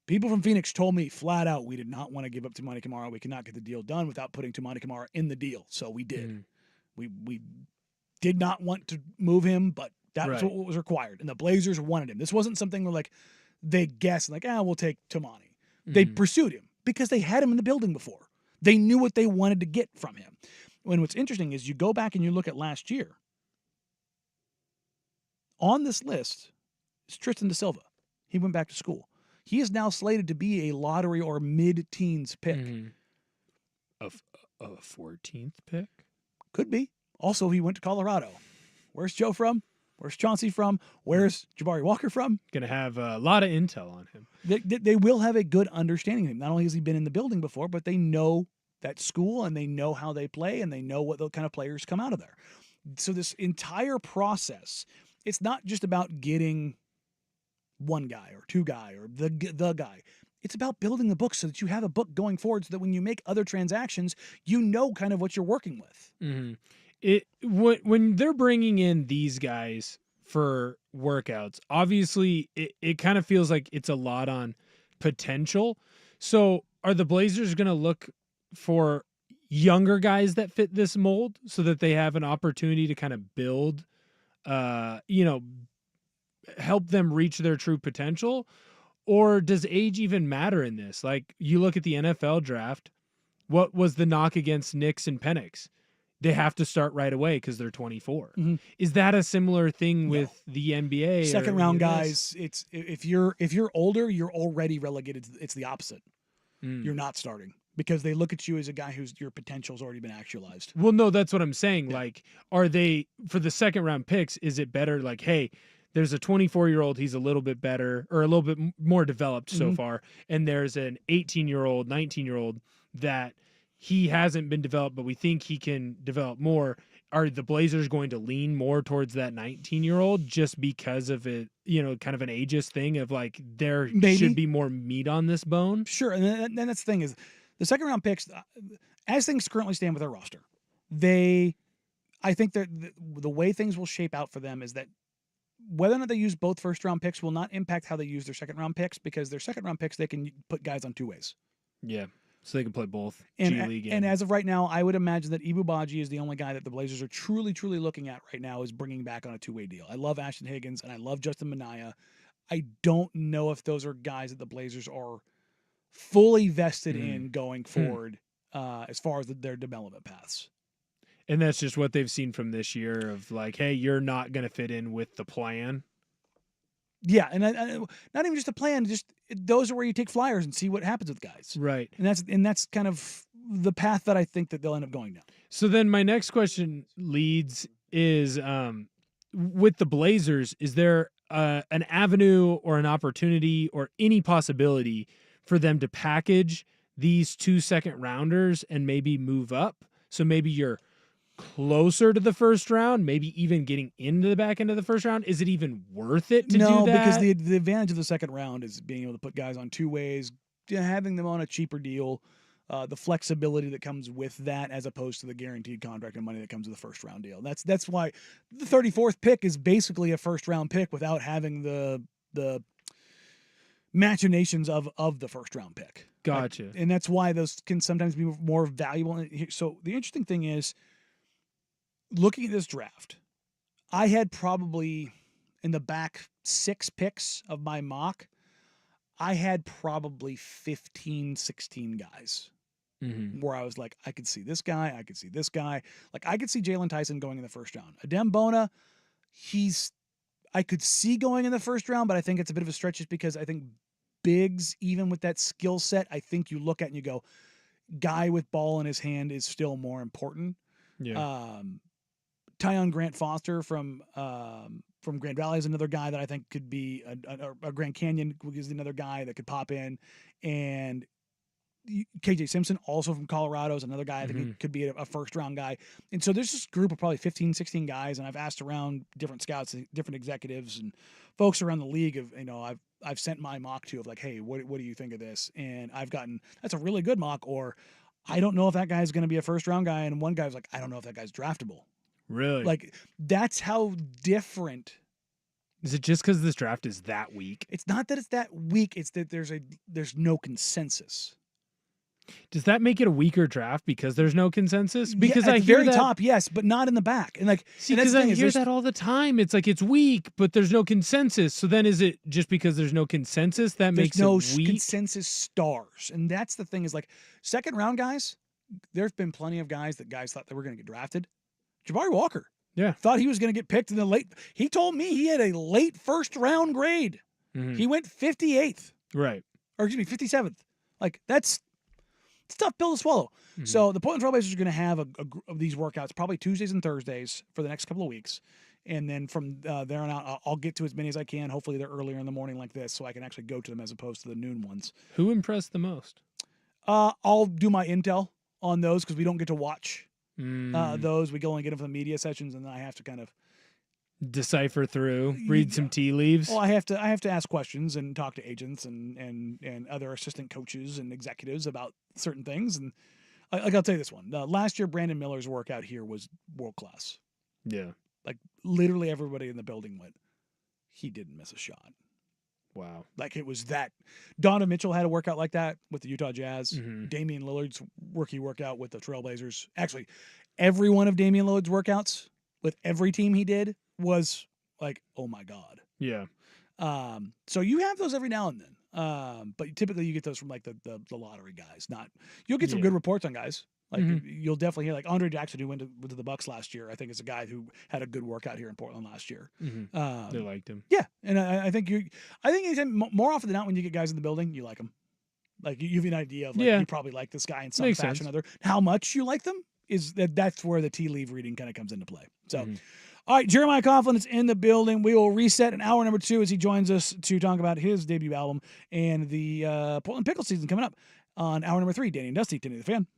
[SPEAKER 1] People from Phoenix told me flat out, we did not want to give up Toumani Camara. We could not get the deal done without putting Toumani Camara in the deal. So we did. We did not want to move him, but that was what was required. And the Blazers wanted him. This wasn't something where like they guessed, like, we'll take Toumani. They pursued him because they had him in the building before. They knew what they wanted to get from him. And what's interesting is you go back and you look at last year. On this list is Tristan da Silva. He went back to school. He is now slated to be a lottery or mid-teens pick.
[SPEAKER 3] A 14th pick?
[SPEAKER 1] Could be. Also, he went to Colorado. Where's Joe from? Where's Chauncey from? Where's Jabari Walker from?
[SPEAKER 3] Going to have a lot of intel on him.
[SPEAKER 1] They will have a good understanding of him. Not only has he been in the building before, but they know that school and they know how they play and they know what kind of players come out of there. So this entire process, it's not just about getting one guy or two guy or the guy. It's about building the book so that you have a book going forward so that when you make other transactions, you know kind of what you're working with.
[SPEAKER 3] When they're bringing in these guys for workouts, obviously it kind of feels like it's a lot on potential. So are the Blazers going to look for younger guys that fit this mold so that they have an opportunity to kind of build, help them reach their true potential? Or does age even matter in this? Like, you look at the NFL draft, what was the knock against Knicks and Penix? They have to start right away because they're 24. Is that a similar thing with the NBA?
[SPEAKER 1] Second round guys, it's if you're older, you're already relegated. It's the opposite. You're not starting because they look at you as a guy whose your potential's already been actualized.
[SPEAKER 3] Well, no, that's what I'm saying. Like, are they, for the second round picks, is it better like, hey, there's a 24-year-old, he's a little bit better or a little bit more developed so far, and there's an 18-year-old, 19-year-old that he hasn't been developed, but we think he can develop more. Are the Blazers going to lean more towards that 19-year-old just because of it, kind of an ageist thing of like there should be more meat on this bone?
[SPEAKER 1] Sure, and then that's the thing is the second round picks, as things currently stand with their roster, I think that the way things will shape out for them is that whether or not they use both first round picks will not impact how they use their second round picks because their second round picks, they can put guys on two ways.
[SPEAKER 3] Yeah. So they can play both
[SPEAKER 1] G
[SPEAKER 3] League
[SPEAKER 1] and as of right now, I would imagine that Ibu Baji is the only guy that the Blazers are truly, truly looking at right now is bringing back on a two-way deal. I love Ashton Higgins and I love Justin Minaya. I don't know if those are guys that the Blazers are fully vested in going forward as far as their development paths.
[SPEAKER 3] And that's just what they've seen from this year of like, hey, you're not going to fit in with the plan.
[SPEAKER 1] Yeah, and not even just a plan, just those are where you take flyers and see what happens with guys.
[SPEAKER 3] Right.
[SPEAKER 1] And that's kind of the path that I think that they'll end up going down.
[SPEAKER 3] So then my next question is with the Blazers, is there an avenue or an opportunity or any possibility for them to package these 2 second rounders and maybe move up? So maybe you're closer to the first round, maybe even getting into the back end of the first round. Is it even worth it to do that?
[SPEAKER 1] No, because the advantage of the second round is being able to put guys on two ways, having them on a cheaper deal, the flexibility that comes with that as opposed to the guaranteed contract and money that comes with the first round deal. That's why the 34th pick is basically a first round pick without having the machinations of the first round pick.
[SPEAKER 3] Gotcha.
[SPEAKER 1] And that's why those can sometimes be more valuable. So the interesting thing is, looking at this draft, I had probably in the back 6 picks of my mock, I had probably 15, 16 guys where I was like, I could see this guy. I could see this guy. Like I could see Jalen Tyson going in the first round. Adem Bona, I could see going in the first round, but I think it's a bit of a stretch just because I think bigs, even with that skill set, I think you look at and you go, guy with ball in his hand is still more important.
[SPEAKER 3] Yeah.
[SPEAKER 1] Tyon Grant Foster from Grand Valley is another guy that I think could be a Grand Canyon is another guy that could pop in, and KJ Simpson, also from Colorado, is another guy I think he could be a first-round guy. And so there's this group of probably 15, 16 guys, and I've asked around different scouts, different executives, and folks around the league of, I've sent my mock to of like, hey, what do you think of this? And I've gotten, that's a really good mock, or I don't know if that guy's going to be a first-round guy, and one guy was like, I don't know if that guy's draftable.
[SPEAKER 3] Really?
[SPEAKER 1] Like, that's how different.
[SPEAKER 3] Is it just because this draft is that weak?
[SPEAKER 1] It's not that it's that weak. It's that there's no consensus.
[SPEAKER 3] Does that make it a weaker draft because there's no consensus? Because
[SPEAKER 1] at
[SPEAKER 3] I
[SPEAKER 1] the
[SPEAKER 3] hear
[SPEAKER 1] very
[SPEAKER 3] that,
[SPEAKER 1] top, yes, but not in the back. And like,
[SPEAKER 3] see,
[SPEAKER 1] and that's
[SPEAKER 3] because
[SPEAKER 1] the
[SPEAKER 3] I
[SPEAKER 1] thing is
[SPEAKER 3] hear
[SPEAKER 1] there's-
[SPEAKER 3] that all the time. It's like it's weak, but there's no consensus. So then, is it just because there's no consensus that
[SPEAKER 1] there's
[SPEAKER 3] makes
[SPEAKER 1] no
[SPEAKER 3] it weak?
[SPEAKER 1] consensus stars, and that's the thing is like second round guys. There's been plenty of guys thought they were going to get drafted. Jabari Walker, thought he was going to get picked in the late. He told me he had a late first round grade. He went 58th,
[SPEAKER 3] right?
[SPEAKER 1] Or excuse me, 57th. Like that's tough pill to swallow. So the Portland Trailblazers are going to have of these workouts probably Tuesdays and Thursdays for the next couple of weeks. And then from there on out, I'll get to as many as I can. Hopefully they're earlier in the morning like this so I can actually go to them as opposed to the noon ones.
[SPEAKER 3] Who impressed the most?
[SPEAKER 1] I'll do my intel on those because we don't get to watch those. We only get them from the media sessions, and then I have to kind of
[SPEAKER 3] decipher through, read some tea leaves.
[SPEAKER 1] Well, I have to ask questions and talk to agents and other assistant coaches and executives about certain things. And like I'll tell you this one: last year, Brandon Miller's workout here was world class.
[SPEAKER 3] Yeah,
[SPEAKER 1] like literally everybody in the building went. He didn't miss a shot.
[SPEAKER 3] Wow.
[SPEAKER 1] Like it was that. Donovan Mitchell had a workout like that with the Utah Jazz. Damian Lillard's rookie workout with the Trailblazers. Actually, every one of Damian Lillard's workouts with every team he did was like, oh my God.
[SPEAKER 3] Yeah.
[SPEAKER 1] So you have those every now and then. But typically you get those from like the lottery guys. You'll get some good reports on guys. Like you'll definitely hear like Andre Jackson, who went to the Bucks last year. I think is a guy who had a good workout here in Portland last year.
[SPEAKER 3] They liked him.
[SPEAKER 1] Yeah, and I think anytime, more often than not when you get guys in the building, you like them. Like you have an idea of like you probably like this guy in some fashion or other. How much you like them is that's where the tea leaf reading kind of comes into play. So. All right, Jeremiah Coughlin is in the building. We will reset in hour number 2 as he joins us to talk about his debut album and the Portland Pickle season coming up on hour number 3. Danny and Dusty, Danny the Fan.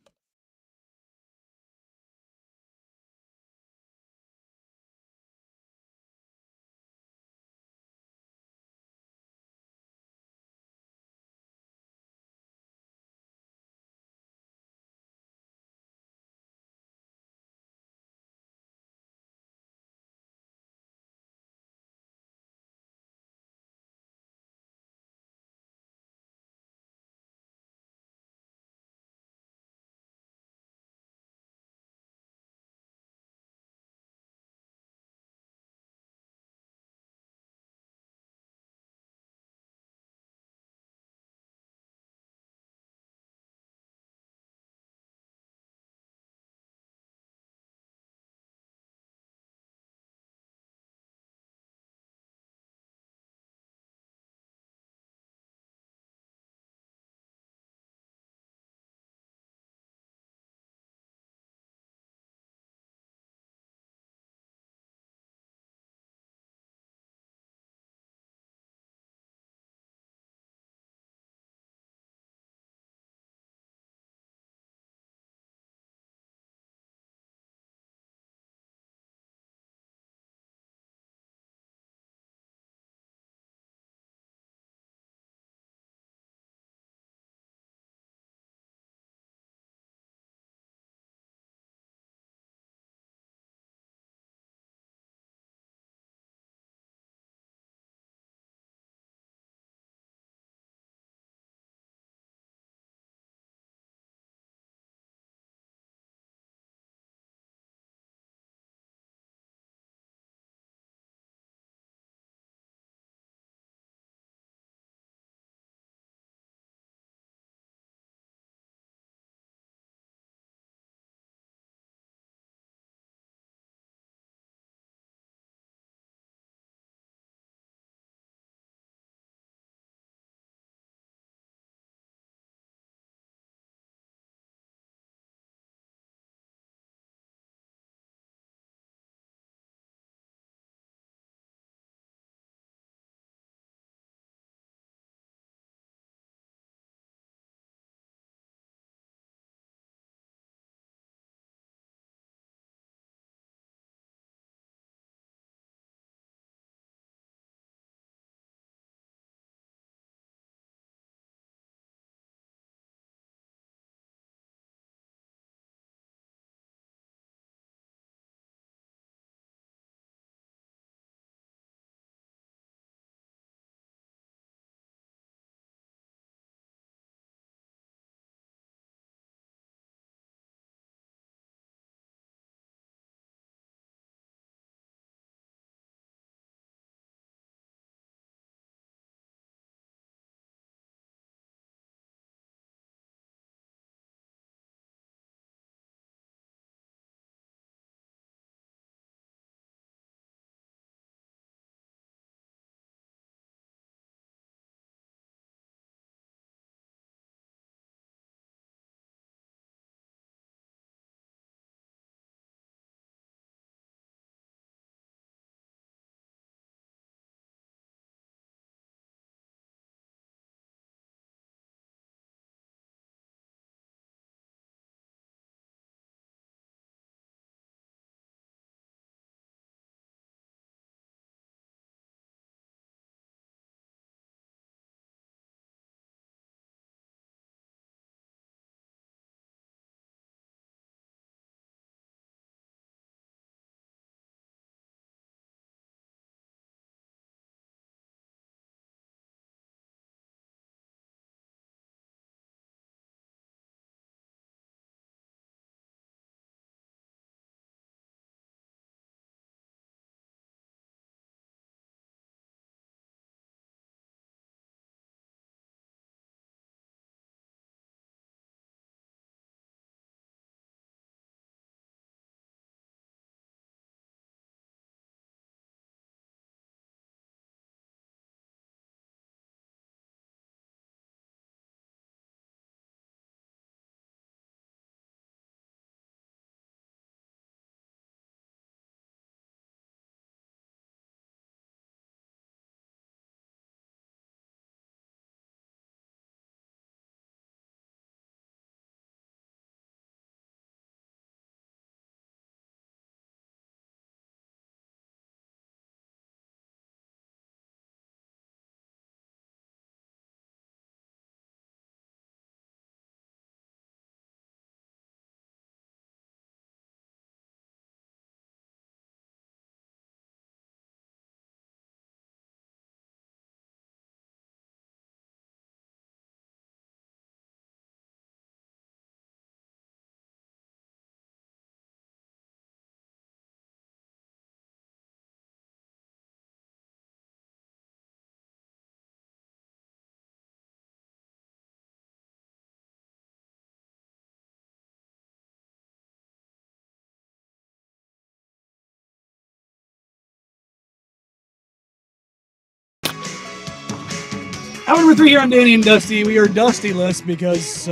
[SPEAKER 1] Hour number 3 here on Danny and Dusty. We are Dusty-less because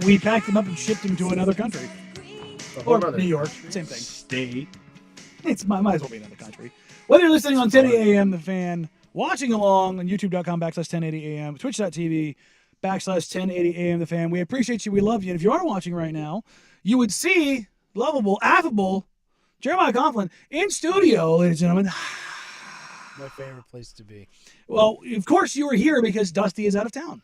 [SPEAKER 1] we packed them up and shipped them to another country. Or New York, same thing.
[SPEAKER 3] State.
[SPEAKER 1] It's might as well be another country. Whether you're listening on 1080 AM, The Fan, watching along on youtube.com/1080 AM, twitch.tv/1080 AM, The Fan, we appreciate you. We love you. And if you are watching right now, you would see lovable, affable Jeremiah Conklin in studio, ladies and gentlemen.
[SPEAKER 10] My favorite place to be.
[SPEAKER 1] Well, of course you were here because Dusty is out of town.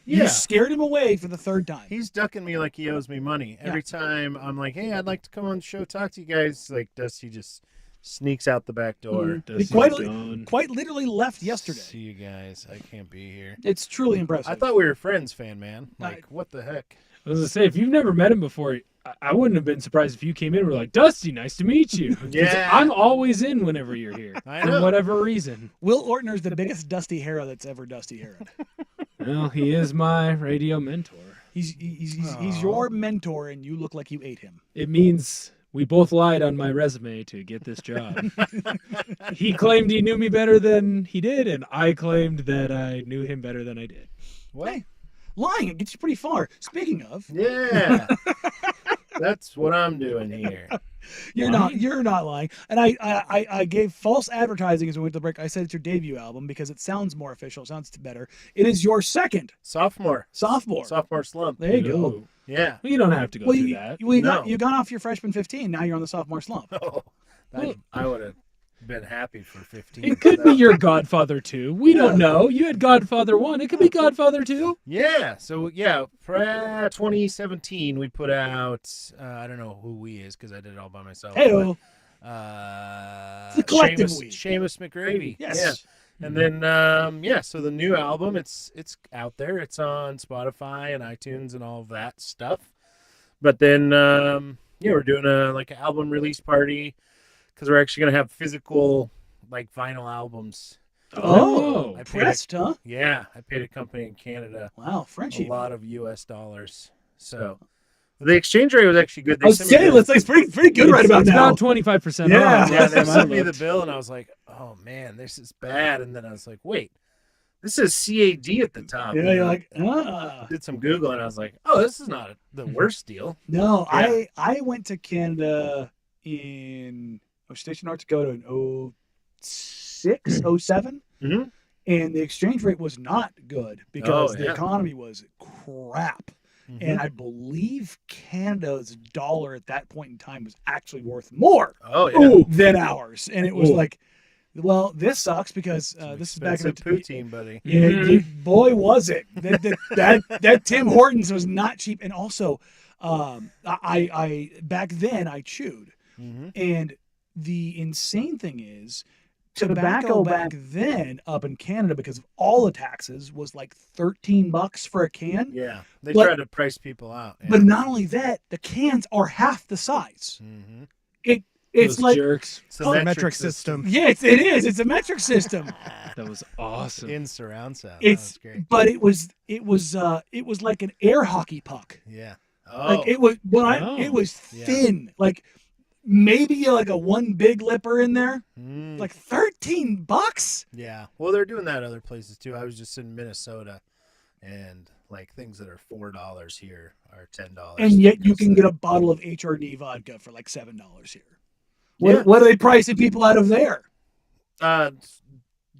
[SPEAKER 10] Yeah.
[SPEAKER 1] You scared him away for the third time.
[SPEAKER 10] He's ducking me like he owes me money. Every time I'm like, hey, I'd like to come on the show, talk to you guys. Like, Dusty just sneaks out the back door.
[SPEAKER 1] He quite literally left yesterday.
[SPEAKER 10] See you guys. I can't be here.
[SPEAKER 1] It's truly impressive.
[SPEAKER 10] I thought we were friends, fan man. Like, what the heck?
[SPEAKER 3] I was going to say, if you've never met him before, I wouldn't have been surprised if you came in and were like, Dusty, nice to meet you.
[SPEAKER 10] Yeah.
[SPEAKER 3] I'm always in whenever you're here.
[SPEAKER 10] I know.
[SPEAKER 3] For whatever reason.
[SPEAKER 1] Will Ortner's the biggest Dusty Hera that's ever Dusty Hera.
[SPEAKER 3] Well, he is my radio mentor.
[SPEAKER 1] He's your mentor, and you look like you ate him.
[SPEAKER 3] It means we both lied on my resume to get this job. He claimed he knew me better than he did, and I claimed that I knew him better than I did.
[SPEAKER 10] What?
[SPEAKER 1] Hey, lying, it gets you pretty far. Speaking of.
[SPEAKER 10] Yeah. That's what I'm doing here.
[SPEAKER 1] You're not lying. And I gave false advertising as we went to the break. I said it's your debut album because it sounds more official, it sounds better. It is your second.
[SPEAKER 10] Sophomore slump.
[SPEAKER 1] There you go.
[SPEAKER 10] Yeah.
[SPEAKER 3] Well, you don't have to go through that.
[SPEAKER 1] You got off your freshman 15. Now you're on the sophomore slump.
[SPEAKER 10] Oh, I would have been happy for 15.
[SPEAKER 3] It could be your Godfather 2. We don't know. You had Godfather 1. It could be Godfather 2.
[SPEAKER 10] Yeah. So, yeah, 2017, we put out, I don't know who we is because I did it all by myself.
[SPEAKER 1] Hey-o.
[SPEAKER 10] It's
[SPEAKER 1] a collective we.
[SPEAKER 10] Seamus McGravy.
[SPEAKER 1] Yes.
[SPEAKER 10] Yeah. And then, so the new album, it's out there. It's on Spotify and iTunes and all of that stuff. But then, we're doing an album release party because we're actually going to have physical, vinyl albums.
[SPEAKER 1] Oh, pressed, huh?
[SPEAKER 10] Yeah, I paid a company in Canada.
[SPEAKER 1] Wow, Frenchie.
[SPEAKER 10] A lot of U.S. dollars. So the exchange rate was actually good.
[SPEAKER 1] It's pretty good right about now.
[SPEAKER 3] It's about 25%
[SPEAKER 1] Yeah.
[SPEAKER 3] off.
[SPEAKER 10] Yeah, they sent me the bill, and I was like, oh, man, this is bad. And then I was like, wait, this is CAD at the top.
[SPEAKER 1] Yeah, you're like, ah.
[SPEAKER 10] Did some Google, and I was like, oh, this is not the worst deal.
[SPEAKER 1] No,
[SPEAKER 10] Yeah.
[SPEAKER 1] I went to Canada I was stationed in North Dakota in 06, 07.
[SPEAKER 10] Mm-hmm.
[SPEAKER 1] And the exchange rate was not good because the
[SPEAKER 10] yeah.
[SPEAKER 1] economy was crap.
[SPEAKER 10] Mm-hmm.
[SPEAKER 1] And I believe Canada's dollar at that point in time was actually worth more than ours. And it was like, well, this sucks because this is back in the
[SPEAKER 10] poutine, buddy.
[SPEAKER 1] Yeah, boy, was it. That Tim Hortons was not cheap. And also, I back then I chewed.
[SPEAKER 10] Mm-hmm.
[SPEAKER 1] And the insane thing is, tobacco back then up in Canada, because of all the taxes, was like $13 for a can.
[SPEAKER 10] Yeah, they try to price people out. Yeah.
[SPEAKER 1] But not only that, the cans are half the size.
[SPEAKER 10] Mm-hmm.
[SPEAKER 1] It's
[SPEAKER 3] Those
[SPEAKER 1] like
[SPEAKER 3] jerks.
[SPEAKER 10] It's a metric system.
[SPEAKER 1] Yeah, it is. It's a metric system.
[SPEAKER 3] That was awesome.
[SPEAKER 10] In surround sound.
[SPEAKER 1] It's
[SPEAKER 10] that was great.
[SPEAKER 1] But it was like an air hockey puck.
[SPEAKER 10] Yeah.
[SPEAKER 1] Like it was it was thin. Like maybe like a one big lipper in there. Like $13.
[SPEAKER 10] Yeah. Well, they're doing that other places too. I was just in Minnesota, and things that are $4 here are $10.
[SPEAKER 1] And yet you can get a bottle of HRD vodka for like $7 here.
[SPEAKER 10] Yeah.
[SPEAKER 1] What are they pricing people out of there?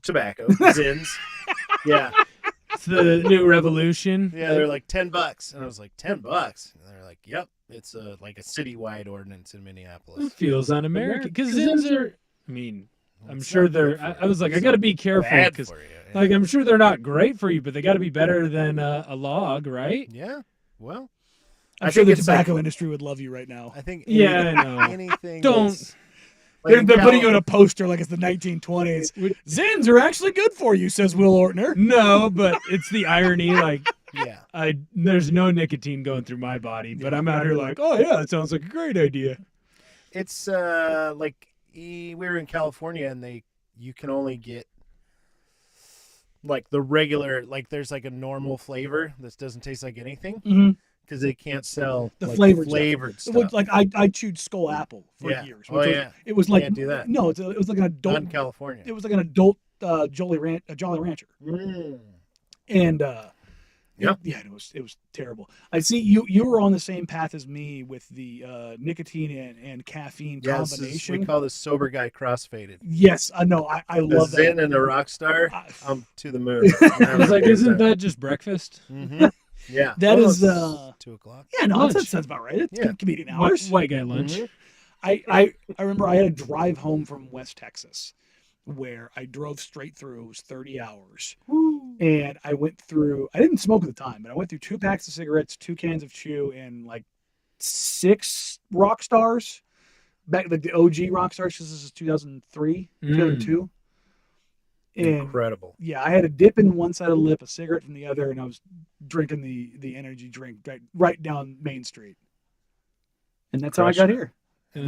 [SPEAKER 10] Tobacco, Zins. Yeah.
[SPEAKER 3] It's the new revolution.
[SPEAKER 10] Yeah, they're like $10, and I was like, $10, and they're like, yep, it's a citywide ordinance in Minneapolis.
[SPEAKER 3] It feels un-American because Zins are. I mean, I'm sure they're. I was like, I got to be careful because, I'm sure they're not great for you, but they got to be better than a log, right?
[SPEAKER 10] Yeah. Well,
[SPEAKER 1] I'm sure the tobacco industry would love you right now.
[SPEAKER 10] I think.
[SPEAKER 3] I know.
[SPEAKER 10] Anything.
[SPEAKER 3] Don't.
[SPEAKER 1] They're putting you in a poster like it's the 1920s. Zins are actually good for you, says Will Ortner.
[SPEAKER 3] No, but it's the irony.
[SPEAKER 10] Yeah.
[SPEAKER 3] There's no nicotine going through my body, but I'm out here like, oh yeah, that sounds like a great idea.
[SPEAKER 10] It's we were in California, and you can only get the regular, there's a normal flavor that doesn't taste like anything.
[SPEAKER 1] Mm-hmm.
[SPEAKER 10] Because they can't sell
[SPEAKER 1] the
[SPEAKER 10] flavored stuff.
[SPEAKER 1] I chewed Skull Apple for years. It was like,
[SPEAKER 10] can't do that.
[SPEAKER 1] No, it was like an adult.
[SPEAKER 10] Not in California.
[SPEAKER 1] It was like an adult Jolly Rancher. And
[SPEAKER 10] Yep.
[SPEAKER 1] yeah, it was terrible. I see you were on the same path as me with the nicotine and caffeine
[SPEAKER 10] Yeah,
[SPEAKER 1] combination.
[SPEAKER 10] we call this sober guy crossfaded.
[SPEAKER 1] Yes, I know. I
[SPEAKER 10] The
[SPEAKER 1] love
[SPEAKER 10] Zen
[SPEAKER 1] that.
[SPEAKER 10] and the rock star. I'm to the moon.
[SPEAKER 3] I was like, isn't that just breakfast?
[SPEAKER 10] Mm-hmm. Yeah.
[SPEAKER 1] That is
[SPEAKER 10] 2:00.
[SPEAKER 1] Yeah, no,
[SPEAKER 3] Lunch.
[SPEAKER 1] that sounds about right. It's
[SPEAKER 10] Yeah.
[SPEAKER 1] convenient hours.
[SPEAKER 3] White guy lunch.
[SPEAKER 10] Mhm.
[SPEAKER 1] I remember I had a drive home from West Texas where I drove straight through. It was 30 hours. And I went through, I didn't smoke at the time, but I went through 2 packs of cigarettes, 2 cans of chew, and like 6 rock stars. Back like the OG rock stars, because this is 2003, 2002. And
[SPEAKER 10] Incredible.
[SPEAKER 1] yeah, I had a dip in one side of the lip, a cigarette from the other, and I was drinking the energy drink right down Main Street. And that's how I got here.
[SPEAKER 3] I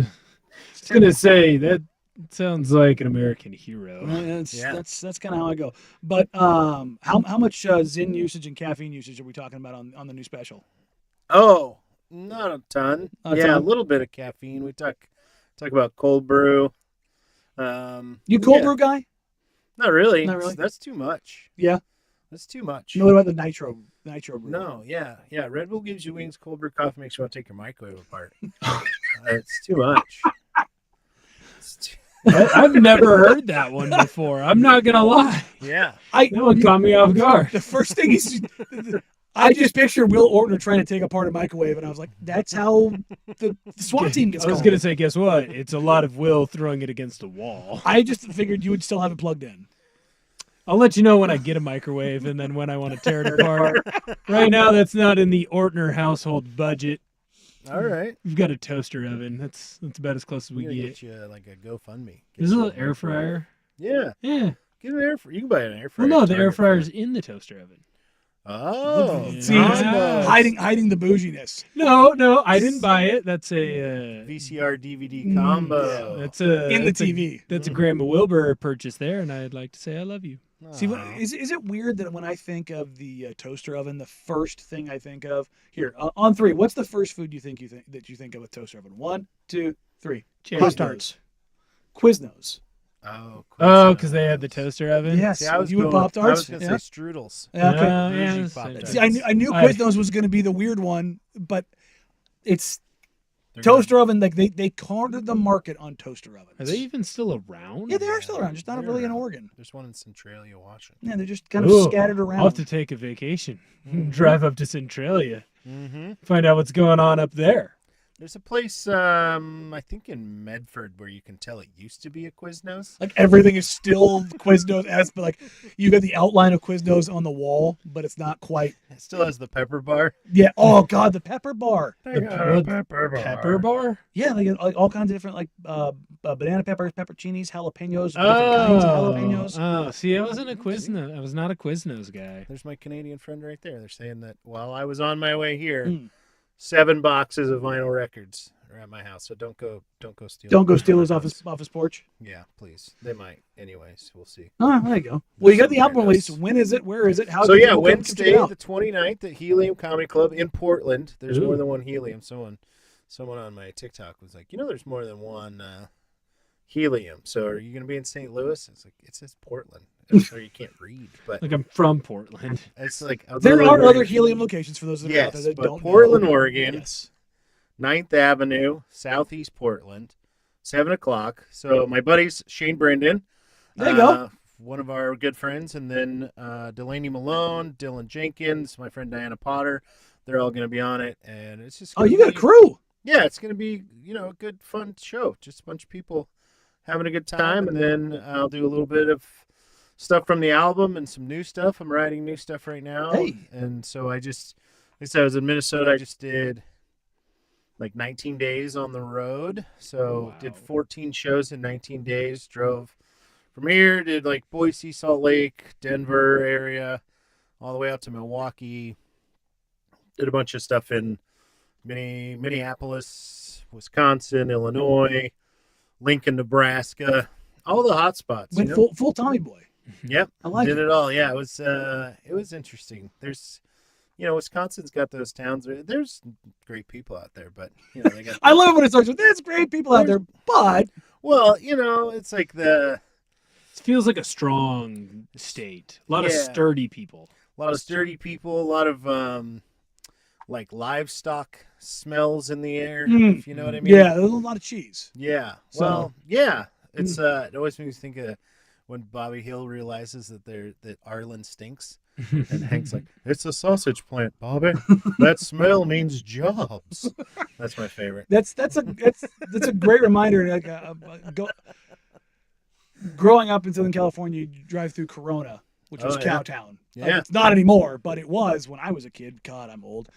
[SPEAKER 3] was gonna say that sounds like an American hero.
[SPEAKER 1] That's kind of how I go. But how much Zyn usage and caffeine usage are we talking about on the new special?
[SPEAKER 10] Oh, not a ton.
[SPEAKER 1] Not a
[SPEAKER 10] Yeah, a
[SPEAKER 1] ton?
[SPEAKER 10] little bit of caffeine. We talk about cold brew.
[SPEAKER 1] You cold brew guy?
[SPEAKER 10] Not really.
[SPEAKER 1] Not really?
[SPEAKER 10] That's too much.
[SPEAKER 1] Yeah.
[SPEAKER 10] That's too much.
[SPEAKER 1] No, what about the nitro brew?
[SPEAKER 10] No, yeah. Red Bull gives you wings. Cold brew coffee makes you want to take your microwave apart. It's too much.
[SPEAKER 3] I've never heard that one before. I'm not gonna lie.
[SPEAKER 10] Yeah.
[SPEAKER 3] That one caught me off guard.
[SPEAKER 1] The first thing is, I just picture Will Ortner trying to take apart a microwave, and I was like, that's how the SWAT team gets
[SPEAKER 3] I was
[SPEAKER 1] called.
[SPEAKER 3] gonna say, guess what? It's a lot of Will throwing it against a wall.
[SPEAKER 1] I just figured you would still have it plugged in.
[SPEAKER 3] I'll let you know when I get a microwave and then when I want to tear it apart. Right now, that's not in the Ortner household budget.
[SPEAKER 10] All right.
[SPEAKER 3] We've got a toaster oven. That's about as close as we
[SPEAKER 10] We
[SPEAKER 3] get.
[SPEAKER 10] get you like a GoFundMe.
[SPEAKER 3] There's a little air fryer.
[SPEAKER 10] Yeah.
[SPEAKER 3] Yeah.
[SPEAKER 10] Get an air fryer. You can buy an air fryer.
[SPEAKER 3] Well, no, the air
[SPEAKER 10] Target for
[SPEAKER 3] fryer's in the toaster oven.
[SPEAKER 10] Oh.
[SPEAKER 1] See,
[SPEAKER 3] Yeah.
[SPEAKER 1] hiding the bouginess.
[SPEAKER 3] No, I didn't buy it. That's a
[SPEAKER 10] VCR DVD combo.
[SPEAKER 3] that's a
[SPEAKER 1] In the
[SPEAKER 3] that's a-
[SPEAKER 1] TV.
[SPEAKER 3] That's a Grandma Wilbur purchase there, and I'd like to say I love you.
[SPEAKER 1] See, is it weird that when I think of the toaster oven, the first thing I think of here on 3, what's the first food you think of with toaster oven? 1, 2, 3. Pop-Tarts. Quiznos.
[SPEAKER 10] Oh,
[SPEAKER 3] because they had the toaster oven.
[SPEAKER 1] Yes.
[SPEAKER 10] See, I was
[SPEAKER 1] you and
[SPEAKER 10] going
[SPEAKER 1] Pop-Tarts?
[SPEAKER 10] to say strudels.
[SPEAKER 1] Yeah, okay.
[SPEAKER 3] Yeah,
[SPEAKER 10] Bougie
[SPEAKER 3] yeah,
[SPEAKER 10] Pop-Tarts.
[SPEAKER 1] See, I knew Quiznos was going to be the weird one, but it's toaster oven. Like they cornered the market on toaster ovens.
[SPEAKER 3] Are they even still around?
[SPEAKER 1] Yeah, they are still around. Just not really in Oregon.
[SPEAKER 10] There's one in Centralia, Washington.
[SPEAKER 1] Yeah, they're just kind of
[SPEAKER 3] Ooh,
[SPEAKER 1] scattered around.
[SPEAKER 3] I'll have to take a vacation. Drive up to Centralia.
[SPEAKER 10] Mm-hmm.
[SPEAKER 3] Find out what's going on up there.
[SPEAKER 10] There's a place, I think in Medford, where you can tell it used to be a Quiznos.
[SPEAKER 1] Like everything is still Quiznos, but like you got the outline of Quiznos on the wall, but it's not quite.
[SPEAKER 10] It still has the pepper bar.
[SPEAKER 1] Yeah. Oh God, the pepper bar.
[SPEAKER 3] Pepper bar?
[SPEAKER 1] Yeah, like all kinds of different like banana peppers, pepperoncinis, jalapenos, different kinds of jalapenos.
[SPEAKER 3] Oh, see, I wasn't a Quiznos. I was not a Quiznos guy.
[SPEAKER 10] There's my Canadian friend right there. They're saying that while I was on my way here, 7 boxes of vinyl records are at my house. So don't go steal.
[SPEAKER 1] Don't go steal those off his porch.
[SPEAKER 10] Yeah, please. They might. Anyways, we'll see.
[SPEAKER 1] Oh, there you go. Well, you got the album release. When is it? Where is it? How?
[SPEAKER 10] So
[SPEAKER 1] can
[SPEAKER 10] yeah,
[SPEAKER 1] people come check
[SPEAKER 10] Wednesday
[SPEAKER 1] it out?
[SPEAKER 10] the 29th at Helium Comedy Club in Portland. There's more than one Helium. Someone on my TikTok was like, there's more than one Helium. So are you going to be in St. Louis? It's like, it says Portland. I'm sorry you can't read, but
[SPEAKER 3] Like I'm from Portland.
[SPEAKER 10] it's like
[SPEAKER 1] There are other Helium locations for those that are out
[SPEAKER 10] Yes,
[SPEAKER 1] there that
[SPEAKER 10] but
[SPEAKER 1] don't
[SPEAKER 10] Portland,
[SPEAKER 1] know.
[SPEAKER 10] Oregon.
[SPEAKER 1] Yes.
[SPEAKER 10] 9th Avenue, Southeast Portland, 7:00. So my buddies Shane Brendan,
[SPEAKER 1] There you go.
[SPEAKER 10] one of our good friends, and then Delaney Malone, Dylan Jenkins, my friend Diana Potter. They're all going to be on it, and it's just.
[SPEAKER 1] Oh, you got a crew.
[SPEAKER 10] Yeah, it's going to be a good fun show. Just a bunch of people having a good time, and then I'll do a little bit of stuff from the album and some new stuff. I'm writing new stuff right now, and so I was in Minnesota. I just did like 19 days on the road. So did 14 shows in 19 days. Drove from here, did like Boise, Salt Lake, Denver area, all the way out to Milwaukee. Did a bunch of stuff in Minneapolis, Wisconsin, Illinois, Lincoln, Nebraska, all the hot spots.
[SPEAKER 1] Went full Tommy Boy.
[SPEAKER 10] Yep.
[SPEAKER 1] I like
[SPEAKER 10] did
[SPEAKER 1] it.
[SPEAKER 10] it all. Yeah, it was interesting. There's Wisconsin's got those towns. There's great people out there, but they got.
[SPEAKER 1] I love when it starts with there's great people out there, but
[SPEAKER 10] it's like
[SPEAKER 3] It feels like a strong state. A lot of sturdy people.
[SPEAKER 10] A lot of sturdy people, a lot of like livestock smells in the air, if you know what I mean.
[SPEAKER 1] Yeah, there's a lot of cheese.
[SPEAKER 10] Yeah.
[SPEAKER 1] So-
[SPEAKER 10] Well, yeah. It's it always makes me think of when Bobby Hill realizes that Arlen stinks. And Hank's like, it's a sausage plant, Bobby. That smell means jobs. That's my favorite.
[SPEAKER 1] That's a great reminder. Like growing up in Southern California, you drive through Corona, which was Cowtown.
[SPEAKER 10] Yeah.
[SPEAKER 1] It's not anymore, but it was when I was a kid. God, I'm old.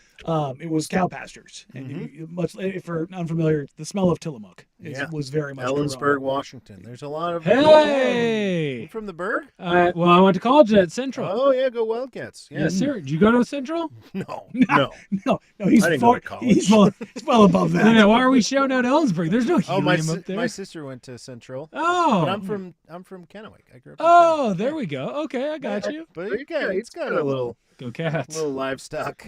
[SPEAKER 1] It was cow pastures, and much if you're unfamiliar, the smell of Tillamook was very much
[SPEAKER 10] Ellensburg,
[SPEAKER 1] Corona.
[SPEAKER 10] Washington. There's a lot of
[SPEAKER 3] Hey!
[SPEAKER 10] You from the Berg?
[SPEAKER 3] Well, I went to college at Central.
[SPEAKER 10] Oh yeah, go Wildcats. Yeah.
[SPEAKER 3] Yes, sir. Did you go to Central?
[SPEAKER 10] No.
[SPEAKER 1] No, he's
[SPEAKER 10] I didn't go to college.
[SPEAKER 1] He's well above that.
[SPEAKER 3] Why are we shouting out Ellensburg? There's no helium up there.
[SPEAKER 10] My sister went to Central.
[SPEAKER 3] Oh,
[SPEAKER 10] but I'm from Kennewick. I grew up.
[SPEAKER 3] Oh, there we go. Okay, I got you.
[SPEAKER 10] But it's got a little
[SPEAKER 3] Go Cats.
[SPEAKER 10] little livestock.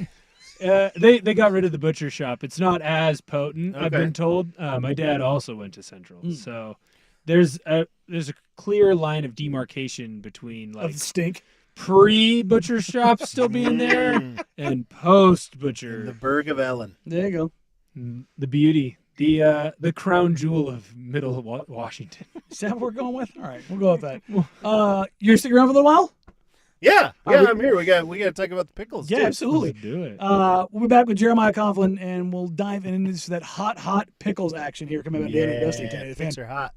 [SPEAKER 3] They got rid of the butcher shop. It's not as potent, I've
[SPEAKER 10] Okay.
[SPEAKER 3] been told. My dad also went to Central, so there's a clear line of demarcation between like
[SPEAKER 1] Of stink.
[SPEAKER 3] pre-butcher shop still being there and post-butcher.
[SPEAKER 10] The Berg of Ellen.
[SPEAKER 1] There you go.
[SPEAKER 3] The beauty, the crown jewel of Middle Washington.
[SPEAKER 1] Is that what we're going with? All right, we'll go with that. You're sticking around for a little while?
[SPEAKER 10] Yeah, I'm here. We got to talk about the pickles.
[SPEAKER 1] Yeah,
[SPEAKER 10] too.
[SPEAKER 1] absolutely.
[SPEAKER 3] Let's do it.
[SPEAKER 1] We'll be back with Jeremiah Coughlin, and we'll dive into that hot pickles action here coming up at the end of Dusty today. The fan.
[SPEAKER 10] Picks are hot.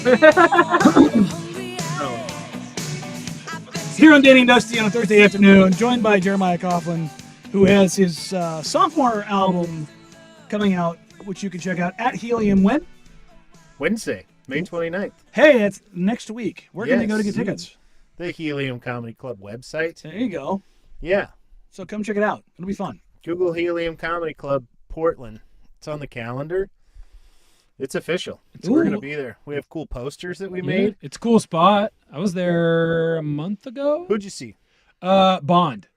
[SPEAKER 1] Here on Dating Dusty on a Thursday afternoon, joined by Jeremiah Coughlin, who has his sophomore album coming out, which you can check out at Helium when?
[SPEAKER 10] Wednesday, May 29th.
[SPEAKER 1] Hey, it's next week. Where can they go to get tickets?
[SPEAKER 10] The Helium Comedy Club website.
[SPEAKER 1] There you go.
[SPEAKER 10] Yeah.
[SPEAKER 1] So come check it out. It'll be fun.
[SPEAKER 10] Google Helium Comedy Club Portland. It's on the calendar. It's official. We're going to be there. We have cool posters that we made.
[SPEAKER 3] It's a cool spot. I was there a month ago.
[SPEAKER 10] Who'd you see?
[SPEAKER 3] Bond.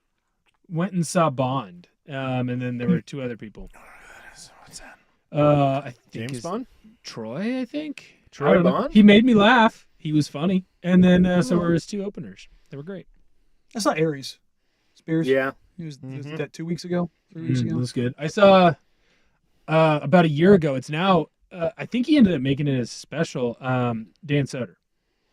[SPEAKER 3] Went and saw Bond. And then there were two other people.
[SPEAKER 10] What's that?
[SPEAKER 3] I think
[SPEAKER 10] James Bond?
[SPEAKER 3] Troy, I think.
[SPEAKER 10] Troy
[SPEAKER 3] I don't know.
[SPEAKER 10] Bond?
[SPEAKER 3] He made me laugh. He was funny. And then so were his two openers. They were great.
[SPEAKER 1] That's not Aries. Spears.
[SPEAKER 10] Yeah.
[SPEAKER 1] He was that 2 weeks ago, 3 weeks ago.
[SPEAKER 3] It was good. I saw about a year ago. It's now. I think he ended up making it as special. Dan Soder.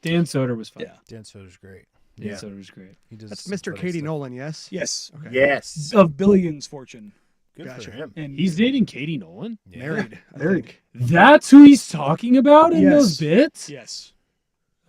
[SPEAKER 3] Dan Soder was fun.
[SPEAKER 1] Yeah.
[SPEAKER 10] Dan Soder's great.
[SPEAKER 3] Dan Soder was great.
[SPEAKER 10] He does
[SPEAKER 2] That's Mr.
[SPEAKER 10] funny
[SPEAKER 2] Katie
[SPEAKER 10] stuff.
[SPEAKER 2] Nolan, yes?
[SPEAKER 1] Yes.
[SPEAKER 2] Okay.
[SPEAKER 10] Yes.
[SPEAKER 1] Of Billions fortune.
[SPEAKER 10] Good
[SPEAKER 2] Gotcha.
[SPEAKER 10] for him.
[SPEAKER 1] And
[SPEAKER 3] He's dating Katie Nolan.
[SPEAKER 10] Yeah.
[SPEAKER 2] Married. I
[SPEAKER 1] Married.
[SPEAKER 2] think.
[SPEAKER 3] That's who he's talking about in
[SPEAKER 1] Yes.
[SPEAKER 3] those bits?
[SPEAKER 1] Yes.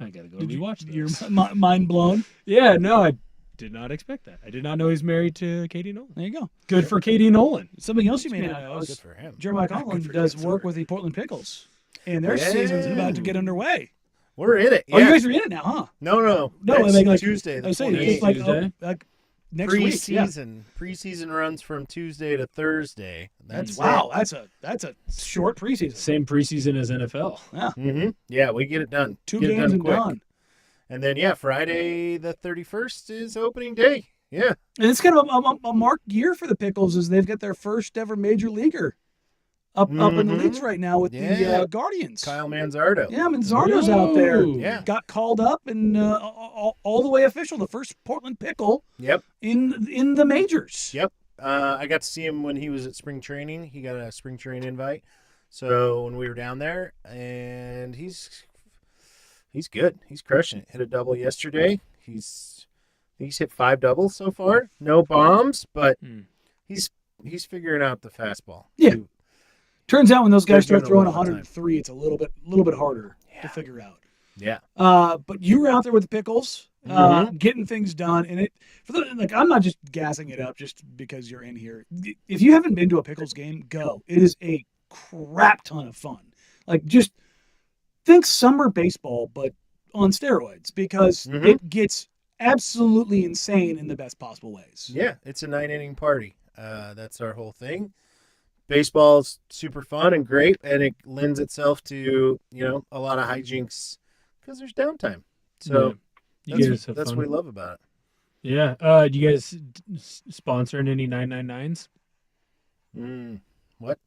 [SPEAKER 3] I gotta go
[SPEAKER 1] Did you
[SPEAKER 3] rewatch
[SPEAKER 1] You're
[SPEAKER 3] those.
[SPEAKER 1] mind blown.
[SPEAKER 3] Yeah, no, I did not expect that. I did not know he's married to Katie Nolan.
[SPEAKER 1] There you go.
[SPEAKER 3] Good for Katie Nolan.
[SPEAKER 1] Something else you may not know
[SPEAKER 10] Good
[SPEAKER 1] is
[SPEAKER 10] for him.
[SPEAKER 1] Jeremiah Coughlin does work with the Portland Pickles, and their season's about to get underway.
[SPEAKER 10] We're in it.
[SPEAKER 1] Oh, you guys are in it now, huh?
[SPEAKER 10] No.
[SPEAKER 1] No,
[SPEAKER 10] Next
[SPEAKER 1] I mean, like
[SPEAKER 10] Tuesday.
[SPEAKER 1] I
[SPEAKER 10] The
[SPEAKER 1] was saying,
[SPEAKER 10] 28th.
[SPEAKER 1] it's like,
[SPEAKER 3] Tuesday?
[SPEAKER 1] like next week. Yeah.
[SPEAKER 10] Preseason. Preseason runs from Tuesday to Thursday. That's
[SPEAKER 1] Wow, that's a short preseason.
[SPEAKER 3] Same preseason as NFL.
[SPEAKER 10] Mm-hmm. Yeah, we get it done.
[SPEAKER 1] Two
[SPEAKER 10] Get it
[SPEAKER 1] games and
[SPEAKER 10] quick.
[SPEAKER 1] done.
[SPEAKER 10] And then Friday the 31st is opening day. Yeah.
[SPEAKER 1] And it's kind of a marked year for the Pickles, as they've got their first ever major leaguer up in the leagues right now with the Guardians.
[SPEAKER 10] Kyle Manzardo.
[SPEAKER 1] Yeah, Manzardo's out there.
[SPEAKER 10] Yeah.
[SPEAKER 1] Got called up and all the way official. The first Portland Pickle.
[SPEAKER 10] Yep.
[SPEAKER 1] In the majors.
[SPEAKER 10] Yep. I got to see him when he was at spring training. He got a spring training invite. So when we were down there, and he's good. He's crushing it. Hit a double yesterday. He's hit 5 doubles so far. No bombs, but he's figuring out the fastball.
[SPEAKER 1] Yeah. Turns out when those guys
[SPEAKER 10] They're
[SPEAKER 1] start
[SPEAKER 10] doing
[SPEAKER 1] throwing
[SPEAKER 10] it all the time.
[SPEAKER 1] 103, it's a little bit harder to figure out.
[SPEAKER 10] Yeah.
[SPEAKER 1] But you were out there with the Pickles, getting things done, and I'm not just gassing it up just because you're in here. If you haven't been to a Pickles game, go. It is a crap ton of fun. Like, just think summer baseball, but on steroids, because it gets absolutely insane in the best possible ways.
[SPEAKER 10] Yeah, it's a 9-inning party. That's our whole thing. Baseball's super fun and great, and it lends itself to a lot of hijinks because there's downtime. So that's what we love about it.
[SPEAKER 3] Yeah. Do you guys sponsoring any 999s?
[SPEAKER 10] What?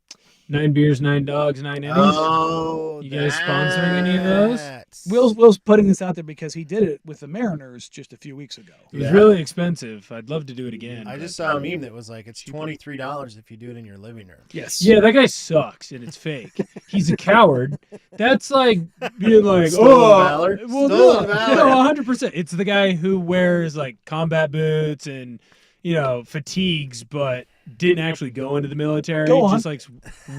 [SPEAKER 3] 9 beers, 9 dogs, 9 innings.
[SPEAKER 10] Oh,
[SPEAKER 3] you guys sponsoring any of those?
[SPEAKER 1] Will's putting this out there because he did it with the Mariners just a few weeks ago.
[SPEAKER 3] It was really expensive. I'd love to do it again.
[SPEAKER 10] I just saw a meme that was like, it's $23 if you do it in your living room.
[SPEAKER 1] Yes.
[SPEAKER 3] Yeah, that guy sucks and it's fake. He's a coward. That's like being like,
[SPEAKER 10] Stolen valor.
[SPEAKER 3] Well,
[SPEAKER 10] Stolen
[SPEAKER 3] no,
[SPEAKER 10] valor.
[SPEAKER 3] 100%. It's the guy who wears like combat boots and fatigues, but didn't actually go into the military.
[SPEAKER 1] Go on.
[SPEAKER 3] Just like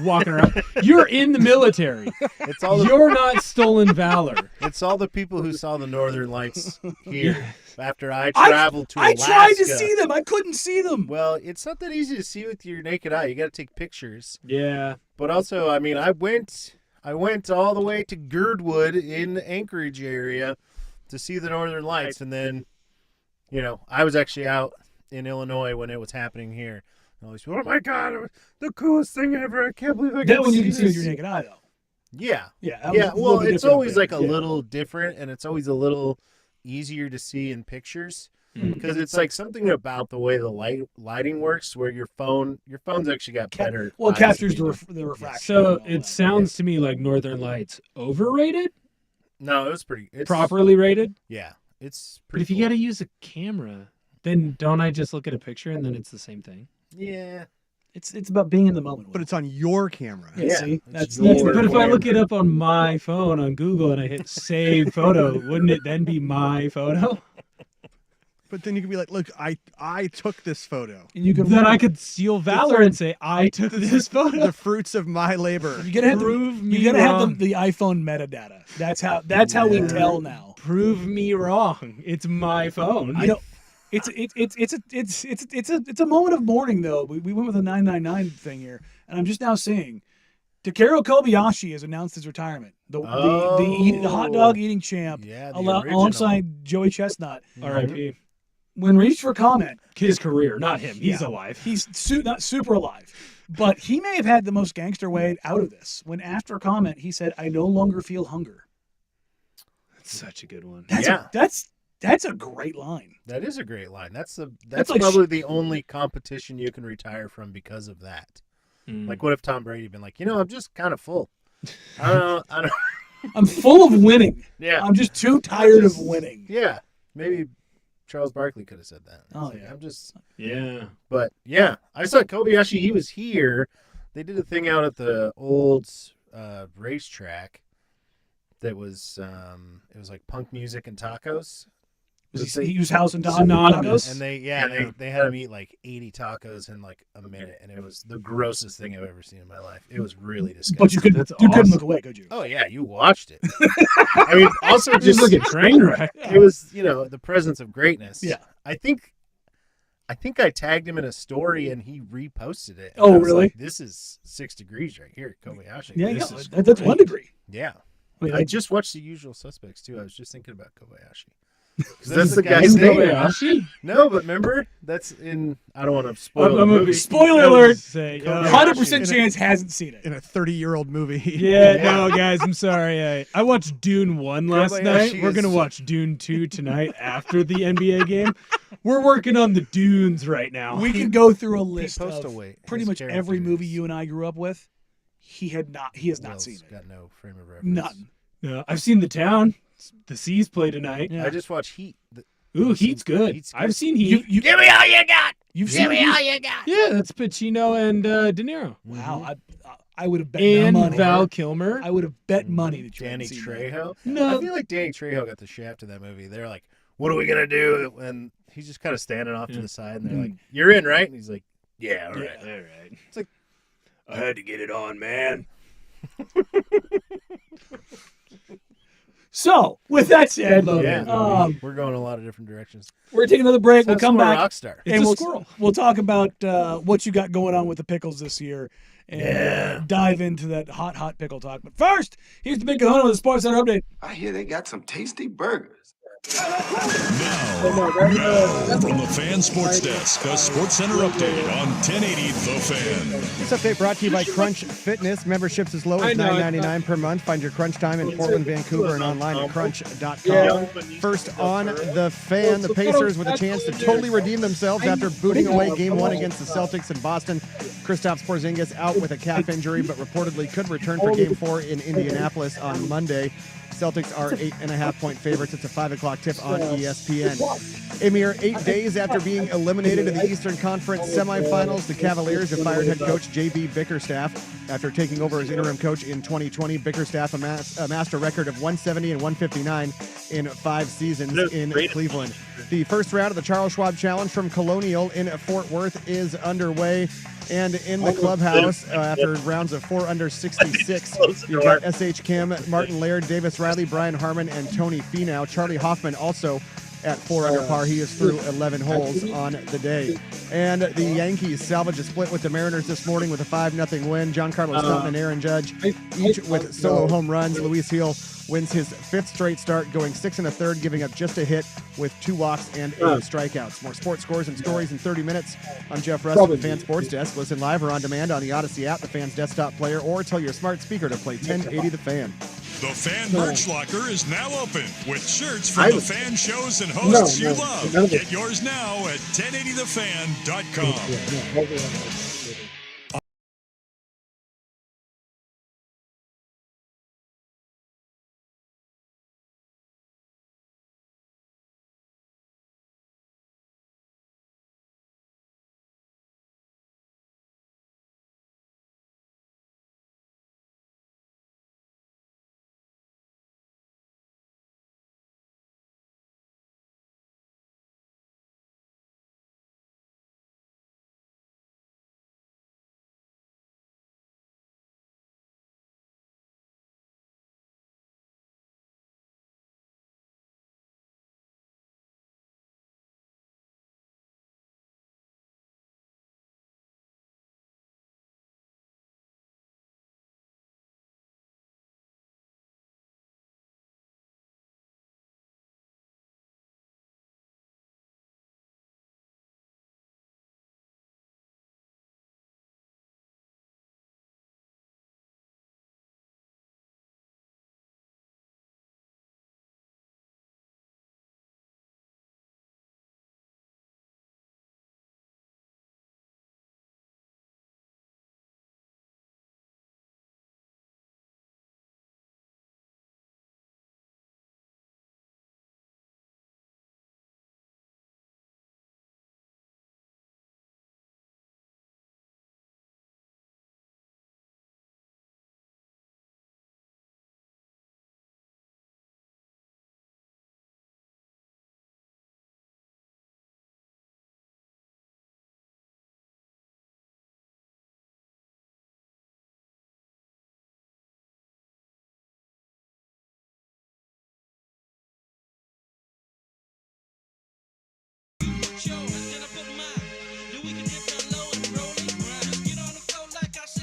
[SPEAKER 3] walking around. You're in the military.
[SPEAKER 10] It's all
[SPEAKER 3] You're not stolen valor.
[SPEAKER 10] It's all the people who saw the Northern Lights here after I traveled to
[SPEAKER 1] I
[SPEAKER 10] Alaska.
[SPEAKER 1] tried to see them. I couldn't see them.
[SPEAKER 10] Well, it's not that easy to see with your naked eye. You got to take pictures.
[SPEAKER 3] Yeah.
[SPEAKER 10] But also, I mean, I went all the way to Girdwood in the Anchorage area to see the Northern Lights, and then, I was actually out in Illinois when it was happening here. And I was, oh my God, it was the coolest thing ever! I can't believe I
[SPEAKER 1] That
[SPEAKER 10] got
[SPEAKER 1] one
[SPEAKER 10] to
[SPEAKER 1] you
[SPEAKER 10] see
[SPEAKER 1] can see with
[SPEAKER 10] this.
[SPEAKER 1] your naked eye, though.
[SPEAKER 10] Yeah.
[SPEAKER 1] Yeah. that was
[SPEAKER 10] Yeah,
[SPEAKER 1] a little
[SPEAKER 10] well,
[SPEAKER 1] bit
[SPEAKER 10] it's
[SPEAKER 1] different,
[SPEAKER 10] always
[SPEAKER 1] but
[SPEAKER 10] like a
[SPEAKER 1] yeah.
[SPEAKER 10] little different, and it's always a little easier to see in pictures because it's like something about the way the lighting works, where your phone's actually got better.
[SPEAKER 1] Well, it
[SPEAKER 10] eye
[SPEAKER 1] captures
[SPEAKER 10] speed.
[SPEAKER 1] the refraction.
[SPEAKER 3] So
[SPEAKER 1] and all
[SPEAKER 3] it
[SPEAKER 1] that.
[SPEAKER 3] sounds to me like Northern Lights overrated,
[SPEAKER 10] No, it was pretty. It's
[SPEAKER 3] properly rated.
[SPEAKER 10] Yeah, it's
[SPEAKER 3] But
[SPEAKER 10] pretty.
[SPEAKER 3] if you got to use a camera, then don't I just look at a picture and then it's the same thing?
[SPEAKER 10] Yeah.
[SPEAKER 1] It's about being in the moment.
[SPEAKER 2] But it's on your camera.
[SPEAKER 1] Yeah, see, that's
[SPEAKER 10] your
[SPEAKER 3] But if I
[SPEAKER 10] camera.
[SPEAKER 3] look it up on my phone on Google and I hit save photo, wouldn't it then be my photo?
[SPEAKER 2] But then you can be like, look, I took this photo.
[SPEAKER 1] And you can
[SPEAKER 3] Then I could steal valor and say, I took this photo.
[SPEAKER 2] The fruits of my labor.
[SPEAKER 1] You gotta have
[SPEAKER 3] Prove me
[SPEAKER 1] you gotta have
[SPEAKER 3] wrong.
[SPEAKER 1] the iPhone metadata. That's how we tell now.
[SPEAKER 3] Prove me wrong. It's my phone.
[SPEAKER 1] You know, it's a moment of mourning though. We went with a 999 thing here, and I'm just now seeing Takeru Kobayashi has announced his retirement. The hot dog eating champ,
[SPEAKER 10] Yeah, the
[SPEAKER 1] alongside Joey Chestnut.
[SPEAKER 3] R.I.P.
[SPEAKER 1] When reached for comment,
[SPEAKER 3] His career, not him. He's
[SPEAKER 1] Yeah.
[SPEAKER 3] alive.
[SPEAKER 1] he's not super alive, but he may have had the most gangster way out of this. When after comment, he said, "I no longer feel hunger."
[SPEAKER 3] That's such a good one.
[SPEAKER 1] That's a great line.
[SPEAKER 10] That is a great line. That's
[SPEAKER 1] like
[SPEAKER 10] probably the only competition you can retire from because of that.
[SPEAKER 3] Mm.
[SPEAKER 10] Like, what if Tom Brady had been like, I'm just kind of full. I don't.
[SPEAKER 1] I'm full of winning.
[SPEAKER 10] Yeah.
[SPEAKER 1] I'm just too tired of winning.
[SPEAKER 10] Yeah, maybe Charles Barkley could have said that.
[SPEAKER 1] Oh,
[SPEAKER 10] Like,
[SPEAKER 1] yeah.
[SPEAKER 10] I'm just.
[SPEAKER 3] Yeah.
[SPEAKER 10] But yeah, I saw Kobayashi. He was here. They did a thing out at the old racetrack. That was it was like punk music and tacos.
[SPEAKER 1] He was housing
[SPEAKER 3] Synonymous.
[SPEAKER 1] tacos.
[SPEAKER 10] And they had him eat like 80 tacos in like a minute, and it was the grossest thing I've ever seen in my life. It was really disgusting.
[SPEAKER 1] But you couldn't look away, could you?
[SPEAKER 10] Oh yeah, you watched it. I mean, also
[SPEAKER 3] Just
[SPEAKER 10] just
[SPEAKER 3] like a train wreck.
[SPEAKER 10] it was the presence of greatness.
[SPEAKER 1] Yeah.
[SPEAKER 10] I think I tagged him in a story and he reposted it. And
[SPEAKER 1] Oh,
[SPEAKER 10] I was
[SPEAKER 1] really?
[SPEAKER 10] like, this is 6 degrees right here, Kobayashi.
[SPEAKER 1] Yeah,
[SPEAKER 10] This is
[SPEAKER 1] that's 1 degree.
[SPEAKER 10] yeah.
[SPEAKER 1] I mean,
[SPEAKER 10] I
[SPEAKER 1] like-
[SPEAKER 10] just watched The Usual Suspects too. I was just thinking about Kobayashi. 'Cause that's the guy's
[SPEAKER 3] Is
[SPEAKER 10] name.
[SPEAKER 3] Kobayashi?
[SPEAKER 10] No, but remember that's in. I don't want to spoil the
[SPEAKER 3] I'm
[SPEAKER 10] movie.
[SPEAKER 1] Spoiler alert!
[SPEAKER 3] Say,
[SPEAKER 10] Kobayashi.
[SPEAKER 1] 100% chance hasn't seen it.
[SPEAKER 2] In a 30-year-old movie.
[SPEAKER 3] Yeah, no, guys, I'm sorry. I watched Dune 1 last
[SPEAKER 10] Kobayashi
[SPEAKER 3] night. We're
[SPEAKER 10] is-
[SPEAKER 3] going to watch Dune 2 tonight after the NBA game. We're working on the Dunes right now.
[SPEAKER 1] We could go through a list of
[SPEAKER 10] Postaway,
[SPEAKER 1] pretty
[SPEAKER 10] his
[SPEAKER 1] much every
[SPEAKER 10] character
[SPEAKER 1] will's
[SPEAKER 10] is-
[SPEAKER 1] you and I grew up with. He has not seen it.
[SPEAKER 10] Got no frame of reference.
[SPEAKER 1] None.
[SPEAKER 3] No, I've seen The Town. The Seas play tonight.
[SPEAKER 1] Yeah.
[SPEAKER 10] I just watched Heat.
[SPEAKER 3] Ooh, Heat's good.
[SPEAKER 10] Heat's
[SPEAKER 3] I've
[SPEAKER 10] good.
[SPEAKER 3] seen Heat.
[SPEAKER 10] Give me all you got.
[SPEAKER 1] You've seen it?
[SPEAKER 10] you got.
[SPEAKER 3] Yeah, that's Pacino and De Niro.
[SPEAKER 1] Wow, I would have bet
[SPEAKER 3] And
[SPEAKER 1] money.
[SPEAKER 3] Val Kilmer.
[SPEAKER 1] I would have bet money that you
[SPEAKER 10] Danny
[SPEAKER 1] hadn't seen that.
[SPEAKER 10] Trejo.
[SPEAKER 3] No.
[SPEAKER 10] I feel like Danny Trejo got the shaft in that movie. They're like, "What are we gonna do?" And he's just kind of standing off to the side, and they're like, "You're in, right?" And he's like, "Yeah, all right."
[SPEAKER 3] Yeah, all right.
[SPEAKER 10] It's like,
[SPEAKER 3] I had to get it on, man.
[SPEAKER 1] So, with that said,
[SPEAKER 10] yeah,
[SPEAKER 1] Logan,
[SPEAKER 10] we're going a lot of different directions.
[SPEAKER 1] we're gonna take another break. We'll
[SPEAKER 10] That's
[SPEAKER 1] come
[SPEAKER 10] more
[SPEAKER 1] back.
[SPEAKER 10] Rockstar.
[SPEAKER 3] It's
[SPEAKER 1] and
[SPEAKER 3] a
[SPEAKER 1] we'll,
[SPEAKER 3] squirrel.
[SPEAKER 1] We'll talk about what you got going on with the pickles this year and dive into that hot pickle talk. But first, here's the Big Kahuna with the Sports Center update.
[SPEAKER 7] I hear they got some tasty burgers.
[SPEAKER 4] Now, from the Fan Sports Desk, a Sports Center update on 1080 The Fan.
[SPEAKER 2] This update brought to you by Crunch Fitness. Memberships as low as $9.99 per month. Find your Crunch time in Portland, Vancouver, and online at crunch.com. First on The Fan, the Pacers with a chance to totally redeem themselves after booting away Game 1 against the Celtics in Boston. Kristaps Porzingis out with a calf injury, but reportedly could return for Game 4 in Indianapolis on Monday. Celtics are 8.5-point favorites. It's a 5 o'clock tip on ESPN. A mere 8 days after being eliminated in the Eastern Conference semifinals, the Cavaliers have fired head coach J.B. Bickerstaff. After taking over as interim coach in 2020, Bickerstaff amassed a record of 170 and 159 in 5 seasons in Cleveland. The first round of the Charles Schwab Challenge from Colonial in Fort Worth is underway. And in the clubhouse, after rounds of 4 under 66, you've got S.H. Kim, Martin Laird, Davis Riley, Brian Harmon, and Tony Finau. Charlie Hoffman also at 4 under par. He is through 11 holes on the day. And the Yankees salvage a split with the Mariners this morning with a 5-0 win. Giancarlo Stanton and Aaron Judge, each with solo home runs. Luis Gil wins his 5th straight start, going 6 1/3, giving up just a hit with 2 walks and 8 strikeouts. More sports scores and stories in 30 minutes. I'm Jeff Russ with the Fan Sports Desk. Listen live or on demand on the Odyssey app, the Fan's desktop player, or tell your smart speaker to play 1080 The Fan.
[SPEAKER 4] The Fan Merch Locker is now open with shirts from the fan shows and hosts you love. Get yours now at 1080thefan.com.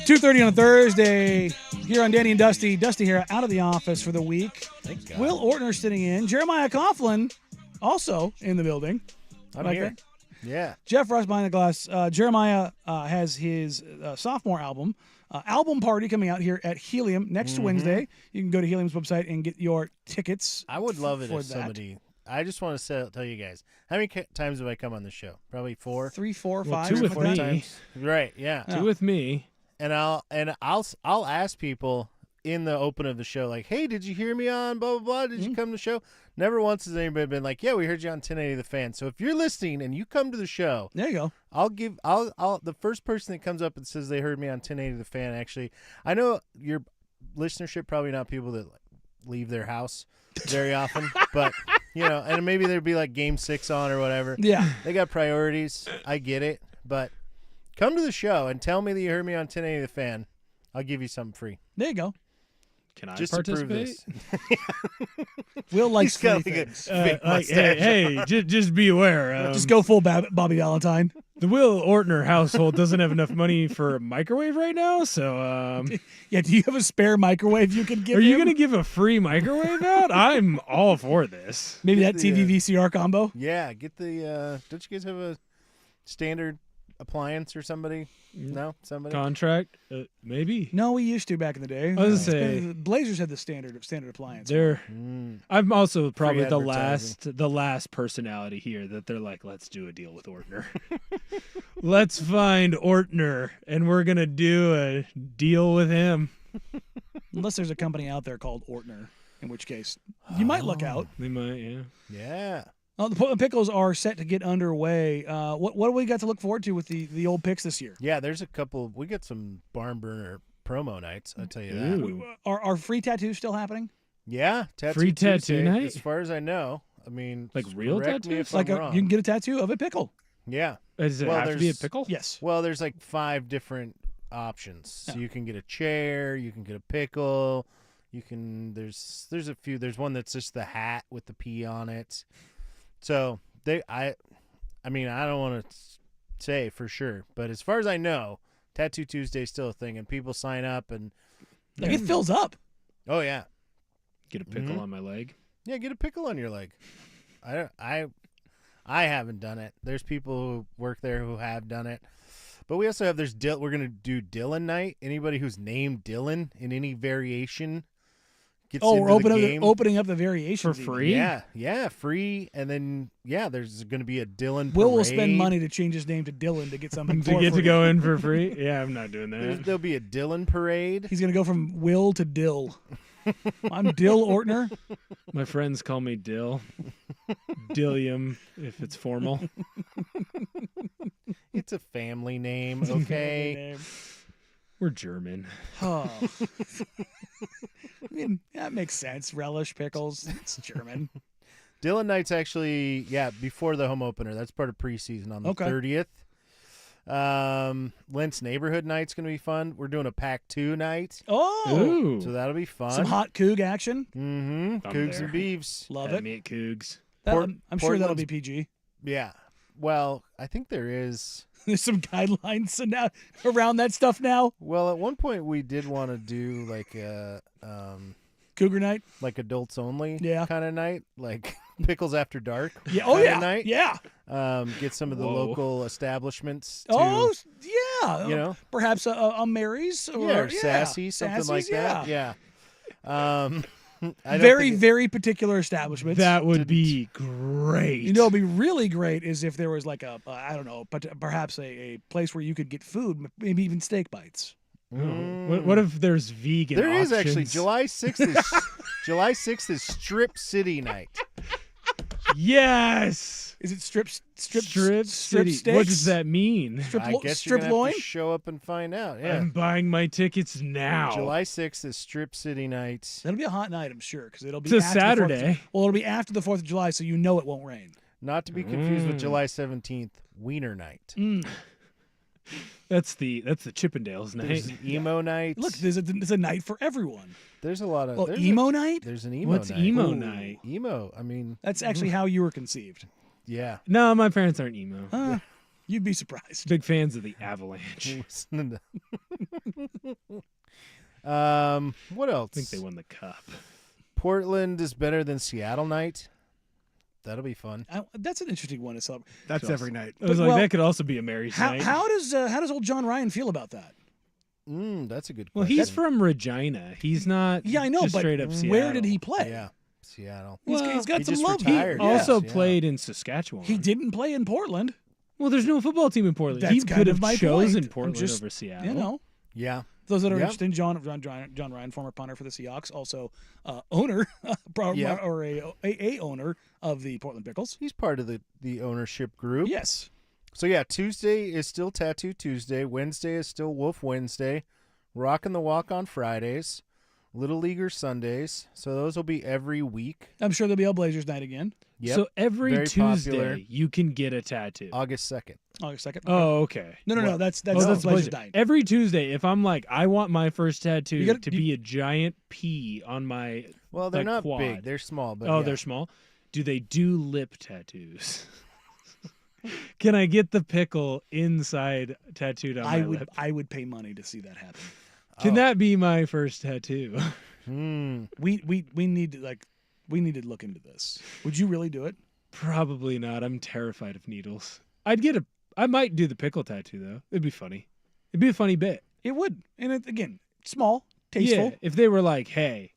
[SPEAKER 1] 2:30 on a Thursday here on Danny and Dusty. Dusty here out of the office for the week.
[SPEAKER 10] Thank God.
[SPEAKER 1] Will Ortner sitting in. Jeremiah Coughlin also in the building.
[SPEAKER 10] I'm
[SPEAKER 1] Like
[SPEAKER 10] here.
[SPEAKER 1] that.
[SPEAKER 10] Yeah.
[SPEAKER 1] Jeff Ross behind the glass. Jeremiah has his sophomore album party coming out here at Helium next Wednesday. You can go to Helium's website and get your tickets.
[SPEAKER 10] I would love it
[SPEAKER 1] for
[SPEAKER 10] if
[SPEAKER 1] that.
[SPEAKER 10] somebody. I just want to tell you guys, how many times have I come on the show? Probably 4.
[SPEAKER 1] 3, 4, 5.
[SPEAKER 3] Well, 2 with
[SPEAKER 1] something like that.
[SPEAKER 3] me.
[SPEAKER 10] Right. Yeah.
[SPEAKER 3] 2 with me.
[SPEAKER 10] And I'll ask people in the open of the show, like, hey, did you hear me on blah blah blah? Did you come to the show? Never once has anybody been like, yeah, we heard you on 1080 The Fan. So if you're listening and you come to the show,
[SPEAKER 1] There you go.
[SPEAKER 10] I'll the first person that comes up and says they heard me on 1080 The Fan. Actually, I know your listenership probably not people that leave their house very often, but and maybe there'd be like Game 6 on or whatever.
[SPEAKER 1] Yeah.
[SPEAKER 10] They got priorities. I get it, but come to the show and tell me that you heard me on 1080 The Fan. I'll give you something free.
[SPEAKER 1] There you go.
[SPEAKER 3] Can I
[SPEAKER 10] Just to prove
[SPEAKER 3] participate?
[SPEAKER 1] Will likes
[SPEAKER 10] He's got
[SPEAKER 1] free
[SPEAKER 10] like a
[SPEAKER 1] things.
[SPEAKER 10] big
[SPEAKER 3] Like,
[SPEAKER 10] mustache.
[SPEAKER 3] hey, just be aware.
[SPEAKER 1] Just go full Bobby Valentine.
[SPEAKER 3] The Will Ortner household doesn't have enough money for a microwave right now, so
[SPEAKER 1] Yeah, do you have a spare microwave you can give
[SPEAKER 3] are you
[SPEAKER 1] him?
[SPEAKER 3] going to give a free microwave out? I'm all for this.
[SPEAKER 1] Maybe that
[SPEAKER 10] the,
[SPEAKER 1] TV VCR combo?
[SPEAKER 10] Yeah, get the. Don't you guys have a standard appliance or somebody? No, somebody.
[SPEAKER 3] Contract? Maybe.
[SPEAKER 1] No, we used to back in the day.
[SPEAKER 3] I was gonna say-
[SPEAKER 1] Blazers had the standard appliance.
[SPEAKER 3] They're. I'm also probably the
[SPEAKER 10] advertising.
[SPEAKER 3] last personality here that they're like, let's do a deal with Ortner. Let's find Ortner, and we're gonna do a deal with him.
[SPEAKER 1] Unless there's a company out there called Ortner, in which case you might look out.
[SPEAKER 3] They might, yeah.
[SPEAKER 10] Yeah.
[SPEAKER 1] The Pickles are set to get underway. What do we got to look forward to with the old picks this year?
[SPEAKER 10] Yeah, there's a couple. We got some barn burner promo nights. I'll tell you that.
[SPEAKER 3] Ooh.
[SPEAKER 1] Are free tattoos still happening?
[SPEAKER 10] Yeah,
[SPEAKER 3] Free tattoo
[SPEAKER 10] Tuesday,
[SPEAKER 3] night?
[SPEAKER 10] As far as I know, I mean,
[SPEAKER 3] Like real
[SPEAKER 10] correct me
[SPEAKER 3] tattoos?
[SPEAKER 10] if
[SPEAKER 1] Like
[SPEAKER 10] I'm wrong.
[SPEAKER 1] you can get a tattoo of a pickle.
[SPEAKER 10] Yeah.
[SPEAKER 3] Does it
[SPEAKER 10] Well,
[SPEAKER 3] have to be a
[SPEAKER 10] there's-
[SPEAKER 3] pickle?
[SPEAKER 1] Yes.
[SPEAKER 10] Well, there's like 5 different options. So you can get a chair, you can get a pickle, you can. There's a few. There's one that's just the hat with the P on it. So I mean, I don't want to say for sure, but as far as I know, Tattoo Tuesday is still a thing, and people sign up and.
[SPEAKER 1] Like it fills up.
[SPEAKER 10] Oh yeah.
[SPEAKER 3] Get a pickle on my leg.
[SPEAKER 10] Yeah, get a pickle on your leg. I haven't done it. There's people who work there who have done it. But we also have we're going to do Dylan night. Anybody who's named Dylan in any variation gets
[SPEAKER 1] Oh,
[SPEAKER 10] into
[SPEAKER 1] we're
[SPEAKER 10] the game.
[SPEAKER 1] opening up the variations
[SPEAKER 3] For
[SPEAKER 1] even.
[SPEAKER 3] free?
[SPEAKER 10] Yeah, free. And then there's going to be a Dylan
[SPEAKER 1] Will
[SPEAKER 10] parade.
[SPEAKER 1] spend money to change his name to Dylan to get something
[SPEAKER 3] To
[SPEAKER 1] for
[SPEAKER 3] get to
[SPEAKER 1] free.
[SPEAKER 3] go in for free? Yeah, I'm not doing that.
[SPEAKER 10] There'll be a Dylan parade.
[SPEAKER 1] He's gonna go from Will to Dill. I'm Dill Ortner.
[SPEAKER 3] My friends call me Dill. Dillium, if it's formal.
[SPEAKER 10] It's a family name, okay?
[SPEAKER 3] We're German.
[SPEAKER 1] Oh. I mean, that makes sense. Relish pickles. It's German.
[SPEAKER 10] Dylan night's actually before the home opener. That's part of preseason on the
[SPEAKER 1] Okay.
[SPEAKER 10] 30th. Lent's neighborhood night's gonna be fun. We're doing a pack 2 night,
[SPEAKER 1] Oh,
[SPEAKER 3] Ooh.
[SPEAKER 10] so that'll be fun.
[SPEAKER 1] some hot Coug action.
[SPEAKER 10] Mm-hmm.
[SPEAKER 3] I'm
[SPEAKER 10] Cougs
[SPEAKER 3] there.
[SPEAKER 10] and Beeves.
[SPEAKER 1] Love
[SPEAKER 3] Have
[SPEAKER 1] it.
[SPEAKER 3] me at Cougs.
[SPEAKER 1] I'm sure that'll be
[SPEAKER 10] Portland's-
[SPEAKER 1] PG.
[SPEAKER 10] Yeah. Well, I think there is.
[SPEAKER 1] There's some guidelines so now around that stuff now.
[SPEAKER 10] Well, at one point we did want to do like a
[SPEAKER 1] Cougar night.
[SPEAKER 10] like adults only
[SPEAKER 1] Yeah.
[SPEAKER 10] kind of night, like Pickles After Dark.
[SPEAKER 1] Yeah. Oh
[SPEAKER 10] kinda
[SPEAKER 1] yeah.
[SPEAKER 10] night.
[SPEAKER 1] Yeah.
[SPEAKER 10] Get some of the
[SPEAKER 3] Whoa.
[SPEAKER 10] local establishments. To,
[SPEAKER 1] Oh yeah.
[SPEAKER 10] you know,
[SPEAKER 1] perhaps a Mary's or
[SPEAKER 10] or Sassy, something like
[SPEAKER 1] Sassy's,
[SPEAKER 10] that. Yeah. I don't
[SPEAKER 1] Very,
[SPEAKER 10] think
[SPEAKER 1] very particular establishments.
[SPEAKER 3] That would be great.
[SPEAKER 1] You know, it'd be really great is if there was like I don't know, but perhaps a place where you could get food, maybe even steak bites.
[SPEAKER 3] What if there's vegan
[SPEAKER 10] There is actually
[SPEAKER 3] options?
[SPEAKER 10] July 6th. July 6th is Strip City night.
[SPEAKER 3] Yes.
[SPEAKER 1] Is it strip
[SPEAKER 3] City.
[SPEAKER 1] steaks?
[SPEAKER 3] What does that mean?
[SPEAKER 1] Strip,
[SPEAKER 10] I guess you're
[SPEAKER 1] strip
[SPEAKER 10] gonna have
[SPEAKER 1] loin?
[SPEAKER 10] to show up and find out. Yeah.
[SPEAKER 3] I'm buying my tickets now.
[SPEAKER 10] July 6th is Strip City night.
[SPEAKER 1] That'll be a hot night, I'm sure, because it'll be
[SPEAKER 3] It's a
[SPEAKER 1] after the 4th of
[SPEAKER 3] Saturday.
[SPEAKER 1] Well, it'll be after the 4th of July, so you know it won't rain.
[SPEAKER 10] Not to be confused with July 17th, Wiener night.
[SPEAKER 3] That's the Chippendales night.
[SPEAKER 10] There's an emo night.
[SPEAKER 1] Look, there's a night for everyone.
[SPEAKER 10] There's a lot of
[SPEAKER 1] Oh,
[SPEAKER 10] there's
[SPEAKER 1] emo
[SPEAKER 10] a,
[SPEAKER 1] night?
[SPEAKER 10] There's an emo
[SPEAKER 3] What's
[SPEAKER 10] night.
[SPEAKER 3] emo
[SPEAKER 10] Ooh,
[SPEAKER 3] night?
[SPEAKER 10] Emo. I mean,
[SPEAKER 1] That's actually how you were conceived.
[SPEAKER 10] yeah.
[SPEAKER 3] No, my parents aren't emo.
[SPEAKER 1] You'd be surprised.
[SPEAKER 3] Big fans of the Avalanche.
[SPEAKER 10] Listening to what else?
[SPEAKER 3] I think they won the cup.
[SPEAKER 10] Portland is better than Seattle night. That'll be fun.
[SPEAKER 1] That's an interesting one to celebrate.
[SPEAKER 2] That's every night.
[SPEAKER 3] I was like, that could also be a Mary's night.
[SPEAKER 1] How does old John Ryan feel about that?
[SPEAKER 10] That's a good question.
[SPEAKER 3] Well, he's from Regina. He's not.
[SPEAKER 1] Yeah, I know,
[SPEAKER 3] just
[SPEAKER 1] but
[SPEAKER 3] straight up Seattle.
[SPEAKER 1] where did he play?
[SPEAKER 10] Yeah, Seattle.
[SPEAKER 1] He's got
[SPEAKER 10] he
[SPEAKER 1] some
[SPEAKER 10] just
[SPEAKER 1] love.
[SPEAKER 10] retired.
[SPEAKER 3] He also
[SPEAKER 10] Yeah.
[SPEAKER 3] played in Saskatchewan.
[SPEAKER 1] He didn't play in Portland.
[SPEAKER 3] Well, there's no football team in Portland.
[SPEAKER 1] That's
[SPEAKER 3] He
[SPEAKER 1] kind
[SPEAKER 3] could
[SPEAKER 1] of
[SPEAKER 3] have
[SPEAKER 1] my
[SPEAKER 3] chosen
[SPEAKER 1] point.
[SPEAKER 3] Portland
[SPEAKER 1] Just,
[SPEAKER 3] over Seattle.
[SPEAKER 1] You know,
[SPEAKER 10] Yeah.
[SPEAKER 1] those that are
[SPEAKER 10] Yep.
[SPEAKER 1] interested in John Ryan, former punter for the Seahawks, also owner or a owner of the Portland Pickles.
[SPEAKER 10] He's part of the ownership group.
[SPEAKER 1] Yes.
[SPEAKER 10] So yeah, Tuesday is still Tattoo Tuesday. Wednesday is still Wolf Wednesday. Rockin' the Walk on Fridays. Little Leaguer Sundays. So those will be every week.
[SPEAKER 1] I'm sure there'll be a Blazers night again.
[SPEAKER 10] Yep.
[SPEAKER 3] So every
[SPEAKER 10] Very
[SPEAKER 3] Tuesday
[SPEAKER 10] popular.
[SPEAKER 3] you can get a tattoo.
[SPEAKER 10] August 2nd.
[SPEAKER 1] August 2nd.
[SPEAKER 3] Oh, okay.
[SPEAKER 1] No. That's
[SPEAKER 3] Blazers
[SPEAKER 1] Blazers night.
[SPEAKER 3] Every Tuesday, if I'm like, I want my first tattoo to
[SPEAKER 1] you-
[SPEAKER 3] be a giant P on my
[SPEAKER 10] Well, they're not
[SPEAKER 3] quad.
[SPEAKER 10] big. They're small. But
[SPEAKER 3] Oh,
[SPEAKER 10] yeah.
[SPEAKER 3] they're small. Do they do lip tattoos? Can I get the pickle inside tattooed on my lip?
[SPEAKER 1] I would pay money to see that happen.
[SPEAKER 3] Can that be my first tattoo?
[SPEAKER 1] We need to look into this. Would you really do it?
[SPEAKER 3] Probably not. I'm terrified of needles. I might do the pickle tattoo though. It'd be funny. It'd be a funny bit.
[SPEAKER 1] It would. And again, small, tasteful.
[SPEAKER 3] Yeah, if they were like, "Hey,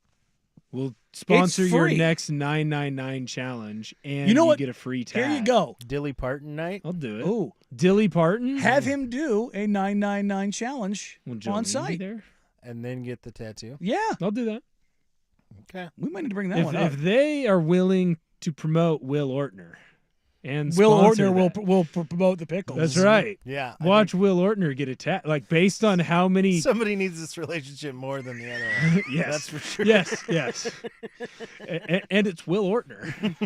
[SPEAKER 3] we'll sponsor your
[SPEAKER 1] free.
[SPEAKER 3] next 999 challenge and
[SPEAKER 1] You know what?
[SPEAKER 3] get a free tat."
[SPEAKER 1] Here you go.
[SPEAKER 10] Dilly Parton night.
[SPEAKER 3] I'll do it.
[SPEAKER 1] Oh,
[SPEAKER 3] Dilly Parton.
[SPEAKER 1] have him do a 999 challenge
[SPEAKER 3] Will
[SPEAKER 1] on
[SPEAKER 3] Jolene be
[SPEAKER 1] site.
[SPEAKER 3] there?
[SPEAKER 10] And then get the tattoo.
[SPEAKER 1] Yeah,
[SPEAKER 3] I'll do that.
[SPEAKER 10] Okay.
[SPEAKER 1] we might need to bring that one up.
[SPEAKER 3] If they are willing to promote Will Ortner and
[SPEAKER 1] Will
[SPEAKER 3] sponsor
[SPEAKER 1] Ortner
[SPEAKER 3] that.
[SPEAKER 1] will promote the pickles.
[SPEAKER 3] That's right.
[SPEAKER 10] Yeah. I
[SPEAKER 3] Watch Will Ortner get a tat. Like based on how many.
[SPEAKER 10] Somebody needs this relationship more than the other one.
[SPEAKER 3] Yes,
[SPEAKER 10] That's for sure.
[SPEAKER 3] Yes. And it's Will Ortner.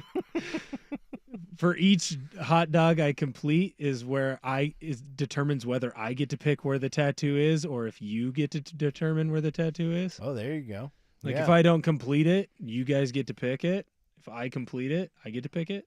[SPEAKER 3] For each hot dog I complete is where determines whether I get to pick where the tattoo is or if you get to determine where the tattoo is.
[SPEAKER 10] Oh, there you go.
[SPEAKER 3] Like
[SPEAKER 10] Yeah.
[SPEAKER 3] if I don't complete it, you guys get to pick it. If I complete it, I get to pick it.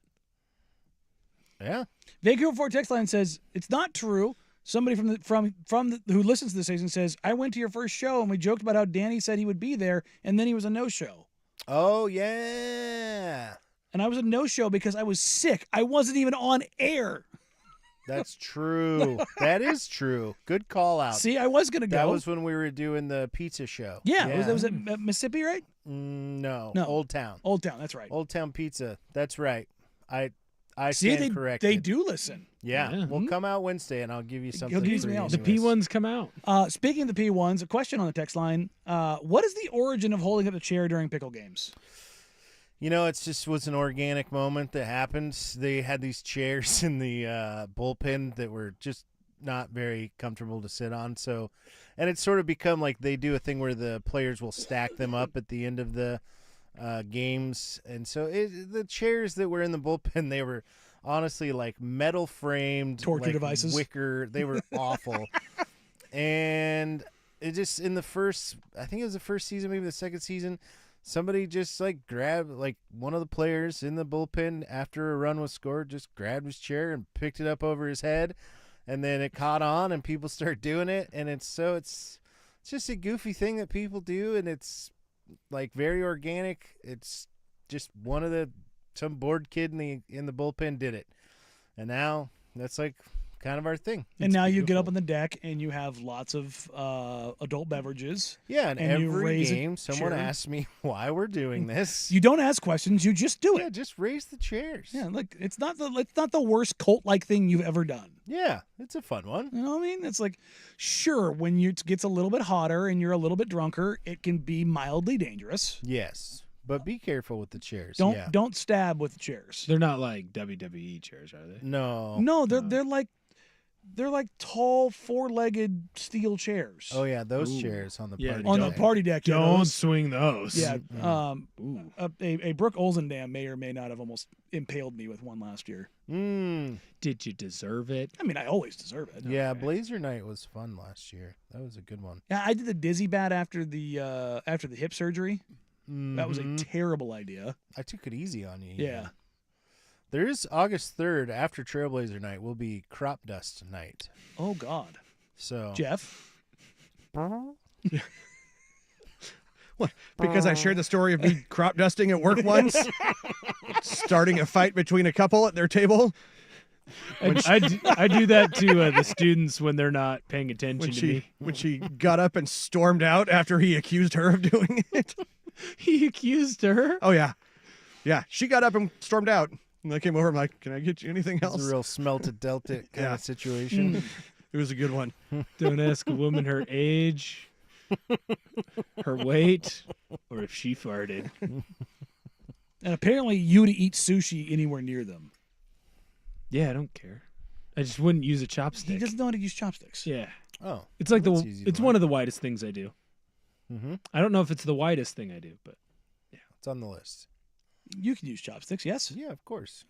[SPEAKER 10] Yeah.
[SPEAKER 1] Vancouver Fort text line says it's not true. Somebody who listens to the station says I went to your first show and we joked about how Danny said he would be there and then he was a no-show.
[SPEAKER 10] Oh, yeah.
[SPEAKER 1] And I was a no-show because I was sick. I wasn't even on air.
[SPEAKER 10] That's true. That is true. Good call out.
[SPEAKER 1] See, I was gonna go.
[SPEAKER 10] That was when we were doing the pizza show.
[SPEAKER 1] Yeah. That was at Mississippi, right?
[SPEAKER 10] No.
[SPEAKER 1] No.
[SPEAKER 10] Old Town.
[SPEAKER 1] Old Town. That's right.
[SPEAKER 10] Old Town Pizza. That's right. I
[SPEAKER 1] See,
[SPEAKER 10] stand corrected.
[SPEAKER 1] they do listen.
[SPEAKER 10] Yeah.
[SPEAKER 3] Yeah.
[SPEAKER 10] We'll come out Wednesday and I'll give you something.
[SPEAKER 1] give you
[SPEAKER 10] free
[SPEAKER 1] something else.
[SPEAKER 3] The
[SPEAKER 10] anyways.
[SPEAKER 3] P1s come out.
[SPEAKER 1] Speaking of the P1s, a question on the text line. What is the origin of holding up a chair during pickle games?
[SPEAKER 10] You know, it's just was an organic moment that happened. They had these chairs in the bullpen that were just not very comfortable to sit on. So, and it's sort of become like they do a thing where the players will stack them up at the end of the games. And so the chairs that were in the bullpen, they were honestly like metal framed
[SPEAKER 1] Torture
[SPEAKER 10] like
[SPEAKER 1] devices.
[SPEAKER 10] wicker. They were awful. And it just I think it was the first season, maybe the second season, somebody just like grabbed like one of the players in the bullpen after a run was scored, just grabbed his chair and picked it up over his head, and then it caught on and people start doing it, and it's just a goofy thing that people do, and it's like very organic. It's just some bored kid in the bullpen did it, and now that's like kind of our thing.
[SPEAKER 1] And now you get up on the deck and you have lots of adult beverages.
[SPEAKER 10] Yeah, and
[SPEAKER 1] you
[SPEAKER 10] every
[SPEAKER 1] raise a
[SPEAKER 10] game someone
[SPEAKER 1] chair.
[SPEAKER 10] asks me why we're doing this.
[SPEAKER 1] You don't ask questions, you just do
[SPEAKER 10] Yeah,
[SPEAKER 1] it.
[SPEAKER 10] just raise the chairs.
[SPEAKER 1] Yeah, look, it's not the worst cult-like thing you've ever done.
[SPEAKER 10] Yeah, it's a fun one.
[SPEAKER 1] You know what I mean? It's like, sure, when it gets a little bit hotter and you're a little bit drunker, it can be mildly dangerous.
[SPEAKER 10] Yes, but be careful with the chairs.
[SPEAKER 1] Don't stab with the chairs.
[SPEAKER 3] They're not like WWE chairs, are they?
[SPEAKER 10] No.
[SPEAKER 1] No, they're like tall four-legged steel chairs.
[SPEAKER 10] Oh yeah, those
[SPEAKER 3] Ooh.
[SPEAKER 10] chairs on the
[SPEAKER 3] Yeah,
[SPEAKER 10] party
[SPEAKER 1] on the
[SPEAKER 10] deck.
[SPEAKER 1] party deck. yeah,
[SPEAKER 3] Don't
[SPEAKER 1] those-
[SPEAKER 3] swing those.
[SPEAKER 1] Yeah,
[SPEAKER 3] Ooh.
[SPEAKER 1] a Brooke Olsendam may or may not have almost impaled me with one last year.
[SPEAKER 3] Did you deserve it?
[SPEAKER 1] I mean, I always deserve it.
[SPEAKER 10] Yeah, Blazer Night was fun last year. That was a good one.
[SPEAKER 1] Yeah, I did the dizzy bat after the hip surgery. That was a
[SPEAKER 10] Mhm.
[SPEAKER 1] terrible idea.
[SPEAKER 10] I took it easy on you.
[SPEAKER 1] Yeah.
[SPEAKER 10] There is August 3rd after Trailblazer Night will be Crop Dust Night.
[SPEAKER 1] Oh God.
[SPEAKER 10] So
[SPEAKER 1] Jeff.
[SPEAKER 2] What? Because I shared the story of me crop dusting at work once, starting a fight between a couple at their table.
[SPEAKER 3] I do that to the students when they're not paying attention to me.
[SPEAKER 2] When she got up and stormed out after he accused her of doing it.
[SPEAKER 3] He accused her?
[SPEAKER 2] Oh, yeah. Yeah, she got up and stormed out. And I came over, I'm like, can I get you anything else?
[SPEAKER 10] It's a real smelted delta kind of situation.
[SPEAKER 2] It was a good one.
[SPEAKER 3] Don't ask a woman her age, her weight, or if she farted.
[SPEAKER 1] And apparently you to eat sushi anywhere near them.
[SPEAKER 3] Yeah, I don't care. I just wouldn't use a chopstick.
[SPEAKER 1] He doesn't know how to use chopsticks.
[SPEAKER 3] Yeah.
[SPEAKER 10] Oh.
[SPEAKER 3] It's like
[SPEAKER 10] that's easy to
[SPEAKER 3] it's
[SPEAKER 10] learn.
[SPEAKER 3] one of the widest things I do.
[SPEAKER 10] Mm-hmm.
[SPEAKER 3] I don't know if it's the widest thing I do, but
[SPEAKER 10] Yeah, it's on the list.
[SPEAKER 1] You can use chopsticks, yes?
[SPEAKER 10] Yeah, of course.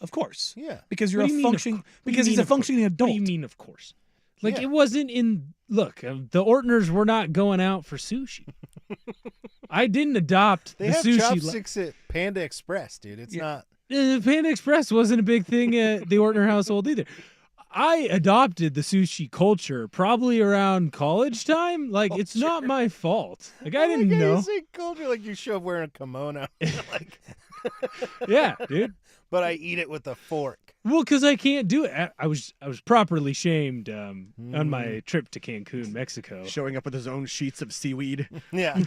[SPEAKER 1] Of course.
[SPEAKER 10] Yeah.
[SPEAKER 1] Because you're
[SPEAKER 3] What
[SPEAKER 1] a
[SPEAKER 3] do you mean,
[SPEAKER 1] functioning
[SPEAKER 3] What do you
[SPEAKER 1] because he's
[SPEAKER 3] mean,
[SPEAKER 1] a
[SPEAKER 3] of course?
[SPEAKER 1] functioning adult.
[SPEAKER 3] What do you mean, of course? Like,
[SPEAKER 10] Yeah.
[SPEAKER 3] it wasn't in... Look, the Ortners were not going out for sushi. I didn't adopt
[SPEAKER 10] They
[SPEAKER 3] the
[SPEAKER 10] have
[SPEAKER 3] sushi...
[SPEAKER 10] chopsticks at Panda Express, dude. It's not...
[SPEAKER 3] Panda Express wasn't a big thing at the Ortner household either. I adopted the sushi culture probably around college time. Like, it's not my fault. Like, I didn't know.
[SPEAKER 10] You say culture like you show up wearing a kimono. like,
[SPEAKER 3] Yeah, dude.
[SPEAKER 10] but I eat it with a fork.
[SPEAKER 3] Well, because I can't do it. I was properly shamed on my trip to Cancun, Mexico.
[SPEAKER 2] Showing up with his own sheets of seaweed.
[SPEAKER 10] Yeah.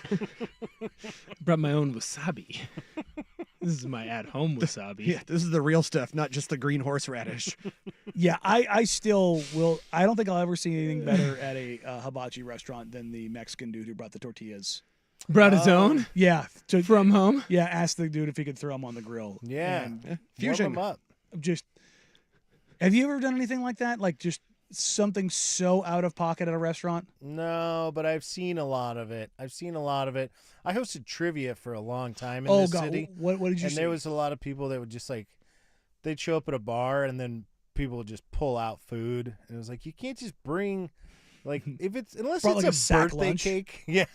[SPEAKER 3] Brought my own wasabi. This is my at-home wasabi.
[SPEAKER 2] Yeah, this is the real stuff, not just the green horseradish.
[SPEAKER 1] Yeah, I still will. I don't think I'll ever see anything better at a hibachi restaurant than the Mexican dude who brought the tortillas.
[SPEAKER 3] Brought his own
[SPEAKER 1] Yeah,
[SPEAKER 3] from home.
[SPEAKER 1] Yeah, asked the dude if he could throw them on the grill.
[SPEAKER 10] Yeah.
[SPEAKER 1] And
[SPEAKER 2] Fusion.
[SPEAKER 10] Warm 'em up.
[SPEAKER 1] just, have you ever done anything like that? Like just something so out of pocket at a restaurant?
[SPEAKER 10] No, but I've seen a lot of it. I hosted trivia for a long time in
[SPEAKER 1] Oh
[SPEAKER 10] this
[SPEAKER 1] God,
[SPEAKER 10] city.
[SPEAKER 1] what did you
[SPEAKER 10] And
[SPEAKER 1] see?
[SPEAKER 10] there was a lot of people that would just like, they'd show up at a bar and then people would just pull out food. And it was like, you can't just bring, like, unless
[SPEAKER 1] Brought,
[SPEAKER 10] it's
[SPEAKER 1] like, a
[SPEAKER 10] a
[SPEAKER 1] sack
[SPEAKER 10] birthday
[SPEAKER 1] lunch.
[SPEAKER 10] cake. Yeah.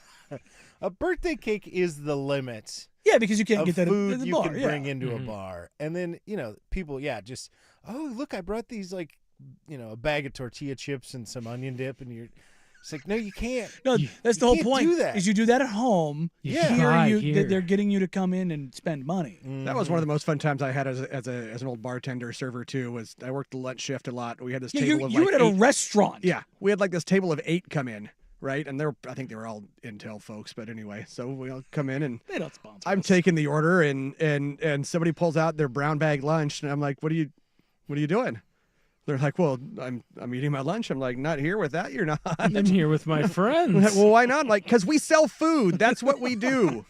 [SPEAKER 10] A birthday cake is the limit
[SPEAKER 1] Yeah, because you can't
[SPEAKER 10] of
[SPEAKER 1] get that
[SPEAKER 10] food
[SPEAKER 1] at the
[SPEAKER 10] you
[SPEAKER 1] bar.
[SPEAKER 10] can
[SPEAKER 1] yeah.
[SPEAKER 10] bring into a bar. And then, people, just, oh, look, I brought these, like, a bag of tortilla chips and some onion dip. And it's like, no, you can't.
[SPEAKER 1] No, that's the whole
[SPEAKER 10] can't
[SPEAKER 1] point.
[SPEAKER 10] do that.
[SPEAKER 1] Is you do that at home.
[SPEAKER 10] Yeah.
[SPEAKER 1] Here, they're getting you to come in and spend money.
[SPEAKER 2] That was one of the most fun times I had as an old bartender server too. Was I worked the lunch shift a lot. We had this
[SPEAKER 1] Yeah,
[SPEAKER 2] table of
[SPEAKER 1] you
[SPEAKER 2] like
[SPEAKER 1] were at a
[SPEAKER 2] 8
[SPEAKER 1] restaurant.
[SPEAKER 2] Yeah, we had like this table of 8 come in, right? And I think they were all Intel folks, but anyway, so we all come in and
[SPEAKER 1] They don't sponsor
[SPEAKER 2] I'm
[SPEAKER 1] us.
[SPEAKER 2] taking the order and somebody pulls out their brown bag lunch and I'm like, what are you doing? They're like, well, I'm eating my lunch. I'm like, not here with that. You're not.
[SPEAKER 3] I'm here with my
[SPEAKER 2] I'm like,
[SPEAKER 3] friends.
[SPEAKER 2] well, why not? Like, because we sell food. That's what we do.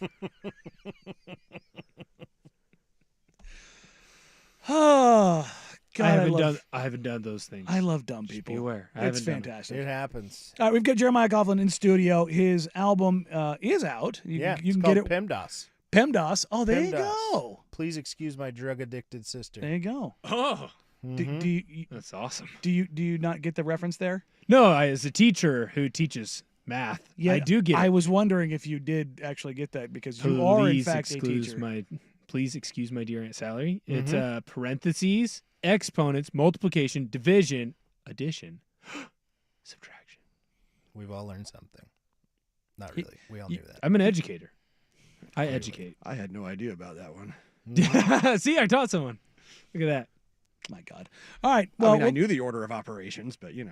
[SPEAKER 1] Oh, God,
[SPEAKER 3] I haven't done those things.
[SPEAKER 1] I love dumb
[SPEAKER 3] Just
[SPEAKER 1] people.
[SPEAKER 3] be aware. I
[SPEAKER 1] It's
[SPEAKER 3] haven't done it.
[SPEAKER 1] fantastic.
[SPEAKER 10] It happens.
[SPEAKER 1] All right, we've got Jeremiah Coughlin in studio. His album is out. You
[SPEAKER 10] Yeah,
[SPEAKER 1] can
[SPEAKER 10] it's
[SPEAKER 1] get
[SPEAKER 10] called
[SPEAKER 1] it.
[SPEAKER 10] PEMDAS.
[SPEAKER 1] PEMDAS. Oh, there you
[SPEAKER 10] PEMDAS.
[SPEAKER 1] go.
[SPEAKER 10] Please excuse my drug-addicted sister.
[SPEAKER 1] There you go.
[SPEAKER 3] Oh,
[SPEAKER 1] Do you
[SPEAKER 3] that's awesome.
[SPEAKER 1] do you not get the reference there?
[SPEAKER 3] No, as a teacher who teaches math, I do get
[SPEAKER 1] I
[SPEAKER 3] it.
[SPEAKER 1] was wondering if you did actually get that because you are in fact a teacher.
[SPEAKER 3] Please excuse my dear Aunt Sally. It's parentheses, exponents, multiplication, division, addition, subtraction.
[SPEAKER 10] We've all learned something. Not really. We all knew that.
[SPEAKER 3] I'm an educator. I educate.
[SPEAKER 2] I had no idea about that one.
[SPEAKER 3] See, I taught someone. Look at that.
[SPEAKER 1] My God. All right. Well,
[SPEAKER 2] I knew the order of operations, but
[SPEAKER 1] you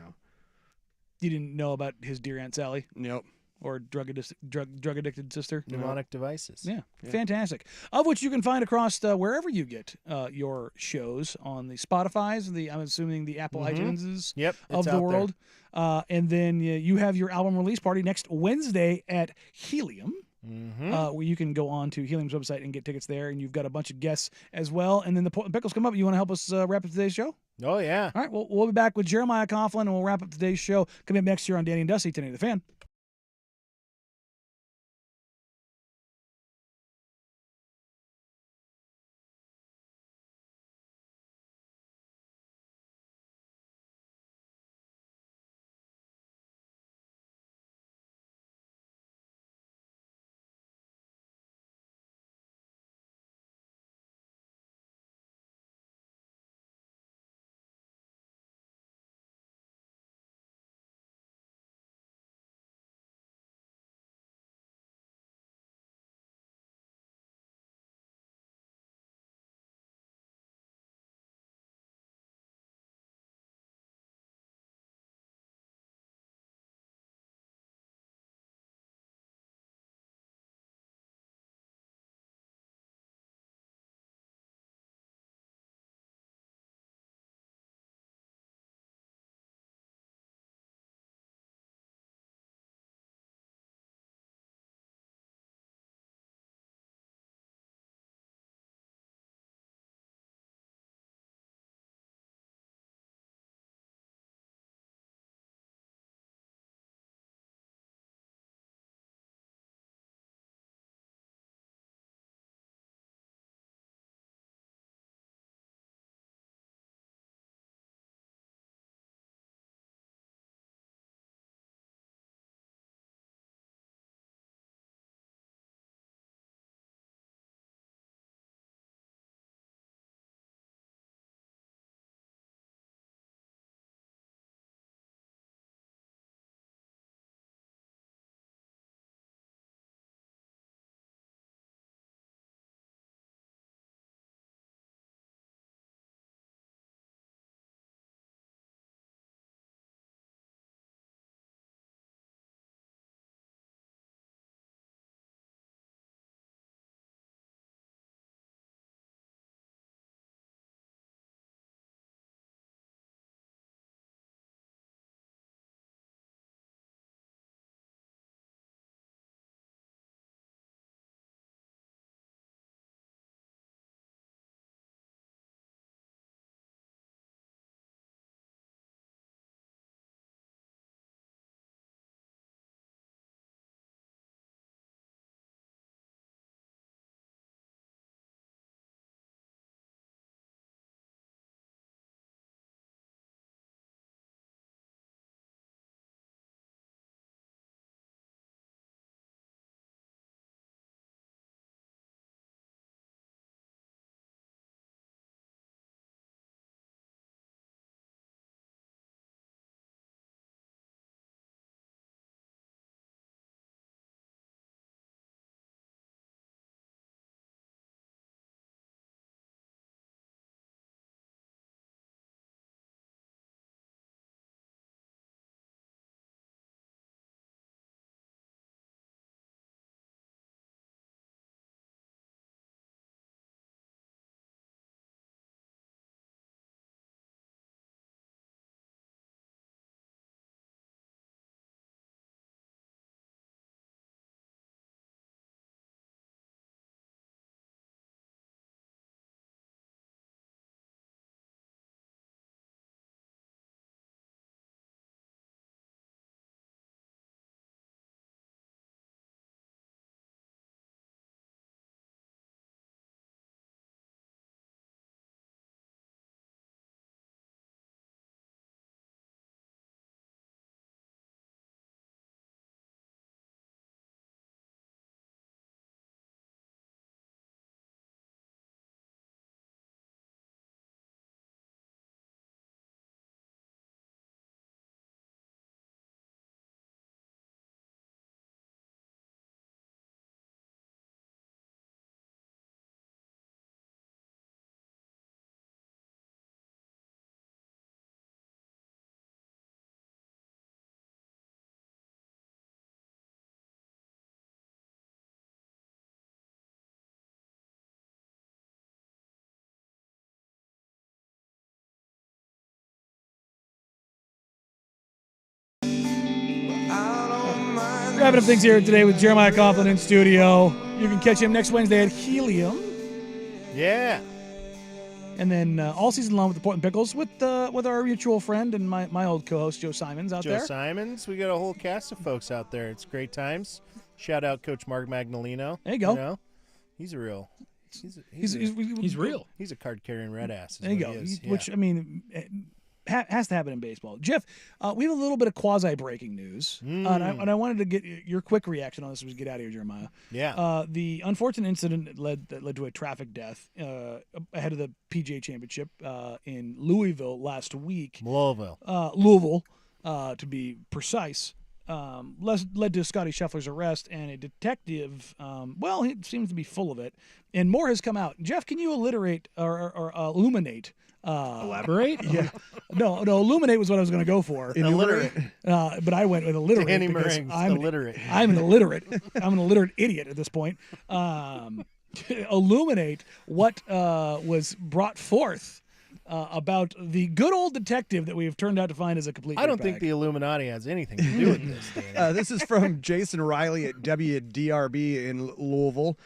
[SPEAKER 1] didn't know about his dear Aunt Sally
[SPEAKER 2] Nope.
[SPEAKER 1] or drug addicted sister.
[SPEAKER 10] Mnemonic devices.
[SPEAKER 1] Yeah, fantastic. Of which you can find across wherever you get your shows on the Spotify's, I'm assuming the Apple iTunes
[SPEAKER 10] Yep,
[SPEAKER 1] of
[SPEAKER 10] it's
[SPEAKER 1] the
[SPEAKER 10] out
[SPEAKER 1] world. And then you have your album release party next Wednesday at Helium. Where you can go on to Helium's website and get tickets there, and you've got a bunch of guests as well. And then the pickles come up. You want to help us wrap up today's show?
[SPEAKER 10] Oh, yeah.
[SPEAKER 1] All right, well, we'll be back with Jeremiah Coughlin, and we'll wrap up today's show. Coming up next year on Danny and Dusty, 1080 The Fan. Wrapping up things here today with Jeremiah Coughlin in studio. You can catch him next Wednesday at Helium.
[SPEAKER 10] Yeah.
[SPEAKER 1] And then all season long with the Portland Pickles with our mutual friend and my old co-host Joe Simons out there.
[SPEAKER 10] Joe Simons. We got a whole cast of folks out there. It's great times. Shout out Coach Mark Magnolino.
[SPEAKER 1] There you go.
[SPEAKER 10] You know, he's a real. He's
[SPEAKER 3] real.
[SPEAKER 10] He's a card carrying red ass.
[SPEAKER 1] There you go. Which I mean, has to happen in baseball. Jeff, we have a little bit of quasi breaking news, and I wanted to get your quick reaction on this as we get out of here, Jeremiah.
[SPEAKER 10] Yeah.
[SPEAKER 1] The unfortunate incident that led to a traffic death ahead of the PGA Championship in Louisville last week.
[SPEAKER 10] Louisville,
[SPEAKER 1] to be precise. Led to Scottie Scheffler's arrest, and a detective, he seems to be full of it, and more has come out. Jeff, can you alliterate or illuminate?
[SPEAKER 3] Elaborate?
[SPEAKER 1] Yeah. No, illuminate was what I was going to go for.
[SPEAKER 10] Illiterate.
[SPEAKER 1] But I went with illiterate.
[SPEAKER 10] Danny
[SPEAKER 1] because
[SPEAKER 10] Meringue's
[SPEAKER 1] I'm
[SPEAKER 10] illiterate.
[SPEAKER 1] I'm an illiterate. I'm an illiterate idiot at this point. Illuminate what was brought forth about the good old detective that we have turned out to find as a complete.
[SPEAKER 10] I don't think the Illuminati has anything to do with this, Danny.
[SPEAKER 2] This is from Jason Riley at WDRB in Louisville.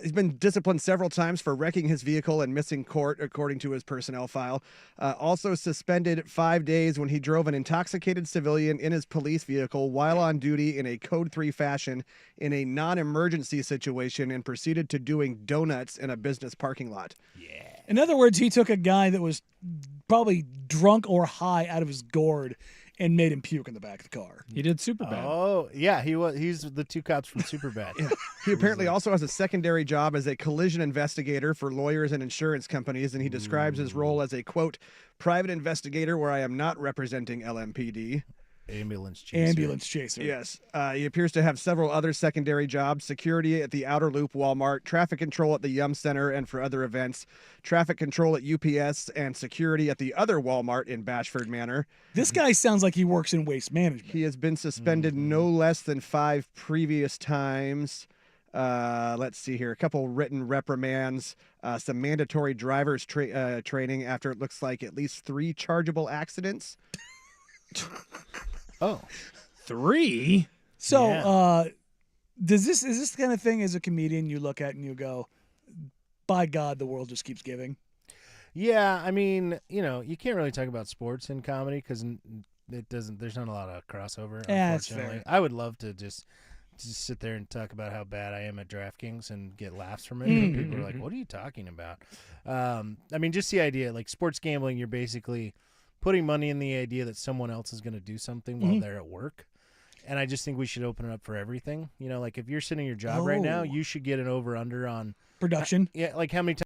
[SPEAKER 2] He's been disciplined several times for wrecking his vehicle and missing court, according to his personnel file. Also suspended 5 days when he drove an intoxicated civilian in his police vehicle while on duty in a Code 3 fashion in a non-emergency situation and proceeded to doing donuts in a business parking lot.
[SPEAKER 10] Yeah.
[SPEAKER 1] In other words, he took a guy that was probably drunk or high out of his gourd and made him puke in the back of the car.
[SPEAKER 3] He did Superbad.
[SPEAKER 10] Oh, yeah, he's the two cops from Superbad.
[SPEAKER 2] Yeah. He apparently also has a secondary job as a collision investigator for lawyers and insurance companies, and he describes his role as a, quote, private investigator where I am not representing LMPD.
[SPEAKER 10] Ambulance chaser.
[SPEAKER 2] Yes. He appears to have several other secondary jobs: security at the Outer Loop Walmart, traffic control at the Yum Center and for other events, traffic control at UPS, and security at the other Walmart in Bashford Manor.
[SPEAKER 1] This guy sounds like he works in waste management.
[SPEAKER 2] He has been suspended no less than 5 previous times. Let's see here. A couple written reprimands, some mandatory driver's training after it looks like at least 3 chargeable accidents.
[SPEAKER 10] Oh,
[SPEAKER 3] 3?
[SPEAKER 1] So,
[SPEAKER 10] Yeah.
[SPEAKER 1] is this the kind of thing as a comedian you look at and you go, by God, the world just keeps giving?
[SPEAKER 10] Yeah, I mean, you can't really talk about sports in comedy because it doesn't. There's not a lot of crossover.
[SPEAKER 1] Yeah, that's
[SPEAKER 10] Unfortunately,
[SPEAKER 1] fair.
[SPEAKER 10] I would love to just sit there and talk about how bad I am at DraftKings and get laughs from it. But people are like, "What are you talking about?" I mean, just the idea, like sports gambling, you're basically putting money in the idea that someone else is going to do something while they're at work. And I just think we should open it up for everything. Like if you're sitting your job right now, you should get an over-under on
[SPEAKER 1] Production.
[SPEAKER 10] like how many times